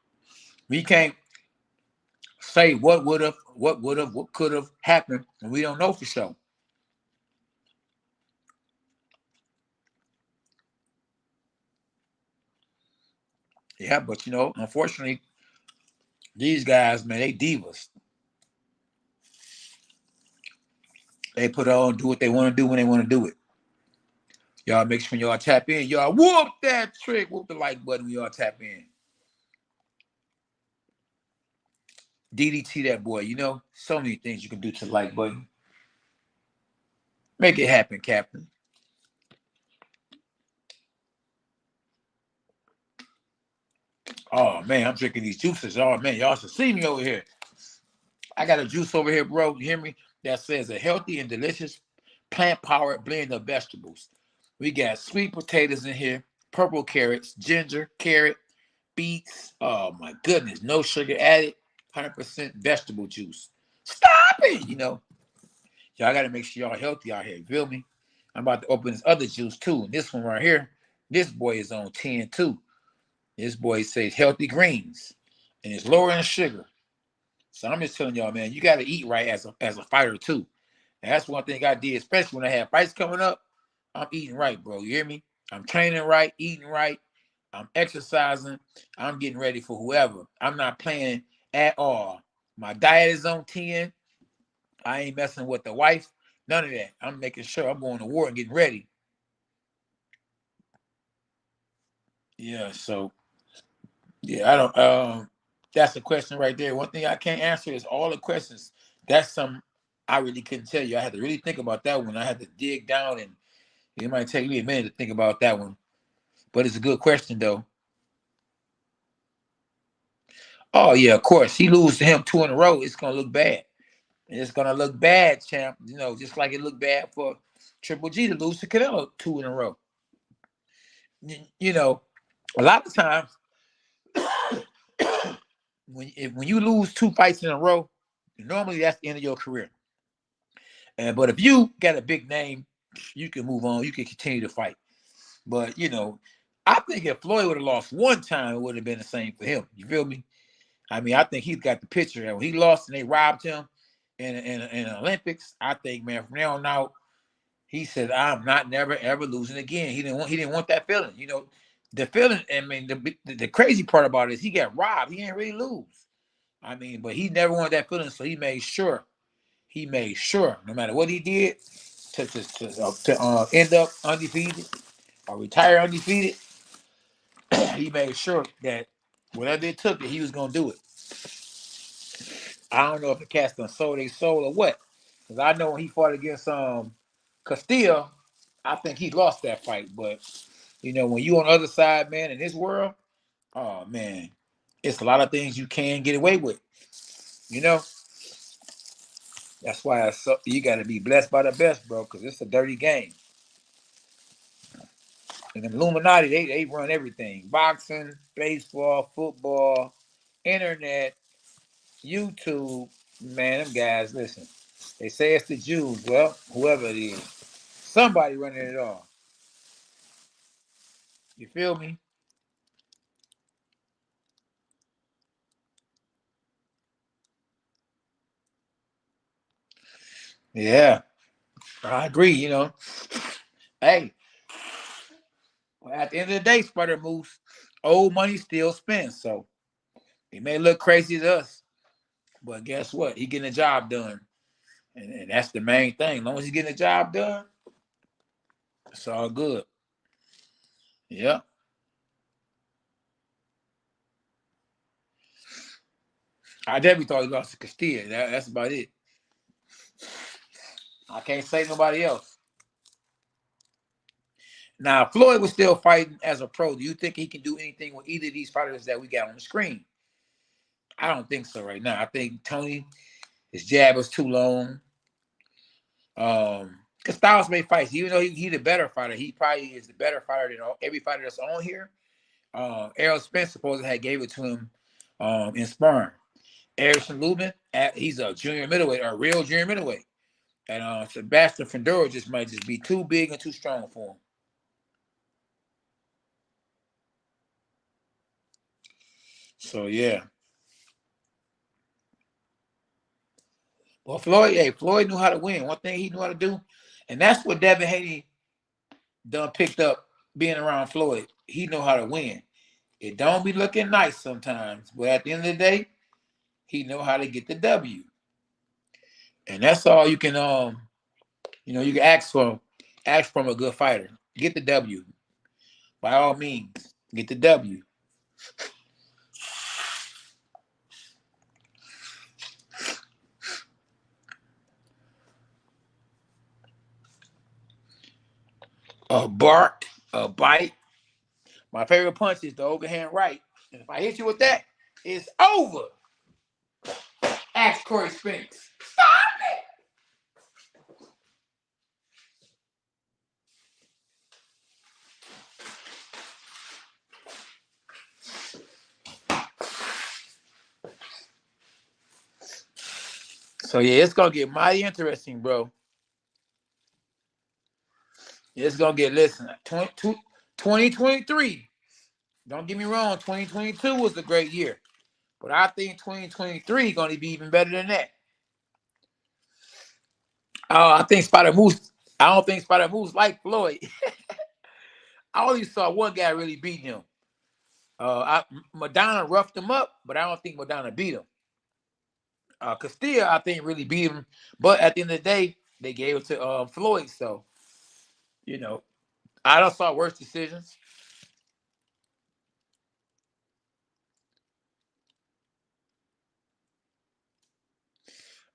we can't say what would have, what could have happened, and we don't know for sure. Yeah, but you know, unfortunately, these guys, man, they divas. They put on, do what they want to do when they want to do it. Y'all make sure y'all tap in. Y'all whoop that trick. Whoop the like button when y'all tap in. DDT that boy. You know, so many things you can do to the like button. Make it happen, Captain. Oh man, I'm drinking these juices. Oh man, y'all should see me over here. I got a juice over here, bro. You hear me? That says a healthy and delicious plant-powered blend of vegetables. We got sweet potatoes in here, purple carrots, ginger, carrot, beets. Oh my goodness, no sugar added, 100% vegetable juice. Stop it, Y'all got to make sure y'all healthy out here. You feel me? I'm about to open this other juice too. And this one right here, this boy is on 10 too. This boy says healthy greens, and it's lower in sugar. So I'm just telling y'all, man, you got to eat right as a fighter too. And that's one thing I did, especially when I had fights coming up. I'm eating right, bro. You hear me? I'm training right, eating right. I'm exercising. I'm getting ready for whoever. I'm not playing at all. My diet is on 10. I ain't messing with the wife. None of that. I'm making sure I'm going to war and getting ready. Yeah, so yeah, I don't that's a question right there. One thing I can't answer is all the questions. That's some I really couldn't tell you. I had to really think about that one. I had to dig down, and it might take me a minute to think about that one. But it's a good question though. Oh yeah, of course. He loses to him 2 in a row, it's gonna look bad. And it's gonna look bad, champ. Just like it looked bad for Triple G to lose to Canelo 2 in a row. A lot of times when you lose 2 fights in a row, normally that's the end of your career. But if you got a big name, you can move on. You can continue to fight. But I think if Floyd would have lost 1 time, it would have been the same for him. You feel me? I mean, I think he's got the picture. When he lost and they robbed him in the Olympics, I think, man, from now on out, he said, "I'm not never ever losing again." He didn't want that feeling. The feeling. I mean, the crazy part about it is he got robbed. He didn't really lose. I mean, but he never wanted that feeling, so he made sure. No matter what he did, to end up undefeated or retire undefeated, he made sure that whatever it took, that he was gonna do it. I don't know if the cats done sold their soul or what, because I know when he fought against Castillo, I think he lost that fight. But when you on the other side, man, in this world, oh man, it's a lot of things you can get away with. That's why you got to be blessed by the best, bro, because it's a dirty game. And the Illuminati, they run everything: boxing, baseball, football, internet, YouTube. Man, them guys, listen. They say it's the Jews. Well, whoever it is, somebody running it all. You feel me? Yeah, I agree. Hey, at the end of the day, Sputter Moose, old money still spends. So it may look crazy to us, but guess what? He getting the job done. And that's the main thing. As long as he's getting the job done, it's all good. Yeah. I definitely thought he lost to Castillo. That's about it. I can't say nobody else. Now, Floyd was still fighting as a pro. Do you think he can do anything with either of these fighters that we got on the screen? I don't think so right now. I think Tony, his jab was too long. Because Styles made fights. Even though he's the better fighter, he probably is the better fighter than every fighter that's on here. Errol Spence supposedly had gave it to him in sparring. Erickson Lubin, he's a junior middleweight, or a real junior middleweight. And Sebastian Fundora might just be too big and too strong for him. So, yeah. Well, Floyd knew how to win. One thing he knew how to do, and that's what Devin Haney done picked up being around Floyd. He know how to win. It don't be looking nice sometimes, but at the end of the day, he know how to get the W. And that's all you can you can ask from a good fighter. Get the W. By all means, get the W. A bark, a bite. My favorite punch is the overhand right. And if I hit you with that, it's over. Ask Corey Spinks. Stop it! So yeah, it's gonna get mighty interesting, bro. It's gonna get, listen, 2023. Don't get me wrong, 2022 was a great year. But I think 2023 is gonna be even better than that. I think Spider Moose, I don't think Spider Moose like Floyd. I only saw one guy really beat him. Madonna roughed him up, but I don't think Madonna beat him. Castillo, I think, really beat him. But at the end of the day, they gave it to Floyd. So, you know, I don't saw worse decisions.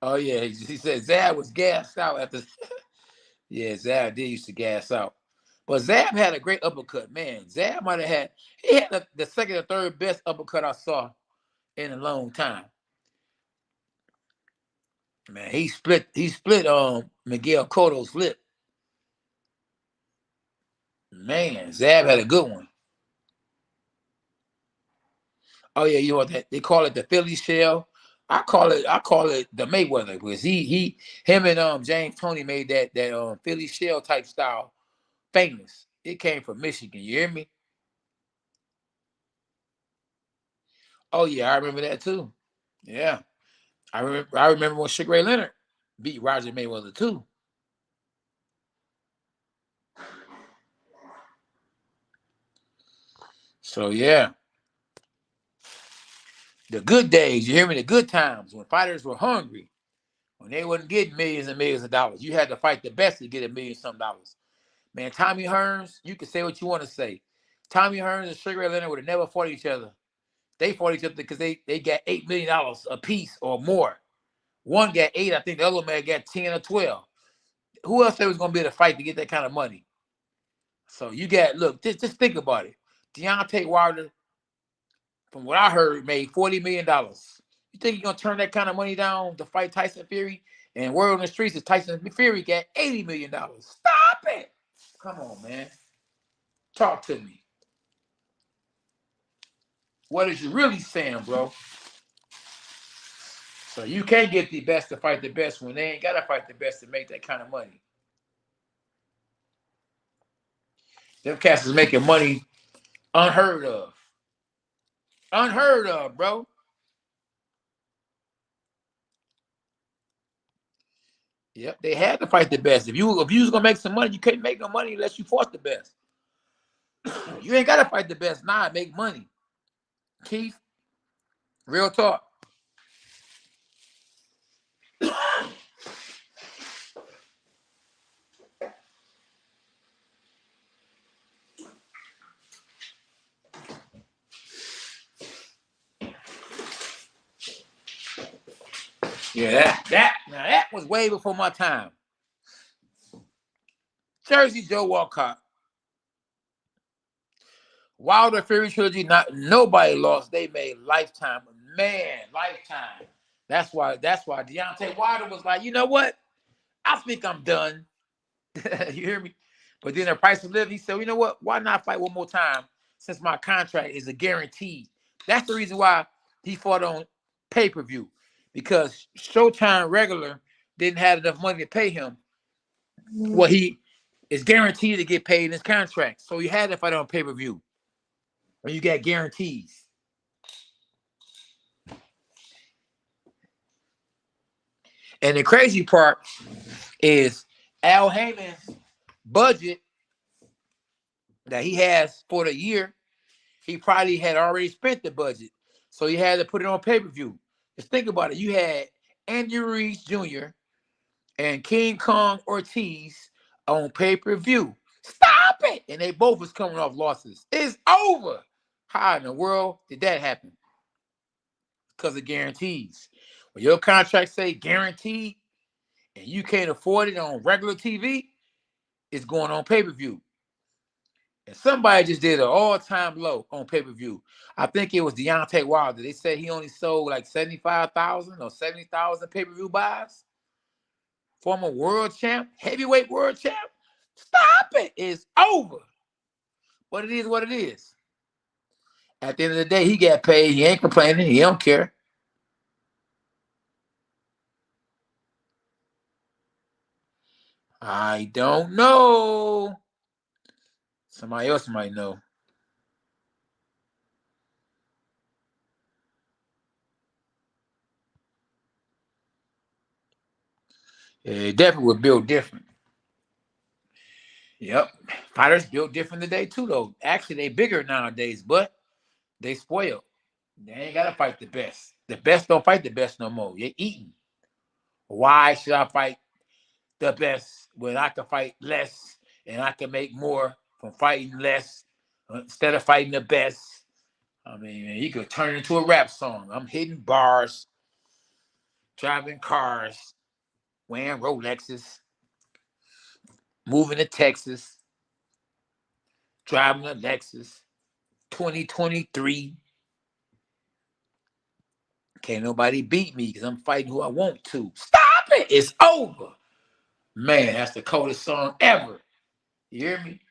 Oh, yeah. He said Zab was gassed out after. Yeah, Zab did used to gas out. But Zab had a great uppercut, man. Zab might have had, he had the second or third best uppercut I saw in a long time. Man, he split Miguel Cotto's lip. Man, Zab had a good one. Oh yeah, you know what they call it, the Philly shell. I call it the Mayweather, because him and James Toney made that Philly shell type style famous. It came from Michigan. You hear me? Oh yeah, I remember that too. Yeah, I remember when Sugar Ray Leonard beat Roger Mayweather too. So yeah, the good days. You hear me? The good times when fighters were hungry, when they wasn't getting millions and millions of dollars. You had to fight the best to get $1 million some dollars. Man, Tommy Hearns, you can say what you want to say. Tommy Hearns and Sugar Ray Leonard would have never fought each other. They fought each other because they got $8 million a piece or more. One got 8, I think the other man got 10 or 12. Who else they was going to be able to fight to get that kind of money? So you got, look, just think about it. Deontay Wilder, from what I heard, made $40 million. You think you're going to turn that kind of money down to fight Tyson Fury? And word on the streets is Tyson Fury got $80 million. Stop it. Come on, man. Talk to me. What is you really saying, bro? So you can't get the best to fight the best when they ain't got to fight the best to make that kind of money. Them cats is making money unheard of. Unheard of, bro. Yep, they had to fight the best. If you was gonna make some money, you couldn't make no money unless you fought the best. You ain't gotta fight the best now and make money. Keith, real talk. Yeah, that was way before my time. Jersey Joe Walcott. Wilder Fury trilogy, nobody lost. They made lifetime. Man, lifetime. That's why Deontay Wilder was like, you know what? I think I'm done. You hear me? But then the price of living, he said, you know what? Why not fight one more time since my contract is a guarantee? That's the reason why he fought on pay-per-view, because Showtime regular didn't have enough money to pay him. Well, he is guaranteed to get paid in his contract. So he had to fight on pay-per-view. Or you got guarantees. And the crazy part is Al Heyman's budget that he has for the year, he probably had already spent the budget. So he had to put it on pay-per-view. Just think about it. You had Andy Ruiz Jr. and King Kong Ortiz on pay-per-view. Stop it! And they both was coming off losses. It's over. How in the world did that happen? Because of guarantees. When your contract say guaranteed and you can't afford it on regular TV, it's going on pay-per-view. And somebody just did an all-time low on pay-per-view. I think it was Deontay Wilder. They said he only sold like 75,000 or 70,000 pay-per-view buys. Former world champ, heavyweight world champ. Stop it. It's over. But it is what it is. At the end of the day, he got paid. He ain't complaining. He don't care. I don't know. Somebody else might know. Yeah, it definitely was built different. Yep. Fighters built different today too, though. Actually, they bigger nowadays, but they spoiled. They ain't gotta fight the best. The best don't fight the best no more. You're eating. Why should I fight the best when I can fight less and I can make more from fighting less instead of fighting the best? I mean, man, you could turn it into a rap song. I'm hitting bars, driving cars, wearing Rolexes, moving to Texas, driving a Lexus, 2023. Can't nobody beat me because I'm fighting who I want to. Stop it. It's over. Man, that's the coldest song ever. You hear me?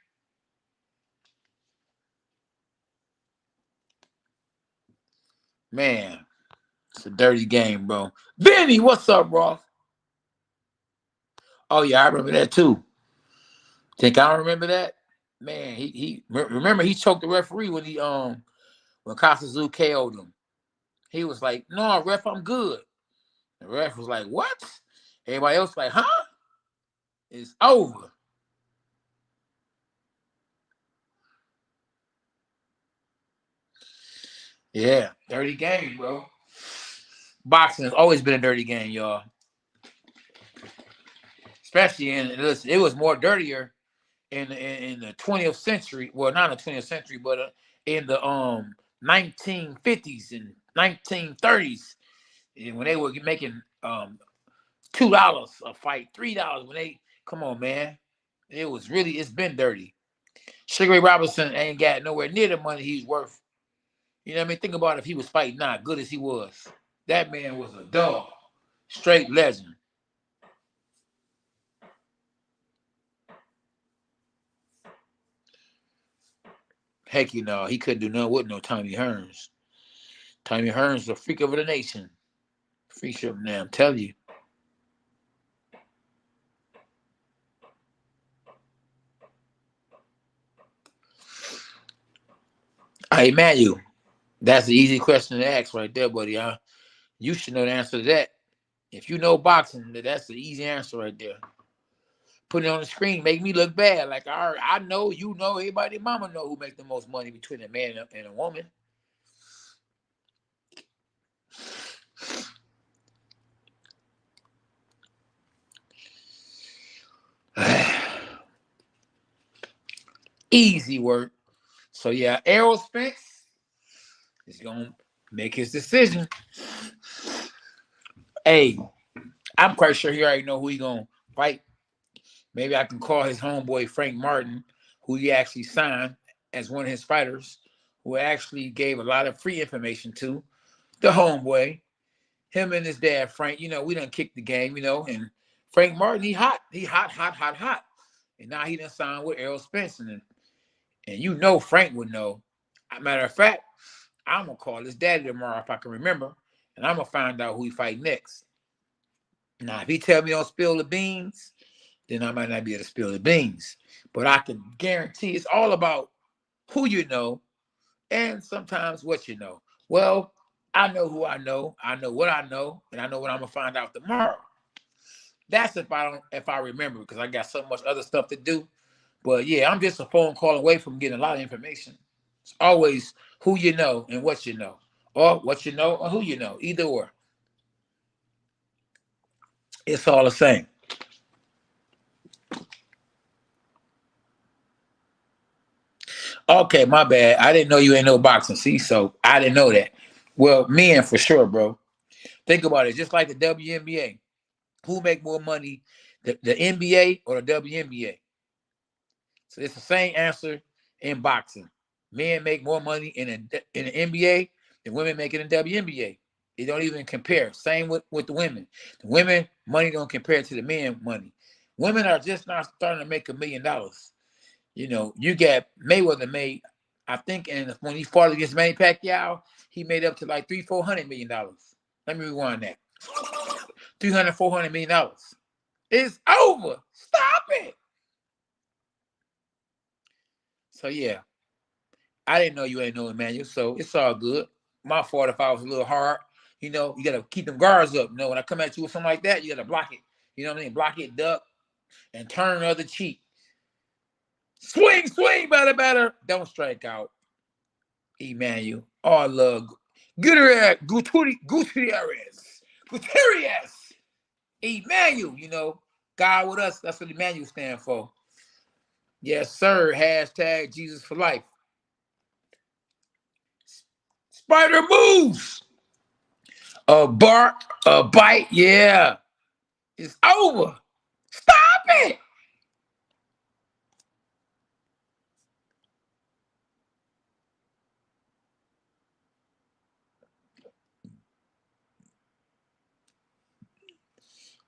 Man, it's a dirty game, bro. Vinny, what's up, bro? Oh, yeah, I remember that too. Think I don't remember that? Man, he remember he choked the referee when Kasazu KO'd him. He was like, "No, ref, I'm good." The ref was like, "What?" Everybody else like, "Huh?" It's over. Yeah, dirty game, bro. Boxing has always been a dirty game, y'all. Especially listen, it was more dirtier in the 20th century. Well, not in the 20th century, but in the 1950s and 1930s, when they were making $2 a fight, $3 when they come on, man. It's been dirty. Sugar Ray Robinson ain't got nowhere near the money he's worth. You know what I mean? Think about if he was fighting now, good as he was. That man was a dog. Straight legend. Heck, he couldn't do nothing with no Tommy Hearns. Tommy Hearns is a freak of the nation. Freak of now, I'm telling you. Hey, Emmanuel, that's an easy question to ask right there, buddy. You should know the answer to that. If you know boxing, that's the easy answer right there. Put it on the screen, make me look bad. Like, all right, I know, you know, everybody, mama know who makes the most money between a man and a woman. Easy work. So, yeah, Errol Spence is going to make his decision. Hey, I'm quite sure he already know who he going to fight. Maybe I can call his homeboy Frank Martin, who he actually signed as one of his fighters, who actually gave a lot of free information to the homeboy. Him and his dad, Frank, we done kicked the game, and Frank Martin, he hot. He hot. And now he done signed with Errol Spence. And Frank would know. Matter of fact, I'm going to call his daddy tomorrow if I can remember, and I'm going to find out who he fight next. Now, if he tell me don't spill the beans, then I might not be able to spill the beans. But I can guarantee it's all about who you know and sometimes what you know. Well, I know who I know what I know, and I know what I'm going to find out tomorrow. That's if I remember, because I got so much other stuff to do. But yeah, I'm just a phone call away from getting a lot of information. It's always who you know and what you know, or what you know or who you know, either or. It's all the same. Okay, my bad. I didn't know you ain't no boxing. See, so I didn't know that. Well, men for sure, bro. Think about it. Just like the WNBA. Who make more money, the NBA or the WNBA? So it's the same answer in boxing. Men make more money in the NBA than women make it in WNBA. It don't even compare. Same with the women. The women money don't compare to the men money. Women are just not starting to make $1 million. You know, you got Mayweather made, I think, and when he fought against Manny Pacquiao, he made up to like $400 million. Let me rewind that. $400 million. It's over. Stop it. So yeah, I didn't know you ain't know Emmanuel, so it's all good. My fault if I was a little hard. You know, you gotta keep them guards up. You know, when I come at you with something like that, you gotta block it. You know what I mean? Block it, duck, and turn the other cheek. Swing, batter. Don't strike out. Emmanuel. All love. Gutierrez. Emmanuel, you know. God with us. That's what Emmanuel stand for. Yes, sir. Hashtag Jesus for life. Spider moves. A bark, a bite. Yeah. It's over. Stop it.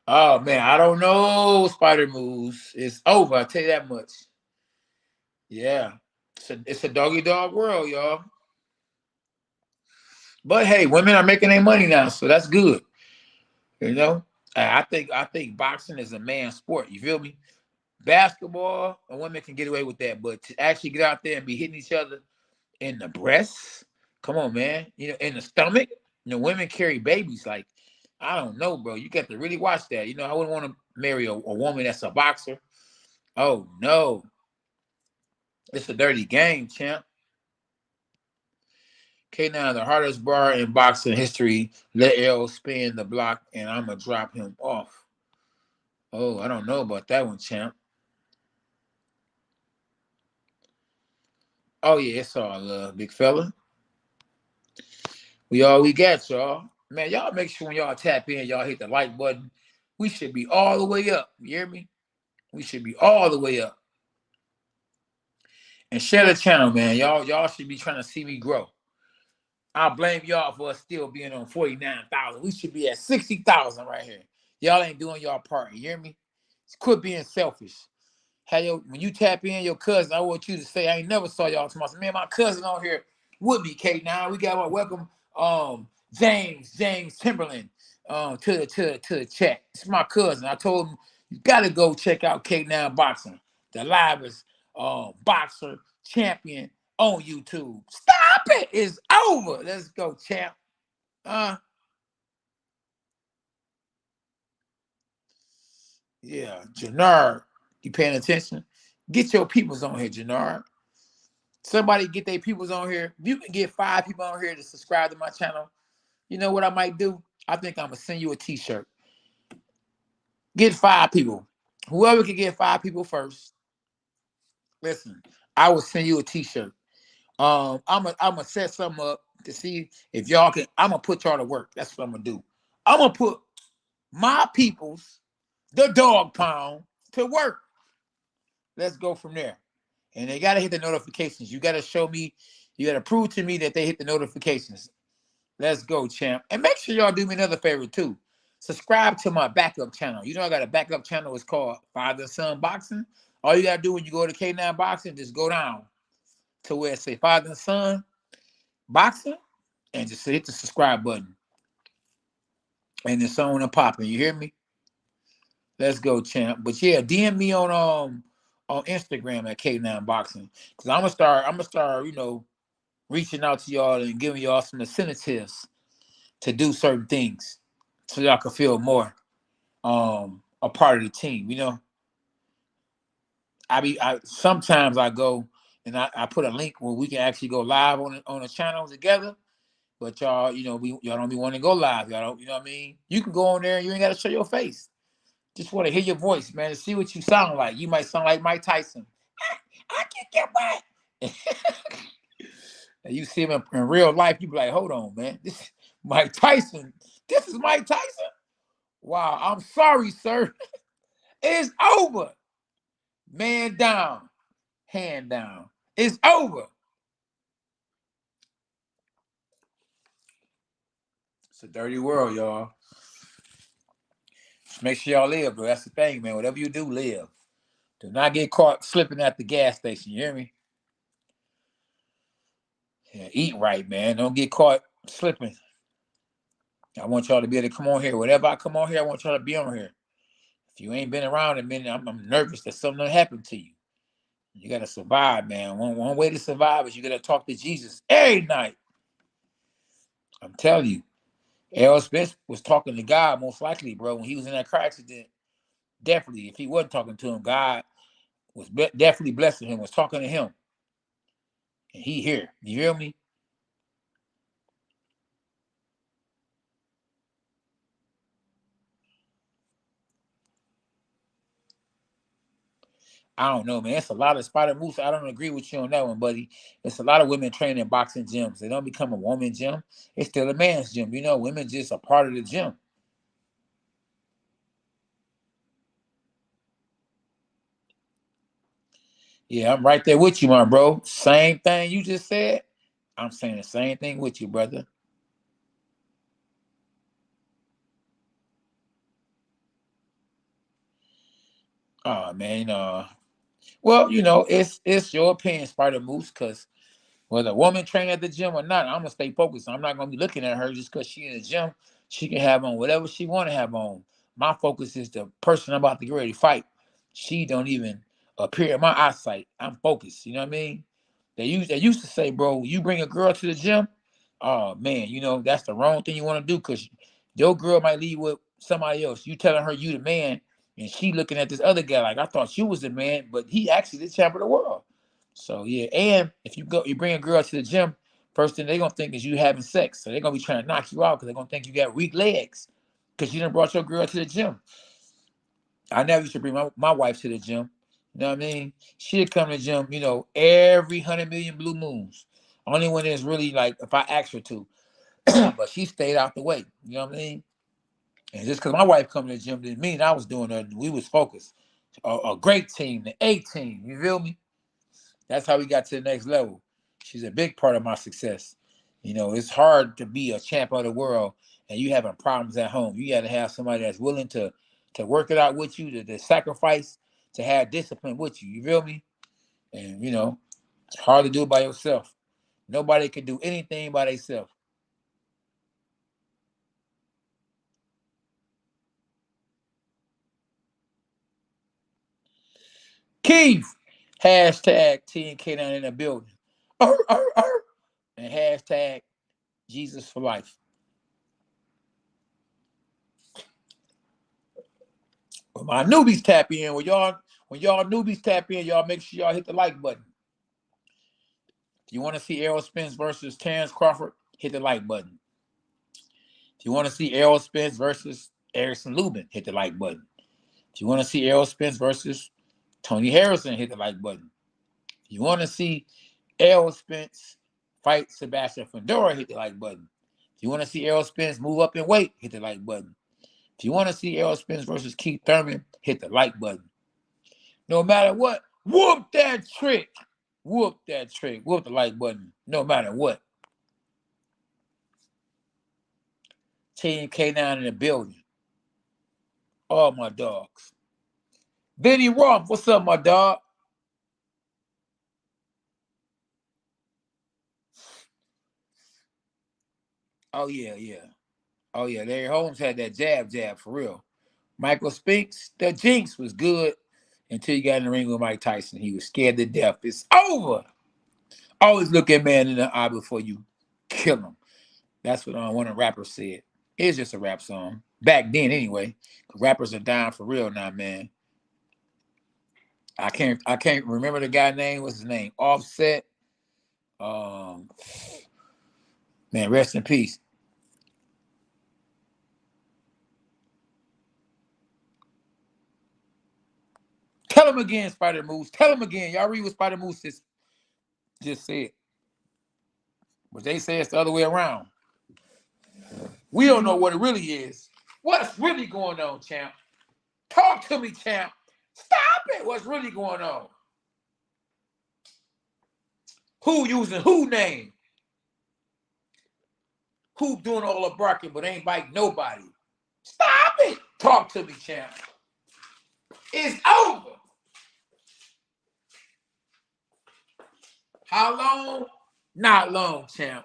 Oh man, I don't know. Spider moves. It's over. I'll tell you that much. Yeah. It's a doggy dog world, y'all. But hey, women are making their money now, so that's good. You know? I think boxing is a man's sport. You feel me? Basketball, and women can get away with that, but to actually get out there and be hitting each other in the breasts, come on, man. You know, in the stomach. You know, women carry babies. Like, I don't know, bro. You got to really watch that. You know, I wouldn't want to marry a woman that's a boxer. Oh no. It's a dirty game, champ. Okay, now the hardest bar in boxing history. Let Errol spin the block, and I'm gonna drop him off. Oh, I don't know about that one, champ. Oh yeah, it's all love, big fella. We got y'all. Man, y'all make sure when y'all tap in, y'all hit the like button. We should be all the way up. You hear me? We should be all the way up. And share the channel, man. Y'all should be trying to see me grow. I blame y'all for us still being on 49,000. We should be at 60,000 right here. Y'all ain't doing y'all part. You hear me? Quit being selfish. When you tap in your cousin, I want you to say, I ain't never saw y'all tomorrow. Man, my cousin on here with me, Kate. Now we got to welcome James Timberland to the chat. It's my cousin. I told him you got to go check out Kate Now Boxing, the livest boxer champion on YouTube. Stop it! It's over. Let's go, champ. Yeah, Jannard, you paying attention? Get your peoples on here, Jannard. Somebody get their peoples on here. If you can get 5 people on here to subscribe to my channel, you know what I might do? I think I'm going to send you a t-shirt. Get 5 people. Whoever can get 5 people first, listen, I will send you a t-shirt. I'm gonna set something up to see if y'all can. I'm gonna put y'all to work. That's what I'm gonna do. I'm gonna put my peoples, the dog pound, to work. Let's go from there. And they gotta hit the notifications. You gotta show me, you gotta prove to me that they hit the notifications. Let's go, champ. And make sure y'all do me another favor too. Subscribe to my backup channel. You know I got a backup channel. It's called Father and Son Boxing. All you gotta do when you go to K9 Boxing, just go down to where it say Father and Son Boxing, and just hit the subscribe button. And it's on and popping. You hear me? Let's go, champ. But yeah, DM me on Instagram at K9 Boxing. Because I'm gonna start, you know, reaching out to y'all and giving y'all some incentives to do certain things so y'all can feel more a part of the team, you know. Sometimes I go and I put a link where we can actually go live on a channel together. But y'all, you know, y'all don't be wanting to go live. Y'all don't, you know what I mean? You can go on there and you ain't got to show your face. Just want to hear your voice, man, and see what you sound like. You might sound like Mike Tyson. I can get back. And you see him in real life, you be like, hold on, man. This is Mike Tyson. This is Mike Tyson? Wow, I'm sorry, sir. It's over. Man down. Hand down. It's over. It's a dirty world, y'all. Just make sure y'all live, bro. That's the thing, man. Whatever you do, live. Do not get caught slipping at the gas station. You hear me? Yeah, eat right, man. Don't get caught slipping. I want y'all to be able to come on here. Whatever I come on here, I want y'all to be on here. If you ain't been around a minute, I'm nervous that something happened to you. You got to survive, man. One way to survive is you got to talk to Jesus every night. I'm telling you. Errol Spence was talking to God, most likely, bro, when he was in that car accident. Definitely, if he wasn't talking to him, God was definitely blessing him, was talking to him. And he here. You hear me? I don't know, man. It's a lot of Spider Moose. I don't agree with you on that one, buddy. It's a lot of women training in boxing gyms. They don't become a woman gym. It's still a man's gym. You know, women just a part of the gym. Yeah, I'm right there with you, my bro. Same thing you just said. I'm saying the same thing with you, brother. Oh, man. Well, you know, it's your opinion, Spider Moose, because whether a woman train at the gym or not, I'm gonna stay focused. I'm not gonna be looking at her just because she in the gym. She can have on whatever she want to have on. My focus is the person I'm about to get ready to fight. She don't even appear in my eyesight. I'm focused. You know what I mean? They used to say, bro, you bring a girl to the gym. Oh man, you know that's the wrong thing you want to do because your girl might leave with somebody else. You telling her you the man, and she looking at this other guy like I thought you was the man, but he actually the champ of the world. So yeah, and if you bring a girl to the gym, first thing they're gonna think is you having sex. So they're gonna be trying to knock you out because they're gonna think you got weak legs because you done brought your girl to the gym. I never used to bring my wife to the gym. You know what I mean? She'd come to the gym, you know, every 100 million blue moons. Only when it's really like if I asked her to, but she stayed out the way. You know what I mean? And just because my wife come to the gym didn't mean I was doing her. We was focused. A great team, the A team. You feel me? That's how we got to the next level. She's a big part of my success. You know, it's hard to be a champ of the world and you having problems at home. You got to have somebody that's willing to work it out with you, to sacrifice, to have discipline with you. You feel me? And, you know, it's hard to do it by yourself. Nobody can do anything by themselves. Keith, hashtag TNK down in the building. And hashtag Jesus for life. When my newbies tap in, when y'all newbies tap in, y'all make sure y'all hit the like button. If you want to see Errol Spence versus Terrence Crawford, hit the like button. If you want to see Errol Spence versus Erickson Lubin, hit the like button. If you want to see Errol Spence versus Tony Harrison, hit the like button. If you want to see Errol Spence fight Sebastian Fundora, hit the like button. If you want to see Errol Spence move up in weight, hit the like button. If you want to see Errol Spence versus Keith Thurman, hit the like button. No matter what, whoop that trick. Whoop that trick. Whoop the like button. No matter what. Team K9 in the building. All my dogs. Benny Roth, what's up, my dog? Oh, yeah, yeah. Oh, yeah. Larry Holmes had that jab for real. Michael Spinks, the jinx was good until you got in the ring with Mike Tyson. He was scared to death. It's over. Always look at man in the eye before you kill him. That's what one of the rappers said. It's just a rap song. Back then, anyway. Rappers are dying for real now, man. I can't remember the guy's name. What's his name? Offset. Man, rest in peace. Tell him again, Spider Moose. Tell him again. Y'all read what Spider Moose just said. But they say it's the other way around. We don't know what it really is. What's really going on, champ? Talk to me, champ. Stop it. What's really going on? Who using who name? Who doing all the barking but ain't biting nobody? Stop it. Talk to me, champ. It's over. How long? Not long, champ.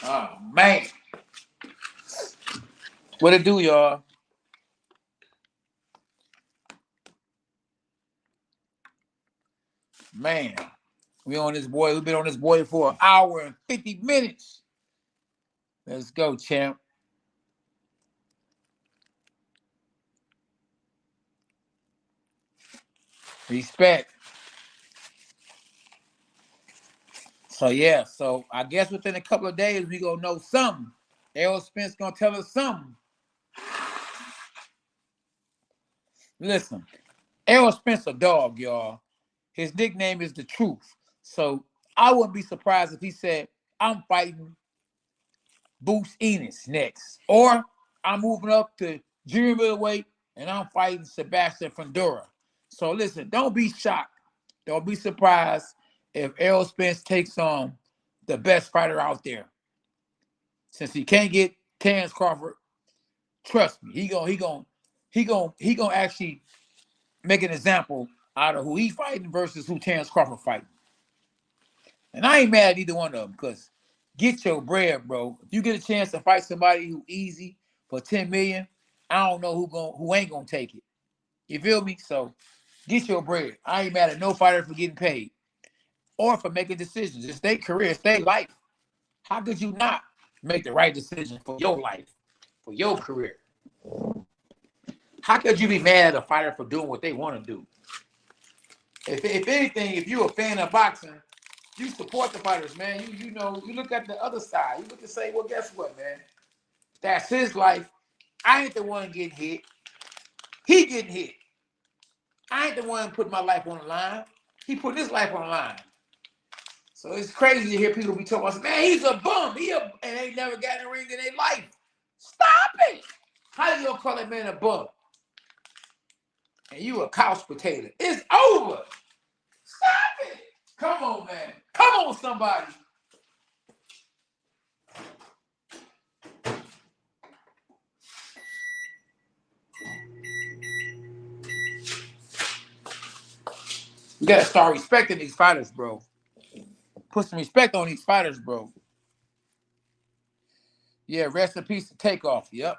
Oh, man. What it do, y'all? Man, we on this boy. We've been on this boy for an hour and 50 minutes. Let's go, champ. Respect. So, yeah. So, I guess within a couple of days, we going to know something. Errol Spence going to tell us something. Listen, Errol Spence a dog, y'all. His nickname is The Truth. So, I wouldn't be surprised if he said, I'm fighting Boots Ennis next. Or I'm moving up to junior middleweight and I'm fighting Sebastian Fundora. So listen, don't be shocked. Don't be surprised if Errol Spence takes on the best fighter out there. Since he can't get Terrence Crawford, trust me, he gonna actually make an example out of who he fighting versus who Terrence Crawford fighting. And I ain't mad at either one of them because get your bread, bro. If you get a chance to fight somebody who easy for $10 million, I don't know who ain't gonna take it. You feel me? So get your bread. I ain't mad at no fighter for getting paid or for making decisions. It's their career, it's their life. How could you not make the right decision for your life, for your career? How could you be mad at a fighter for doing what they want to do? If anything, if you're a fan of boxing, you support the fighters, man. You know, you look at the other side. You look and say, well, guess what, man? That's his life. I ain't the one getting hit. He getting hit. I ain't the one putting my life on the line. He put his life on the line. So it's crazy to hear people be talking about, man, he's a bum. And ain't never got in the ring in their life. Stop it. How you gonna call that man a bum? And you a couch potato. It's over. Stop it. Come on, man. Come on, somebody. You gotta start respecting these fighters, bro. Put some respect on these fighters, bro. Yeah, rest in peace to Takeoff. Yep.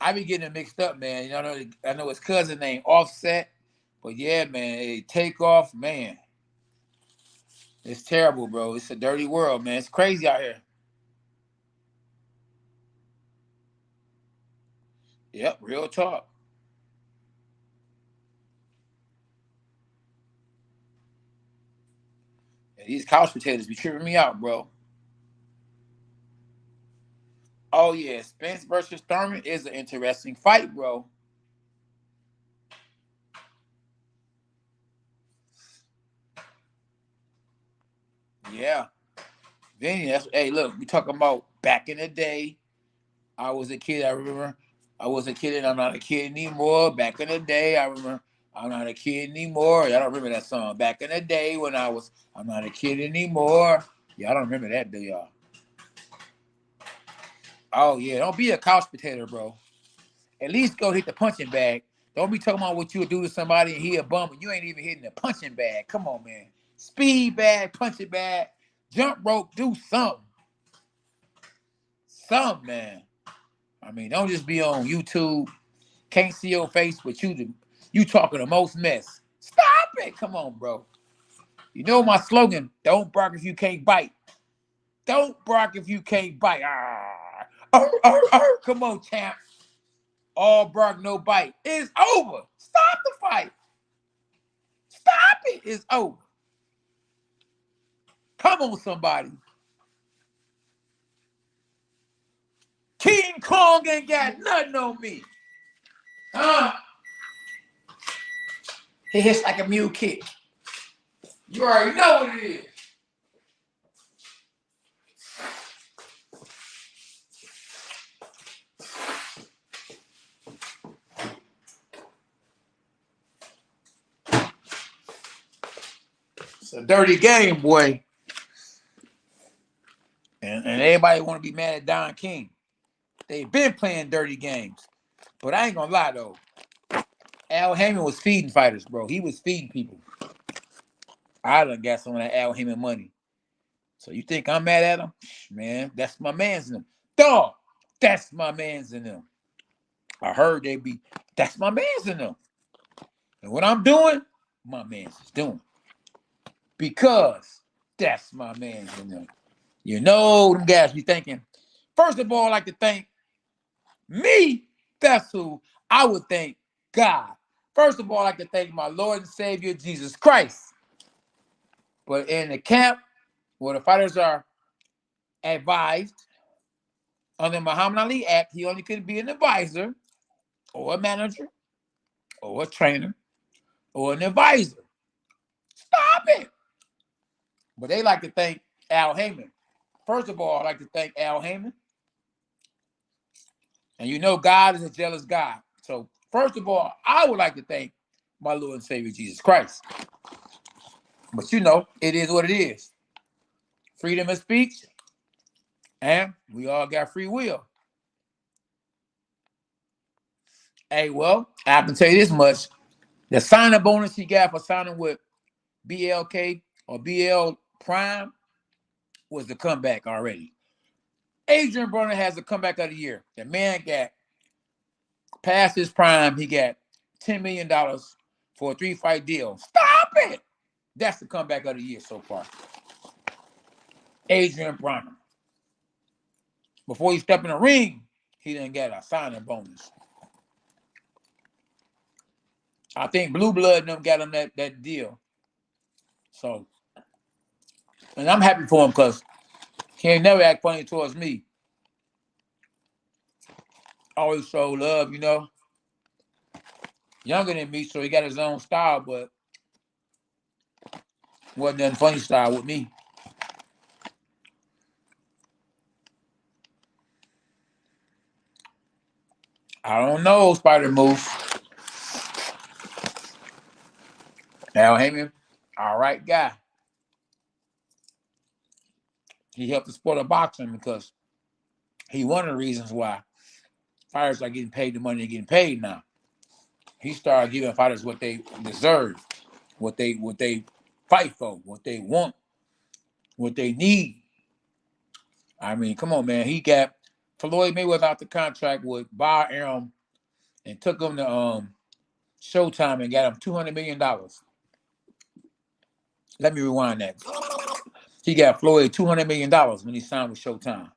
I be getting it mixed up, man. You know, I know his cousin named Offset, but yeah, man, hey, Takeoff, man. It's terrible, bro. It's a dirty world, man. It's crazy out here. Yep, real talk. And these couch potatoes be tripping me out, bro. Oh yeah, Spence versus Thurman is an interesting fight, bro. Yeah. Vinny, hey, look, we talking about back in the day. I was a kid, I remember. I was a kid and I'm not a kid anymore. Back in the day, I remember I'm not a kid anymore. Y'all don't remember that song. Back in the day when I'm not a kid anymore. Y'all don't remember that, do y'all? Oh yeah, don't be a couch potato, bro. At least go hit the punching bag. Don't be talking about what you would do to somebody and he a bum and you ain't even hitting the punching bag. Come on, man. Speed bag, punching bag, jump rope, do something. Something, man. I mean, don't just be on YouTube. Can't see your face, but you talking the most mess. Stop it. Come on, bro. You know my slogan, don't bark if you can't bite. Don't bark if you can't bite. Come on, champ. All bark, no bite. It's over. Stop the fight. Stop it. It's over. Come on, somebody. King Kong ain't got nothing on me. Huh? He hits like a mule kick. You already know what it is. It's a dirty game, boy. And everybody want to be mad at Don King. They've been playing dirty games. But I ain't gonna lie though. Al Haymon was feeding fighters, bro. He was feeding people. I done got some of that Al Haymon money. So you think I'm mad at him? Man, that's my man's in them. Dog, that's my man's in them. I heard they be, that's my man's in them. And what I'm doing, my man's is doing. Because that's my man's in them. You know, them guys be thinking, first of all, I like to thank me. That's who I would thank God. First of all, I like to thank my Lord and Savior, Jesus Christ. But in the camp, where the fighters are advised under Muhammad Ali Act, he only could be an advisor or a manager or a trainer or an advisor. Stop it. But they like to thank Al Haymon. First of all, I like to thank Al Haymon. And you know God is a jealous God. So first of all, I would like to thank my Lord and Savior, Jesus Christ. But you know, it is what it is. Freedom of speech. And we all got free will. Hey, well, I can tell you this much. The signing bonus he got for signing with BLK or BL Prime was the comeback already. Adrian Broner has the comeback of the year. The man got past his prime. He got $10 million for a 3-fight deal. Stop it. That's the comeback of the year so far. Adrian Broner. Before he stepped in the ring, he didn't get a signing bonus. I think Blue Blood and them got him that deal. So, and I'm happy for him because he ain't never act funny towards me. Always show love, you know. Younger than me, so he got his own style, but wasn't nothing funny style with me. I don't know, Spider Moose. Al Haymon, all right guy. He helped the sport of boxing because he one of the reasons why fighters are getting paid the money they're getting paid now. He started giving fighters what they deserve, what they fight for, what they want, what they need. I mean, come on, man. He got Floyd Mayweather out the contract with Bar Arum and took him to Showtime and got him $200 million. Let me rewind that. He got Floyd $200 million when he signed with Showtime.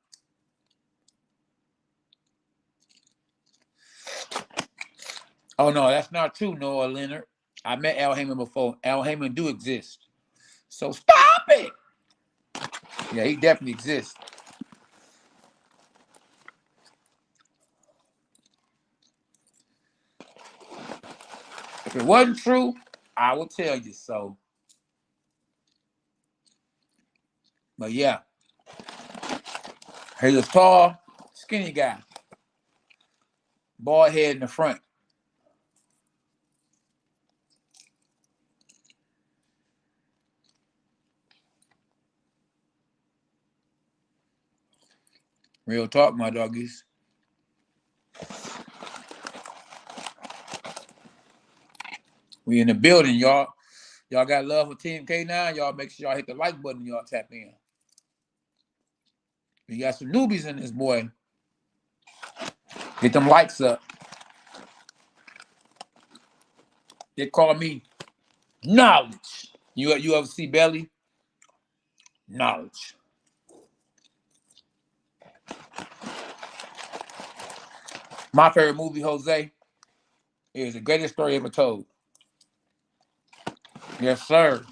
Oh, no, that's not true, Noah Leonard. I met Al Haymon before. Al Haymon do exist. So stop it. Yeah, he definitely exists. If it wasn't true, I will tell you so. But yeah, he's a tall, skinny guy. Bald head in the front. Real talk, my doggies. We in the building, y'all. Y'all got love for Team K9. Y'all make sure y'all hit the like button. Y'all tap in. We got some newbies in this boy. Get them likes up. They call me Knowledge. You ever see Belly? Knowledge. My favorite movie, Jose, is the greatest story ever told. Yes, sir.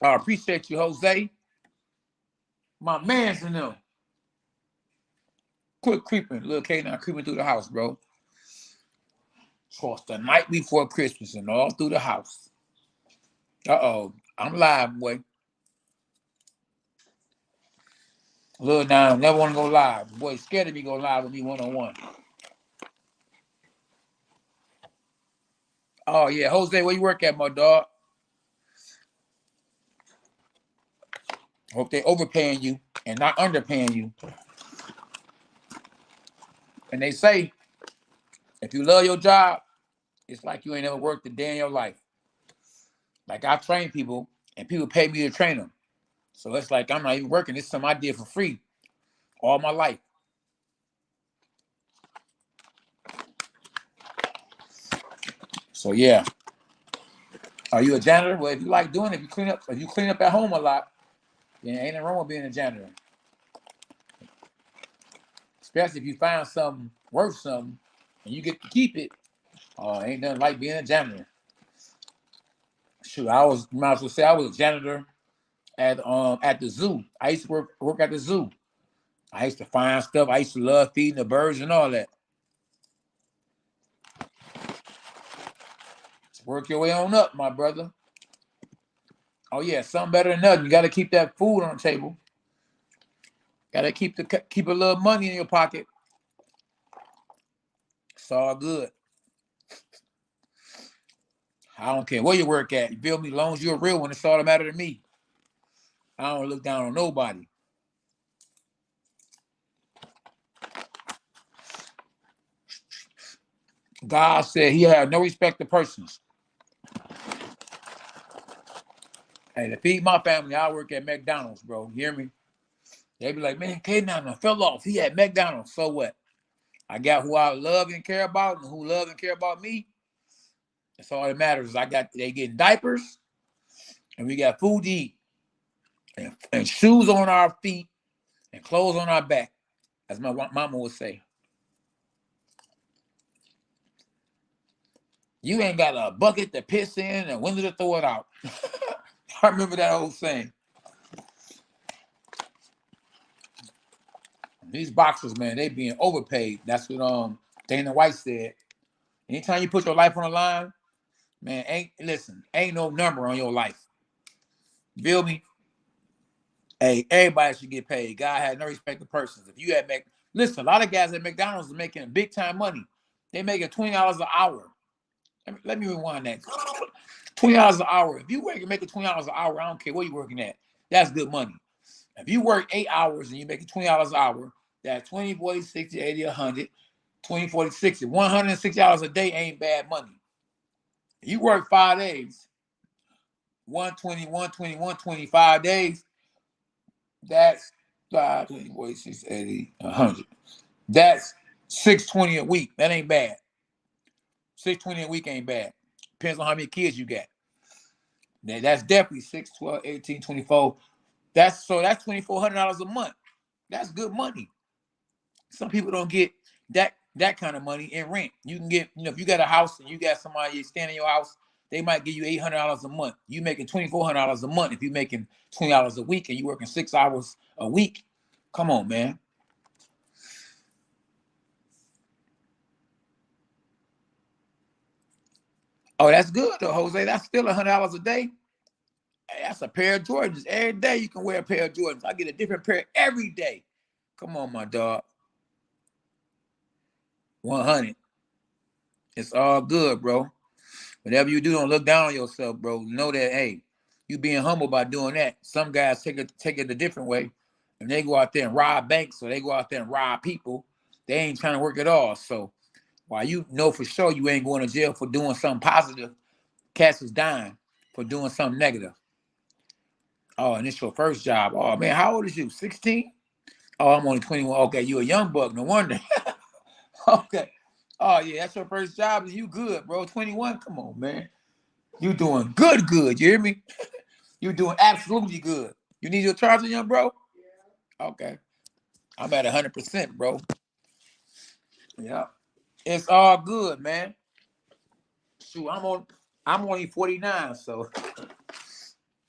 I appreciate you, Jose. My man's in them. Quit creeping. Little K9 creeping through the house, bro. Cross the night before Christmas and all through the house. Uh-oh. I'm live, boy. Little down, never want to go live. Boy, scared of me go live with me one-on-one. Oh, yeah. Jose, where you work at, my dog? Hope they overpaying you and not underpaying you. And they say, if you love your job, it's like you ain't never worked a day in your life. Like I train people, and people pay me to train them. So it's like I'm not even working. This is something I did for free all my life. So yeah. Are you a janitor? Well, if you like doing it, if you clean up at home a lot, then ain't nothing wrong with being a janitor. Especially if you find something worth something and you get to keep it. Ain't nothing like being a janitor. Shoot, might as well say I was a janitor at the zoo. I used to work at the zoo. I used to find stuff. I used to love feeding the birds and all that. Work your way on up, my brother. Oh yeah, something better than nothing. You got to keep that food on the table. Got to keep a little money in your pocket. It's all good. I don't care where you work at. You feel me? As long as you're a real one, it's all that matter to me. I don't look down on nobody. God said he had no respect to persons. Hey, to feed my family, I work at McDonald's, bro. You hear me? They be like, man, K9 fell off. He at McDonald's. So what? I got who I love and care about, and who love and care about me. That's all that matters. They getting diapers, and we got food to eat, and shoes on our feet, and clothes on our back, as my mama would say. You ain't got a bucket to piss in and a window to throw it out. I remember that old saying. These boxers, man, they being overpaid. That's what Dana White said. Anytime you put your life on the line, man, ain't no number on your life. You feel me? Hey, everybody should get paid. God had no respect to persons. If you had listen, a lot of guys at McDonald's are making big time money. They making $20 an hour. Let me rewind that. $20 an hour. If you making $20 an hour, I don't care where you're working at. That's good money. If you work 8 hours and you're making $20 an hour, that's 20, 40, 60, 80, 100, 20, 40, 60. $160 a day ain't bad money. If you work 5 days, 120, 120, 125 days, that's 5, 20, 40, 60, 80, 100. That's $620 a week. That ain't bad. $620 a week ain't bad. Depends on how many kids you got. Now, that's definitely 6, 12, 18, 24. That's $2,400 a month. That's good money. Some people don't get that kind of money in rent. You can get, if you got a house and you got somebody staying in your house, they might give you $800 a month. You making $2,400 a month if you making $20 a week and you working 6 hours a week. Come on, man. Oh, that's good though, Jose. That's still $100 a day. Hey, that's a pair of Jordans. Every day you can wear a pair of Jordans. I get a different pair every day. Come on, my dog. 100. It's all good, bro. Whatever you do, don't look down on yourself, bro. Know that, hey, you being humble by doing that. Some guys take it a different way, and they go out there and rob banks, or they go out there and rob people. They ain't trying to work at all. So while you know for sure you ain't going to jail for doing something positive, cats is dying for doing something negative. Oh, and it's your first job. Oh, man, how old is you? 16? Oh, I'm only 21. Okay, you a young buck. No wonder. Okay. Oh, yeah, that's your first job. You good, bro. 21? Come on, man. You doing good. You hear me? You doing absolutely good. You need your charger, young bro? Yeah. Okay. I'm at 100%, bro. Yeah. It's all good, man. Shoot, I'm only 49, so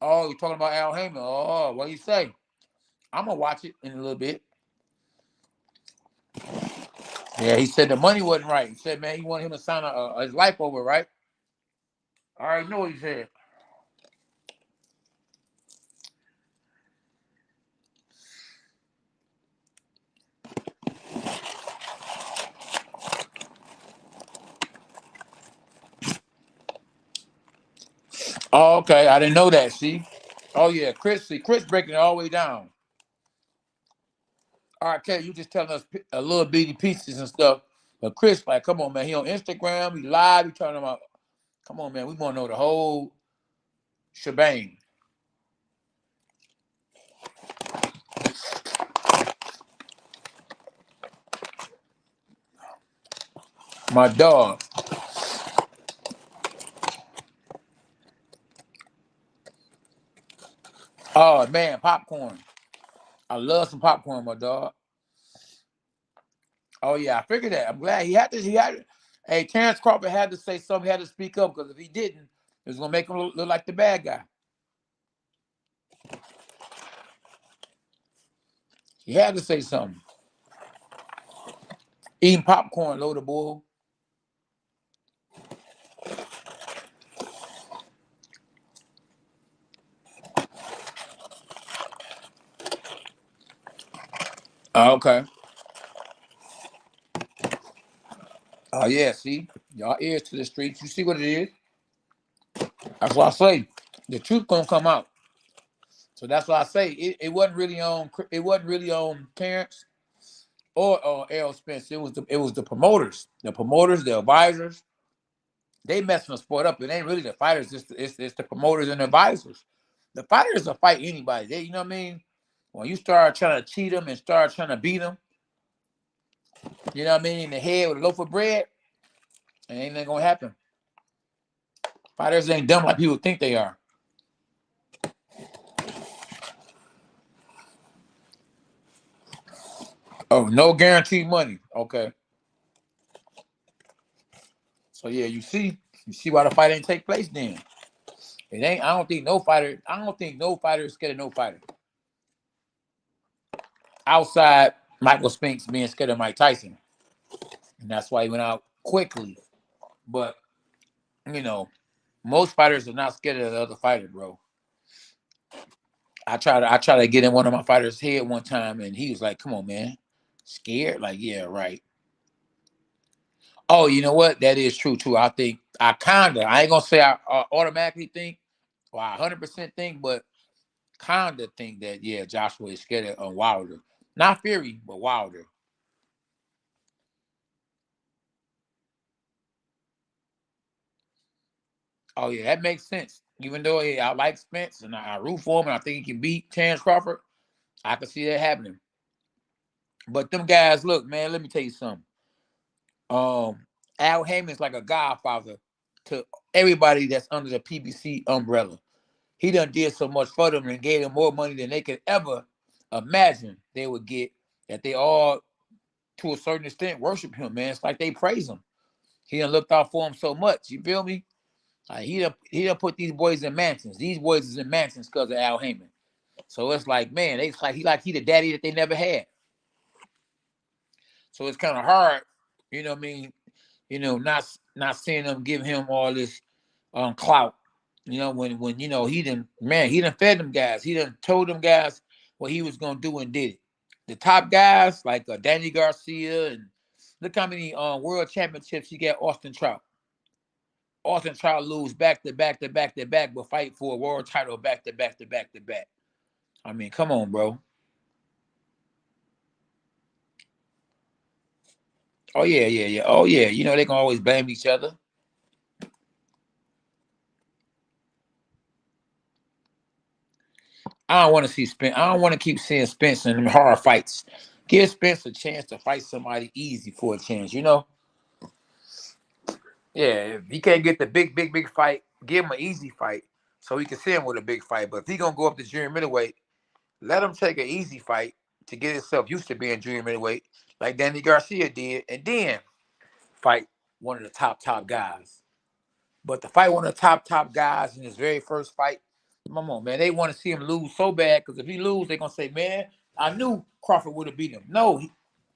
Oh, you're talking about Al Heyman. Oh, what do you say? I'm gonna watch it in a little bit. Yeah, he said the money wasn't right. He said, man, he wanted him to sign his life over, right? I already know what he said. Oh, okay. I didn't know that. See? Oh yeah, Chris. See, Chris breaking it all the way down. All right, Kay, you just telling us a little bitty pieces and stuff. But Chris, like, come on, man. He on Instagram. He live. He talking about. Come on, man. We want to know the whole shebang. My dog. Oh man, popcorn. I love some popcorn, my dog. Oh yeah, I figured that. I'm glad he had to. He had. Hey, Terrence Crawford had to say something. He had to speak up because if he didn't, it was gonna make him look like the bad guy. He had to say something. Eating popcorn, load of bull. Oh, okay. Oh yeah, see, y'all ears to the streets. You see what it is? That's why I say the truth gonna come out. So that's why I say it wasn't really on. It wasn't really on Terrence or Errol Spence. It was the promoters, the advisors. They messing the sport up. It ain't really the fighters. It's the promoters and the advisors. The fighters will fight anybody. You know what I mean? When you start trying to cheat them and start trying to beat them, you know what I mean, in the head with a loaf of bread, it ain't nothing gonna happen. Fighters ain't dumb like people think they are. Oh, no guaranteed money. Okay. So yeah, you see why the fight ain't take place then. It ain't. I don't think no fighter is scared of no fighter. Outside Michael Spinks being scared of Mike Tyson. And that's why he went out quickly. But, you know, most fighters are not scared of the other fighter, bro. I tried to get in one of my fighters' head one time and he was like, come on, man. Scared? Like, yeah, right. Oh, you know what? That is true too. I think I ain't gonna say I automatically think or I 100% think, but kinda think that yeah, Joshua is scared of Wilder. Not Fury, but Wilder. Oh yeah, that makes sense. Even though I like Spence and I root for him and I think he can beat Terrence Crawford, I can see that happening. But them guys, look, man, let me tell you something. Al Heyman's like a godfather to everybody that's under the PBC umbrella. He done did so much for them and gave them more money than they could ever imagine they would get. That they all, to a certain extent, worship him, man. It's like they praise him. He done looked out for him so much. You feel me? Like he done put these boys in mansions. These boys is in mansions because of Al Heyman. So it's like, man, it's like he the daddy that they never had. So it's kind of hard, you know what I mean? Not seeing them give him all this clout. When he done fed them guys. He done told them guys what he was gonna do and did it. The top guys like Danny Garcia and look how many world championships he got Austin Trout. Austin Trout lose back to back to back to back, but fight for a world title back to back to back to back. I mean, come on, bro. Oh yeah, yeah, yeah. Oh yeah. They can always blame each other. I don't want to see Spence. I don't want to keep seeing Spence in them hard fights. Give Spence a chance to fight somebody easy for a chance. Yeah, if he can't get the big, big, big fight, give him an easy fight so he can see him with a big fight. But if he gonna go up to junior middleweight, let him take an easy fight to get himself used to being junior middleweight, like Danny Garcia did, and then fight one of the top guys. But to fight one of the top guys in his very first fight Come on, man. They want to see him lose so bad because if he lose, they're gonna say, "Man, I knew Crawford would have beat him." No,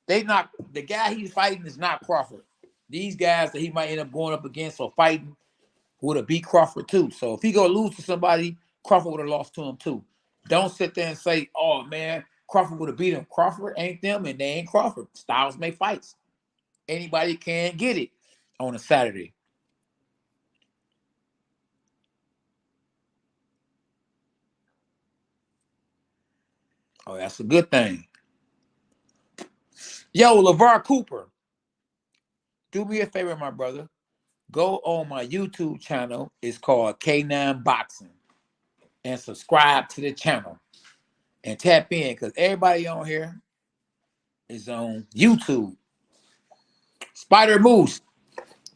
they not. The guy he's fighting is not Crawford. These guys that he might end up going up against or fighting would have beat Crawford too. So if he go lose to somebody, Crawford would have lost to him too. Don't sit there and say, "Oh man, Crawford would have beat him." Crawford ain't them, and they ain't Crawford. Styles make fights. Anybody can get it on a Saturday. Oh, that's a good thing. Yo, LeVar Cooper, do me a favor, my brother. Go on my YouTube channel. It's called K9 Boxing. And subscribe to the channel. And tap in, because everybody on here is on YouTube. Spider Moose,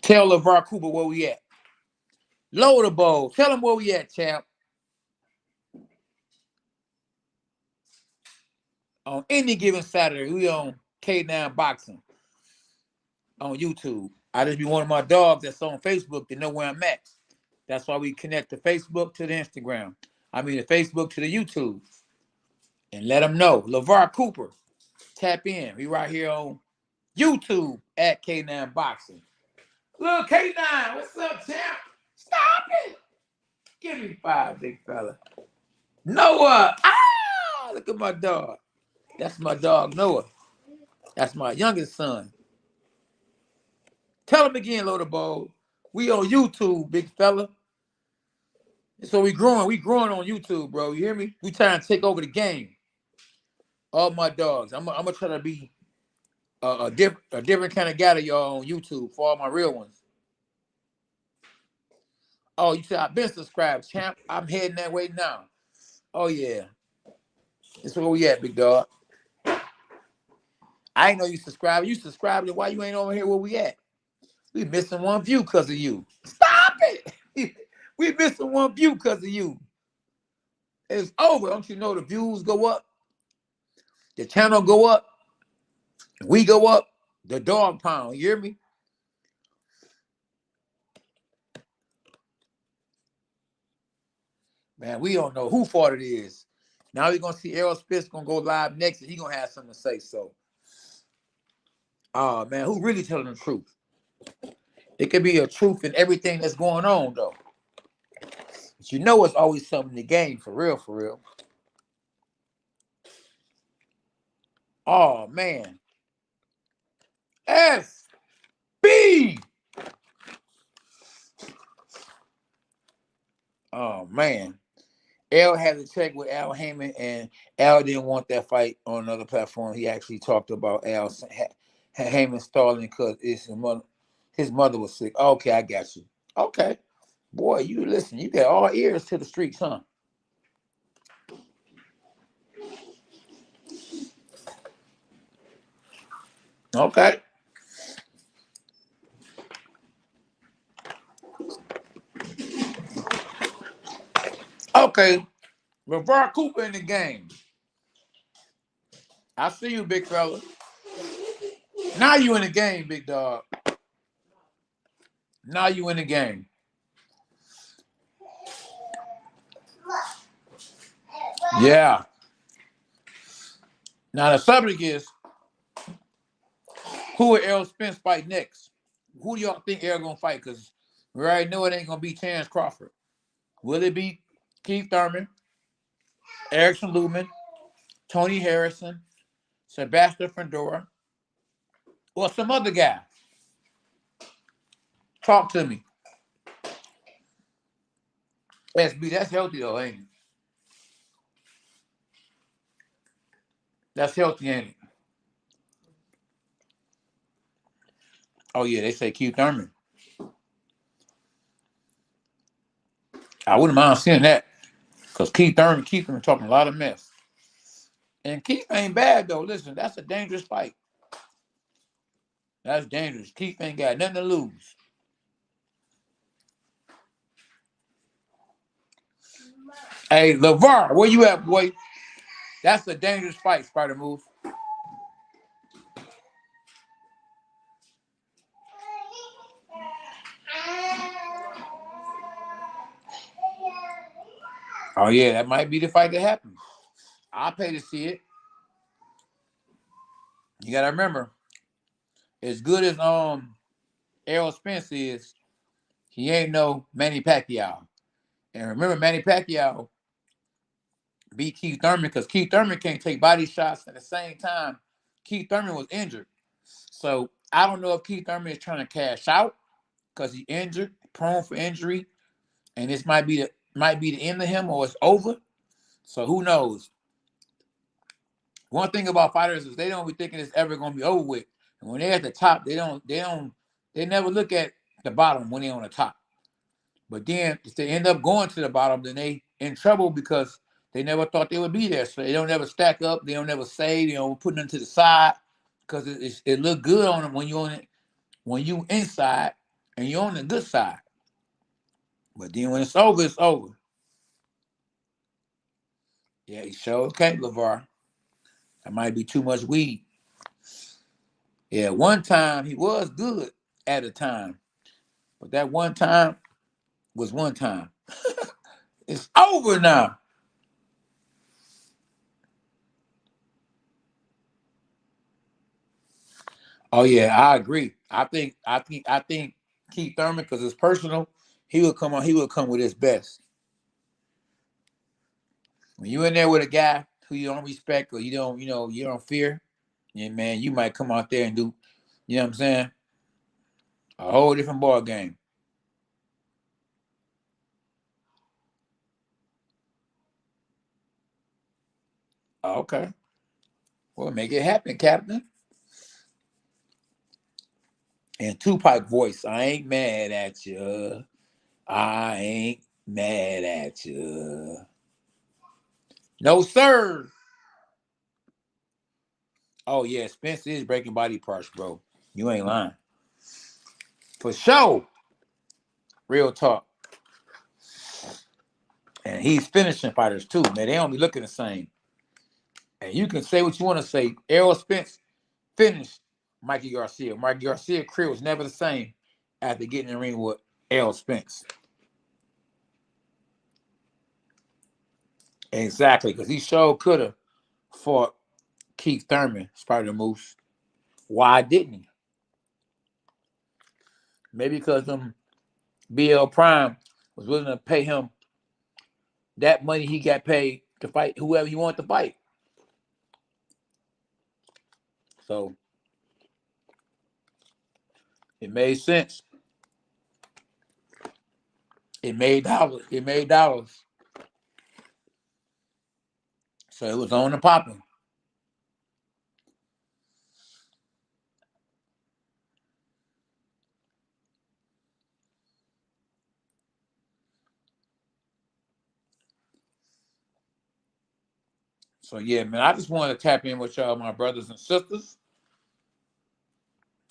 tell LeVar Cooper where we at. Load the bowl. Tell him where we at, champ. On any given Saturday, we on K9 Boxing on YouTube. I just be one of my dogs that's on Facebook to know where I'm at. That's why we connect the Facebook to the Instagram. I mean the Facebook to the YouTube. And let them know. LeVar Cooper, tap in. We right here on YouTube at K9 Boxing. Look, K9, what's up, champ? Stop it. Give me 5, big fella. Noah. Ah, look at my dog. That's my dog, Noah. That's my youngest son. Tell him again, Loader Bowl. We on YouTube, big fella. So we growing. We growing on YouTube, bro. You hear me? We trying to take over the game. All my dogs. I'm gonna try to be a different kind of guy to y'all on YouTube for all my real ones. Oh, you said I've been subscribed, champ. I'm heading that way now. Oh yeah. That's where we at, big dog. I ain't know you subscribed. You subscribed, and why you ain't over here where we at? We missing one view because of you. Stop it. We missing one view because of you. It's over. Don't you know the views go up? The channel go up. We go up. The dog pound. You hear me? Man, we don't know who fault it is. Now we're going to see Errol Spence going to go live next, and he's going to have something to say. So, man, who really telling the truth? It could be a truth in everything that's going on, though. But you know it's always something in the game, for real, for real. Oh, man. SB! Oh, man. Al had to check with Al Heyman, and Al didn't want that fight on another platform. He actually talked about Al Heyman stalling because his mother was sick. Okay, I got you. Okay. Boy, you listen, you got all ears to the streets, huh? Okay. Okay. LeVar Cooper in the game. I see you, big fella. Now you in the game, big dog. Now you in the game. Yeah. Now the subject is, who will Errol Spence fight next? Who do y'all think Errol gonna fight? Because we already know it ain't gonna be Terrence Crawford. Will it be Keith Thurman, Erickson Lubin, Tony Harrison, Sebastian Fundora, or some other guy? Talk to me. SB, that's healthy though, ain't it? That's healthy, ain't it? Oh yeah, they say Keith Thurman. I wouldn't mind seeing that. Because Keith Thurman talking a lot of mess. And Keith ain't bad though. Listen, that's a dangerous fight. That's dangerous. Keith ain't got nothing to lose. Hey, LeVar, where you at, boy? That's a dangerous fight, Spider Move. Oh yeah, that might be the fight that happens. I'll pay to see it. You gotta remember, as good as Errol Spence is, he ain't no Manny Pacquiao. And remember, Manny Pacquiao beat Keith Thurman because Keith Thurman can't take body shots at the same time. Keith Thurman was injured. So I don't know if Keith Thurman is trying to cash out because he's injured, prone for injury, and this might be the end of him or it's over. So who knows? One thing about fighters is they don't be thinking it's ever gonna be over with. And when they're at the top, they never look at the bottom when they're on the top. But then if they end up going to the bottom, then they in trouble because they never thought they would be there. So they don't ever stack up, they don't ever save, put them to the side because it look good on them when you on it, when you inside and you're on the good side. But then when it's over, it's over. Yeah, he sure okay, LeVar. That might be too much weed. Yeah, one time he was good at a time. But that one time was one time. It's over now. Oh yeah, I agree. I think Keith Thurman, because it's personal, he would come with his best. When you in there with a guy who you don't respect or you don't fear, yeah, man, you might come out there and do, you know what I'm saying? A whole different ball game. Okay. Well, make it happen, Captain. And Tupac voice, I ain't mad at you. I ain't mad at you. No, sir. Oh, yeah, Spence is breaking body parts, bro. You ain't lying. For sure. Real talk. And he's finishing fighters, too, man. They don't be looking the same. And you can say what you want to say. Errol Spence finished Mikey Garcia. Mikey Garcia's career was never the same after getting in the ring with Errol Spence. Exactly, because he sure could have fought Keith Thurman, Spider Moose. Why didn't he? Maybe because BL Prime was willing to pay him that money he got paid to fight whoever he wanted to fight. So it made sense. It made dollars. It made dollars. So it was on and popping. So yeah, man, I just wanted to tap in with y'all, my brothers and sisters.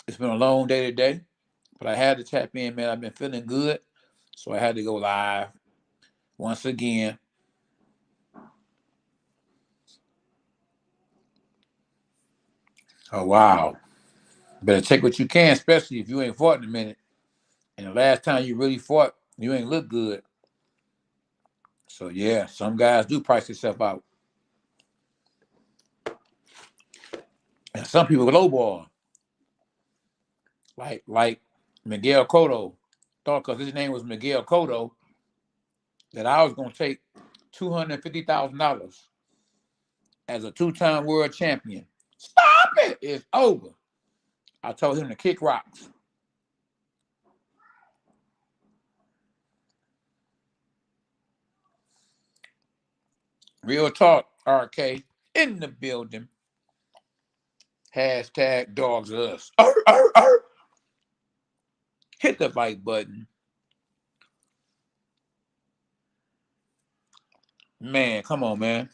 It's been a long day today, but I had to tap in, man. I've been feeling good, so I had to go live once again. Oh wow! Better take what you can, especially if you ain't fought in a minute. And the last time you really fought, you ain't look good. So yeah, some guys do price themselves out, and some people lowball, like Miguel Cotto. Thought because his name was Miguel Cotto that I was gonna take $250,000 as a two-time world champion. Stop it! It's over. I told him to kick rocks. Real talk, RK in the building. Hashtag dogs us. Hit the like button. Man, come on, man.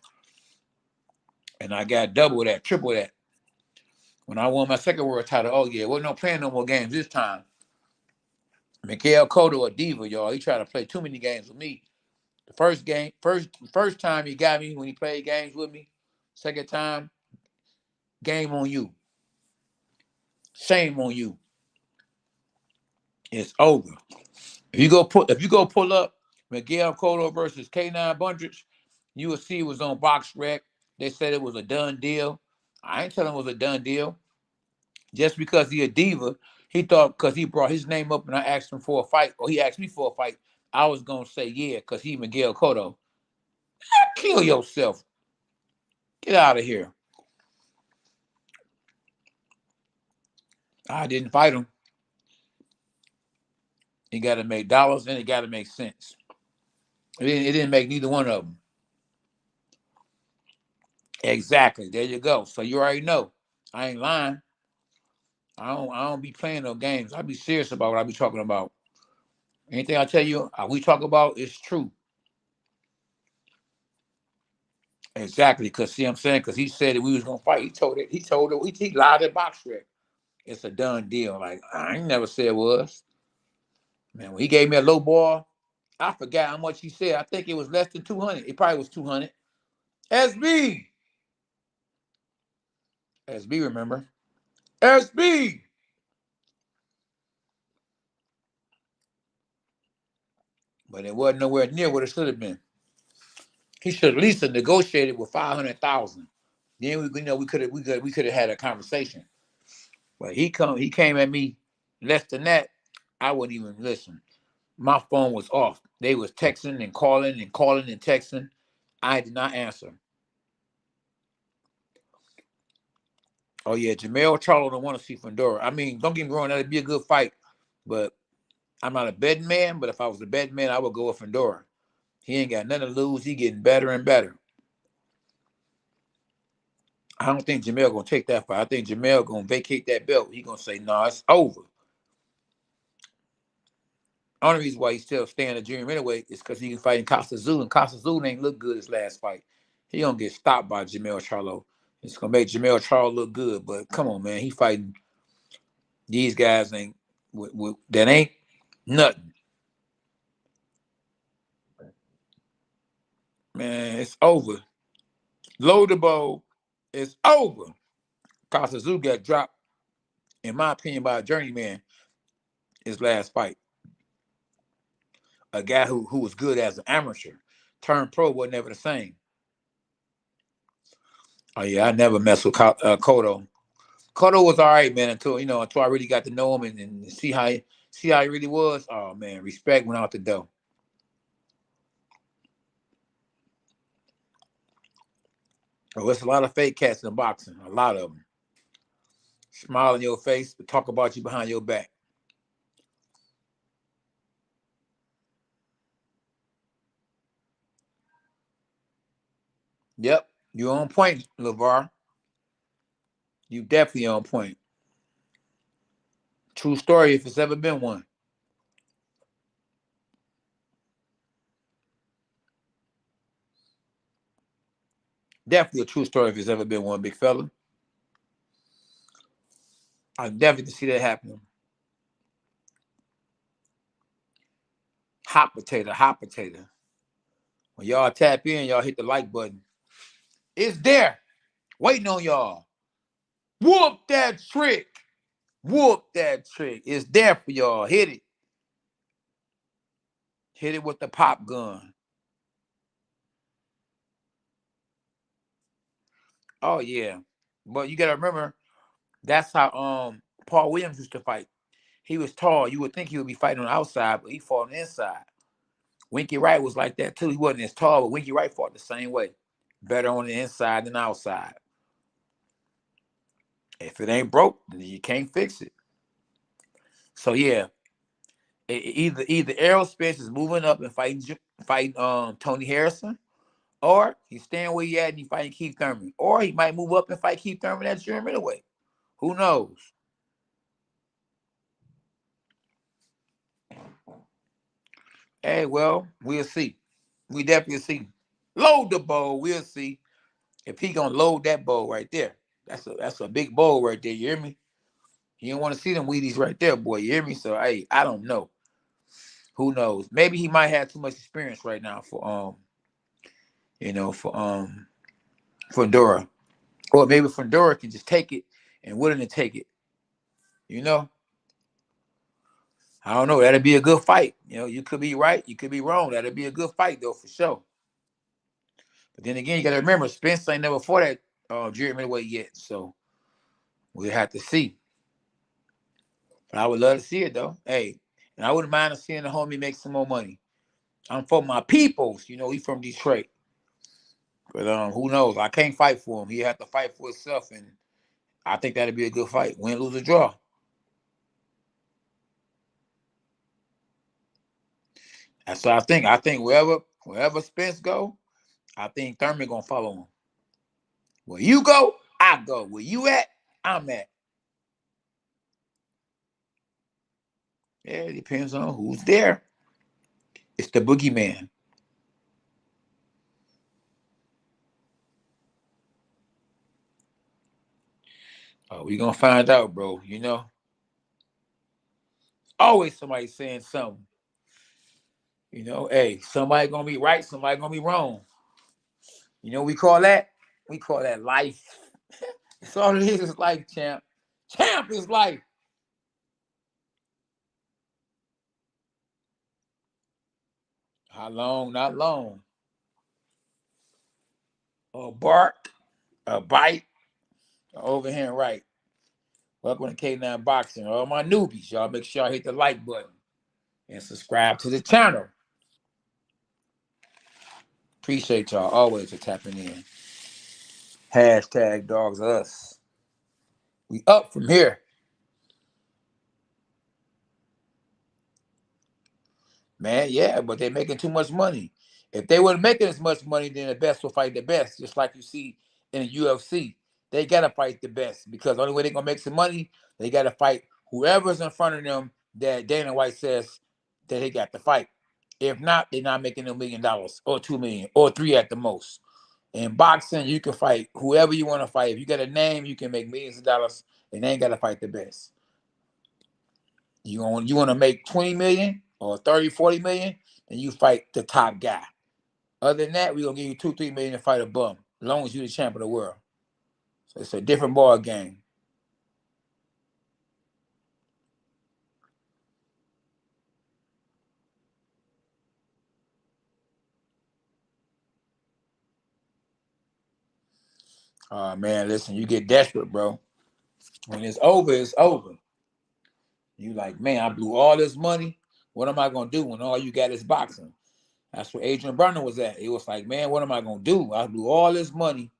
And I got double that, triple that. When I won my second world title, oh yeah, wasn't no playing no more games this time. Miguel Cotto, a diva, y'all. He tried to play too many games with me. The first time he got me when he played games with me. Second time, game on you. Shame on you. It's over. If you go pull up Miguel Cotto versus K9 Bundrich. You will see it was on Box Rec. They said it was a done deal. I ain't telling him it was a done deal. Just because he a diva, he thought because he brought his name up and I asked him for a fight, or he asked me for a fight, I was going to say yeah because he Miguel Cotto. Kill yourself. Get out of here. I didn't fight him. He got to make dollars and it got to make sense. It didn't make neither one of them. Exactly. There you go. So you already know. I ain't lying. I don't be playing no games. I be serious about what I be talking about. Anything I tell you, we talk about is true. Exactly. Because see what I'm saying? Because he said that we was gonna fight. He lied at Box Rec. It's a done deal. Like I ain't never said it was. Man, when he gave me a low ball, I forgot how much he said. I think it was less than 200. It probably was 200. SB. SB, remember? SB. But it wasn't nowhere near what it should have been. He should at least have negotiated with 500,000. Then we could have had a conversation. But he came at me less than that. I wouldn't even listen. My phone was off. They was texting and calling and calling and texting. I did not answer. Oh yeah, Jermell Charlo don't want to see Fundora. I mean, don't get me wrong, that'd be a good fight. But I'm not a betting man. But if I was a betting man, I would go with Fundora. He ain't got nothing to lose. He getting better and better. I don't think Jermell gonna take that fight. I think Jermell gonna vacate that belt. He gonna say, "No, it's over." Only reason why he's still staying at junior middleweight is because he can fight in Castano, and Castano ain't look good his last fight. He gonna get stopped by Jermell Charlo. It's gonna make Jermell Charlo look good, but come on, man, he fighting these guys that ain't nothing. Man, it's over. Load the bowl. It's over. Castano got dropped, in my opinion, by a journeyman his last fight. A guy who was good as an amateur, turned pro, was never the same. Oh yeah, I never messed with Cotto. Cotto was all right, man, until I really got to know him and see how he really was. Oh man, respect went out the door. Oh, there's a lot of fake cats in boxing. A lot of them. Smile in your face, but talk about you behind your back. Yep, you're on point, LeVar. You definitely on point. True story, if it's ever been one. Definitely a true story if it's ever been one, big fella. I definitely see that happening. Hot potato, hot potato. When y'all tap in, y'all hit the like button. It's there, waiting on y'all. Whoop that trick. Whoop that trick. It's there for y'all. Hit it. Hit it with the pop gun. Oh yeah. But you gotta remember, that's how Paul Williams used to fight. He was tall. You would think he would be fighting on the outside, but he fought on the inside. Winky Wright was like that too. He wasn't as tall, but Winky Wright fought the same way. Better on the inside than outside. If it ain't broke, then you can't fix it. So yeah, either Errol Spence is moving up and fighting Tony Harrison, or he's staying where he at and he's fighting Keith Thurman, or he might move up and fight Keith Thurman at junior middleweight. Who knows? Hey, well, we'll see. We definitely see. Load the bowl. We'll see if he gonna load that bowl right there. That's a big bowl right there. You hear me? You don't want to see them Wheaties right there, boy. You hear me? So hey, I don't know. Who knows? Maybe he might have too much experience right now for Fundora. Or maybe Fundora can just take it and willing to take it. You know? I don't know. That'd be a good fight. You know, you could be right, you could be wrong. That'd be a good fight though, for sure. But then again, you got to remember, Spence ain't never fought that junior middleweight yet, so we'll have to see. But I would love to see it though. Hey, and I wouldn't mind seeing the homie make some more money. I'm for my peoples. You know, he's from Detroit. But who knows? I can't fight for him. He have to fight for himself, and I think that'd be a good fight. Win, lose, or draw. That's what I think. I think wherever Spence go, I think Thurman gonna follow him. Where you go, I go. Where you at, I'm at. Yeah, it depends on who's there. It's the boogeyman. Oh, we gonna find out, bro. You know, always somebody saying something. You know, hey, somebody gonna be right, somebody gonna be wrong. You know, we call that life. It's all it is life, champ. Champ is life. How long? Not long. A bark, a bite, overhand right. Welcome to K9 Boxing. All my newbies, y'all make sure y'all hit the like button and subscribe to the channel. Appreciate y'all always for tapping in. Hashtag dogs us. We up from here. Man, yeah, but they're making too much money. If they weren't making as much money, then the best will fight the best, just like you see in the UFC. They gotta fight the best because the only way they're gonna make some money, they gotta fight whoever's in front of them that Dana White says that they got to fight. If not, they're not making $1 million or 2 million or 3 at the most. In boxing, you can fight whoever you want to fight. If you got a name, you can make millions of dollars, and they ain't gotta fight the best. You want to make 20 million or 30, 40 million, then you fight the top guy. Other than that, we're gonna give you 2, 3 million to fight a bum, as long as you're the champ of the world. So it's a different ball game. Man, listen, you get desperate, bro. When it's over, it's over. You like, man, I blew all this money. What am I gonna do when all you got is boxing? That's where Adrian Broner was at. It was like, man, what am I gonna do? I blew all this money.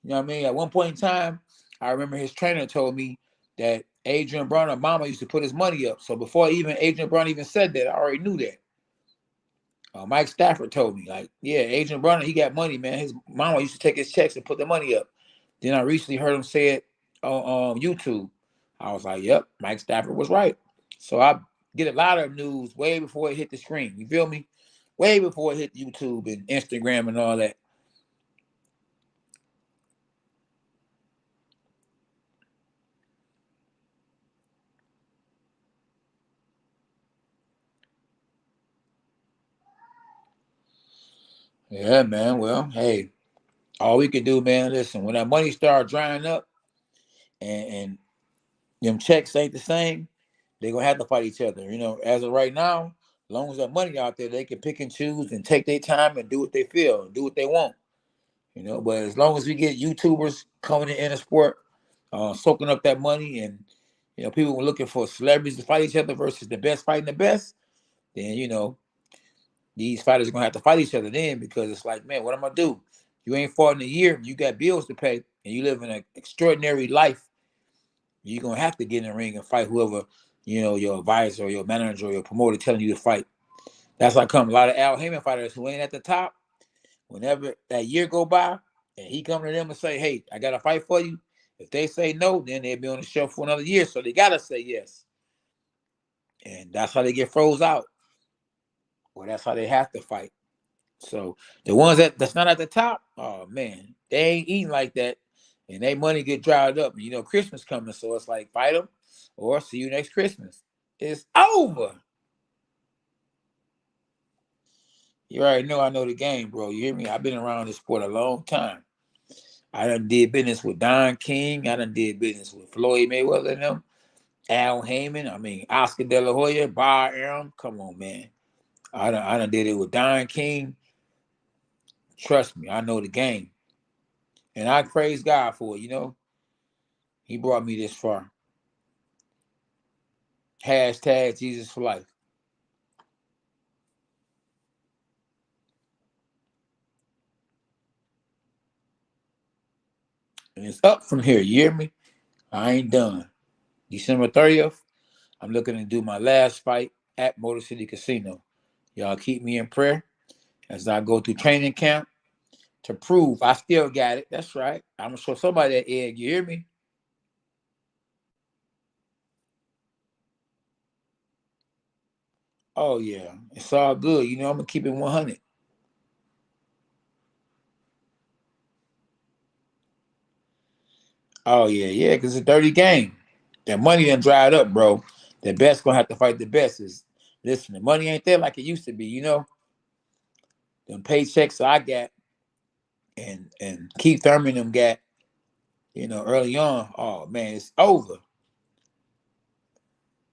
You know what I mean? At one point in time, I remember his trainer told me that Adrian Broner, mama used to put his money up. So before even Adrian Broner even said that, I already knew that. Mike Stafford told me, like, yeah, Adrian Broner, he got money, man. His mama used to take his checks and put the money up. Then I recently heard him say it on YouTube. I was like, yep, Mike Stafford was right. So I get a lot of news way before it hit the screen. You feel me? Way before it hit YouTube and Instagram and all that. Yeah, man. Well, hey, all we can do, man, listen, when that money start drying up and them checks ain't the same, they're gonna have to fight each other. You know, as of right now, as long as that money out there, they can pick and choose and take their time and do what they feel and do what they want. You know, but as long as we get YouTubers coming in the sport, soaking up that money, and you know, people were looking for celebrities to fight each other versus the best fighting the best, then you know, these fighters are gonna have to fight each other then because it's like, man, what am I gonna do? You ain't fought in a year, you got bills to pay, and you live in an extraordinary life. You're gonna have to get in the ring and fight whoever, you know, your advisor or your manager or your promoter telling you to fight. That's why come a lot of Al Heyman fighters who ain't at the top. Whenever that year go by and he come to them and say, hey, I got to fight for you. If they say no, then they'll be on the shelf for another year. So they got to say yes. And that's how they get froze out. Well, that's how they have to fight. So the ones that's not at the top, oh, man, they ain't eating like that. And their money get dried up. You know, Christmas coming. So it's like, fight them or see you next Christmas. It's over. You already know I know the game, bro. You hear me? I've been around this sport a long time. I done did business with Don King. I done did business with Floyd Mayweather and them. Al Heyman. I mean, Oscar De La Hoya, Bar Arum. Come on, man. I done did it with Don King. Trust me, I know the game. And I praise God for it, you know. He brought me this far. Hashtag Jesus for life. And it's up from here, you hear me? I ain't done. December 30th, I'm looking to do my last fight at Motor City Casino. Y'all keep me in prayer as I go through training camp to prove I still got it. That's right. I'm going to show somebody that egg. You hear me? Oh, yeah. It's all good. You know, I'm going to keep it 100. Oh, yeah, because it's a dirty game. That money done dried up, bro. The best going to have to fight the best. Listen, the money ain't there like it used to be, you know? Them paychecks I got and Keith Thurman them got, you know, early on. Oh, man, it's over.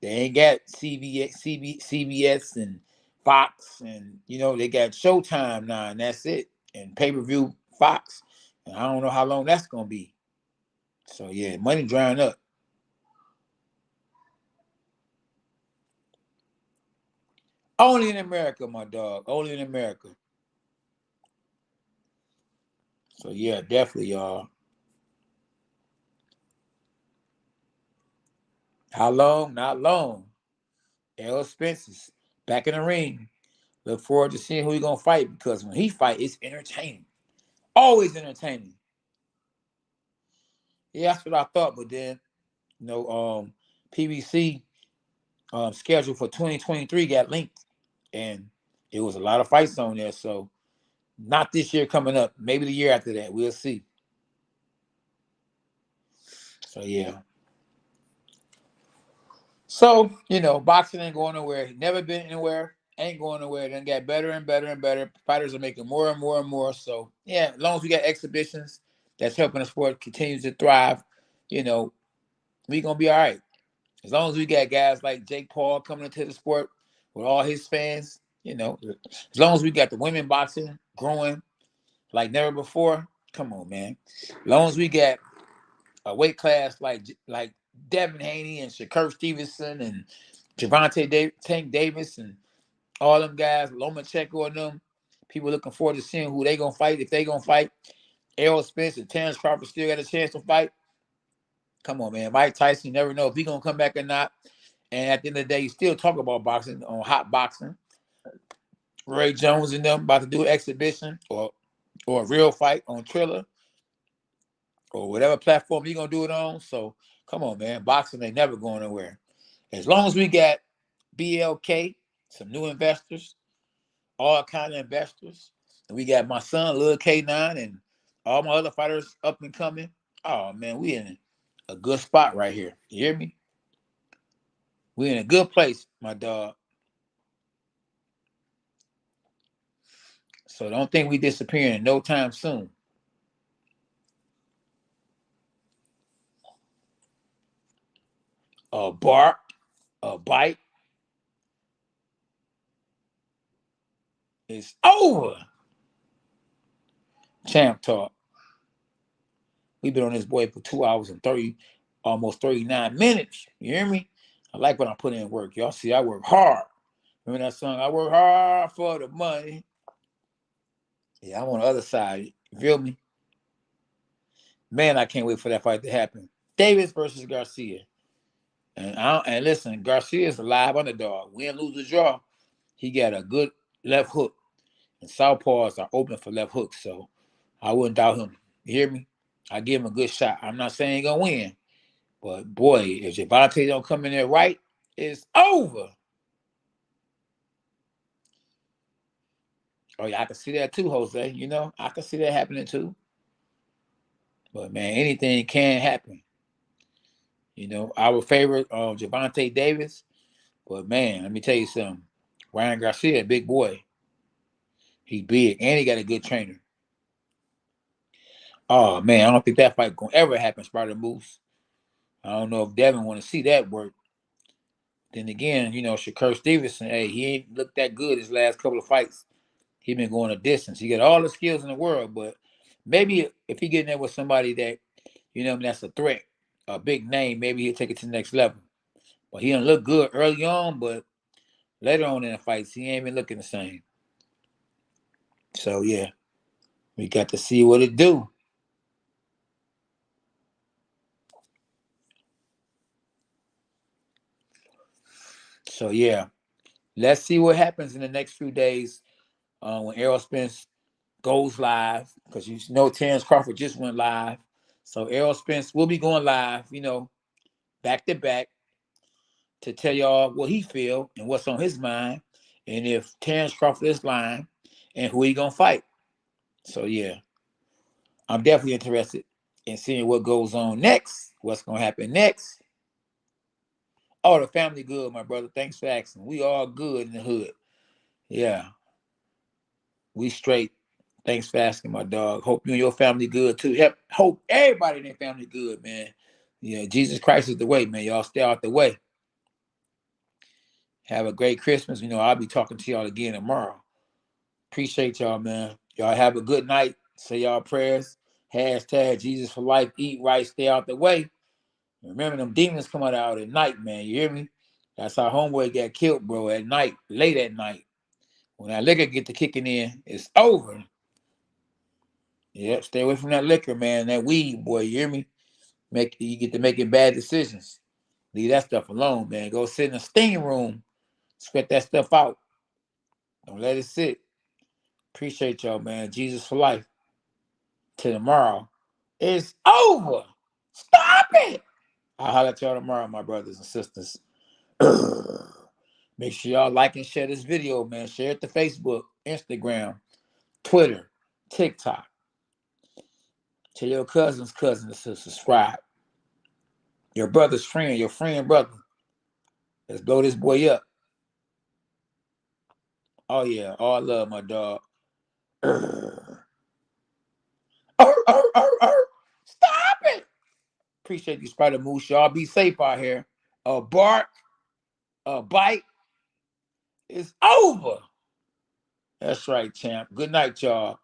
They ain't got CBS and Fox, and you know they got Showtime now, and that's it. And pay-per-view Fox, and I don't know how long that's gonna be. So yeah, money drying up. Only in America, my dog. Only in America. So yeah, definitely, y'all. How long? Not long. Errol Spence is back in the ring. Look forward to seeing who he's gonna fight because when he fight, it's entertaining. Always entertaining. Yeah, that's what I thought, but then you know, PBC schedule for 2023 got linked, and it was a lot of fights on there. So not this year coming up, maybe the year after that. We'll see. So yeah. So you know, boxing ain't going nowhere. Never been anywhere. Ain't going nowhere. Then got better and better and better. Fighters are making more and more and more. So yeah, as long as we got exhibitions that's helping the sport continue to thrive, you know, we gonna be all right. As long as we got guys like Jake Paul coming into the sport with all his fans, you know, as long as we got the women boxing growing like never before, come on, man. As long as we got a weight class like Devin Haney and Shakur Stevenson and Tank Davis and all them guys, Lomachenko and them, people looking forward to seeing who they gonna fight if they gonna fight. Errol Spence and Terrence Crawford still got a chance to fight. Come on, man. Mike Tyson, you never know if he gonna come back or not. And at the end of the day, you still talk about boxing on Hot Boxing. Ray Jones and them about to do an exhibition or a real fight on Triller or whatever platform you gonna do it on. So come on, man. Boxing ain't never going nowhere. As long as we got BLK, some new investors, all kind of investors, and we got my son, Lil K9, and all my other fighters up and coming. Oh man, we in a good spot right here. You hear me? We in a good place, my dog. So don't think we disappearing in no time soon. A bark, a bite is over. Champ talk. We've been on this boy for 2 hours and 30, almost 39 minutes. You hear me? I like when I put in work. Y'all see, I work hard. Remember that song? I work hard for the money. Yeah, I'm on the other side. You feel me? Man, I can't wait for that fight to happen. Davis versus Garcia. And listen, Garcia is a live underdog. Win, lose, or draw. He got a good left hook. And southpaws are open for left hooks. So I wouldn't doubt him. You hear me? I give him a good shot. I'm not saying he's going to win. But boy, if Javante don't come in there right, it's over. Oh, yeah, I can see that too, Jose. You know, I can see that happening too. But, man, anything can happen. You know, I would favor Javante Davis. But, man, let me tell you something. Ryan Garcia, big boy. He's big, and he got a good trainer. Oh, man, I don't think that fight going to ever happen, Spider Moose. I don't know if Devin want to see that work. Then again, Shakur Stevenson, hey, he ain't looked that good his last couple of fights. He been going a distance. He got all the skills in the world, but maybe if he get in there with somebody that, that's a threat, a big name, maybe he'll take it to the next level. But he don't look good early on, but later on in the fights, he ain't been looking the same. So, yeah, we got to see what it do. So, yeah, let's see what happens in the next few days when Errol Spence goes live, because Terrence Crawford just went live. So Errol Spence will be going live, back to back to tell y'all what he feel and what's on his mind, and if Terrence Crawford is lying, and who he gonna fight. So yeah, I'm definitely interested in seeing what goes on next, what's gonna happen next. Oh, the family good, my brother. Thanks for asking. We all good in the hood. Yeah, we straight. Thanks for asking, my dog. Hope you and your family good too. Hope everybody in their family good, man. Yeah, Jesus Christ is the way, man. Y'all stay out the way. Have a great Christmas. I'll be talking to y'all again tomorrow. Appreciate y'all, man. Y'all have a good night. Say y'all prayers. Hashtag Jesus for life. Eat right. Stay out the way. Remember, them demons come out at night, man. You hear me? That's how homeboy got killed, bro, at night, late at night. When that liquor get to kicking in, it's over. Yep, stay away from that liquor, man. That weed, boy. You hear me? You get to making bad decisions. Leave that stuff alone, man. Go sit in a steam room. Sweat that stuff out. Don't let it sit. Appreciate y'all, man. Jesus for life. Till tomorrow. It's over. Stop it. I'll holler at y'all tomorrow, my brothers and sisters. Make sure y'all like and share this video, man. Share it to Facebook, Instagram, Twitter, TikTok. Tell your cousin's cousin to subscribe. Your brother's friend, your friend brother. Let's blow this boy up. Oh, yeah. All love, my dog. Stop it. Appreciate you, Spider Moose. Y'all be safe out here. A bark, a bite. It's over. That's right, champ. Good night, y'all.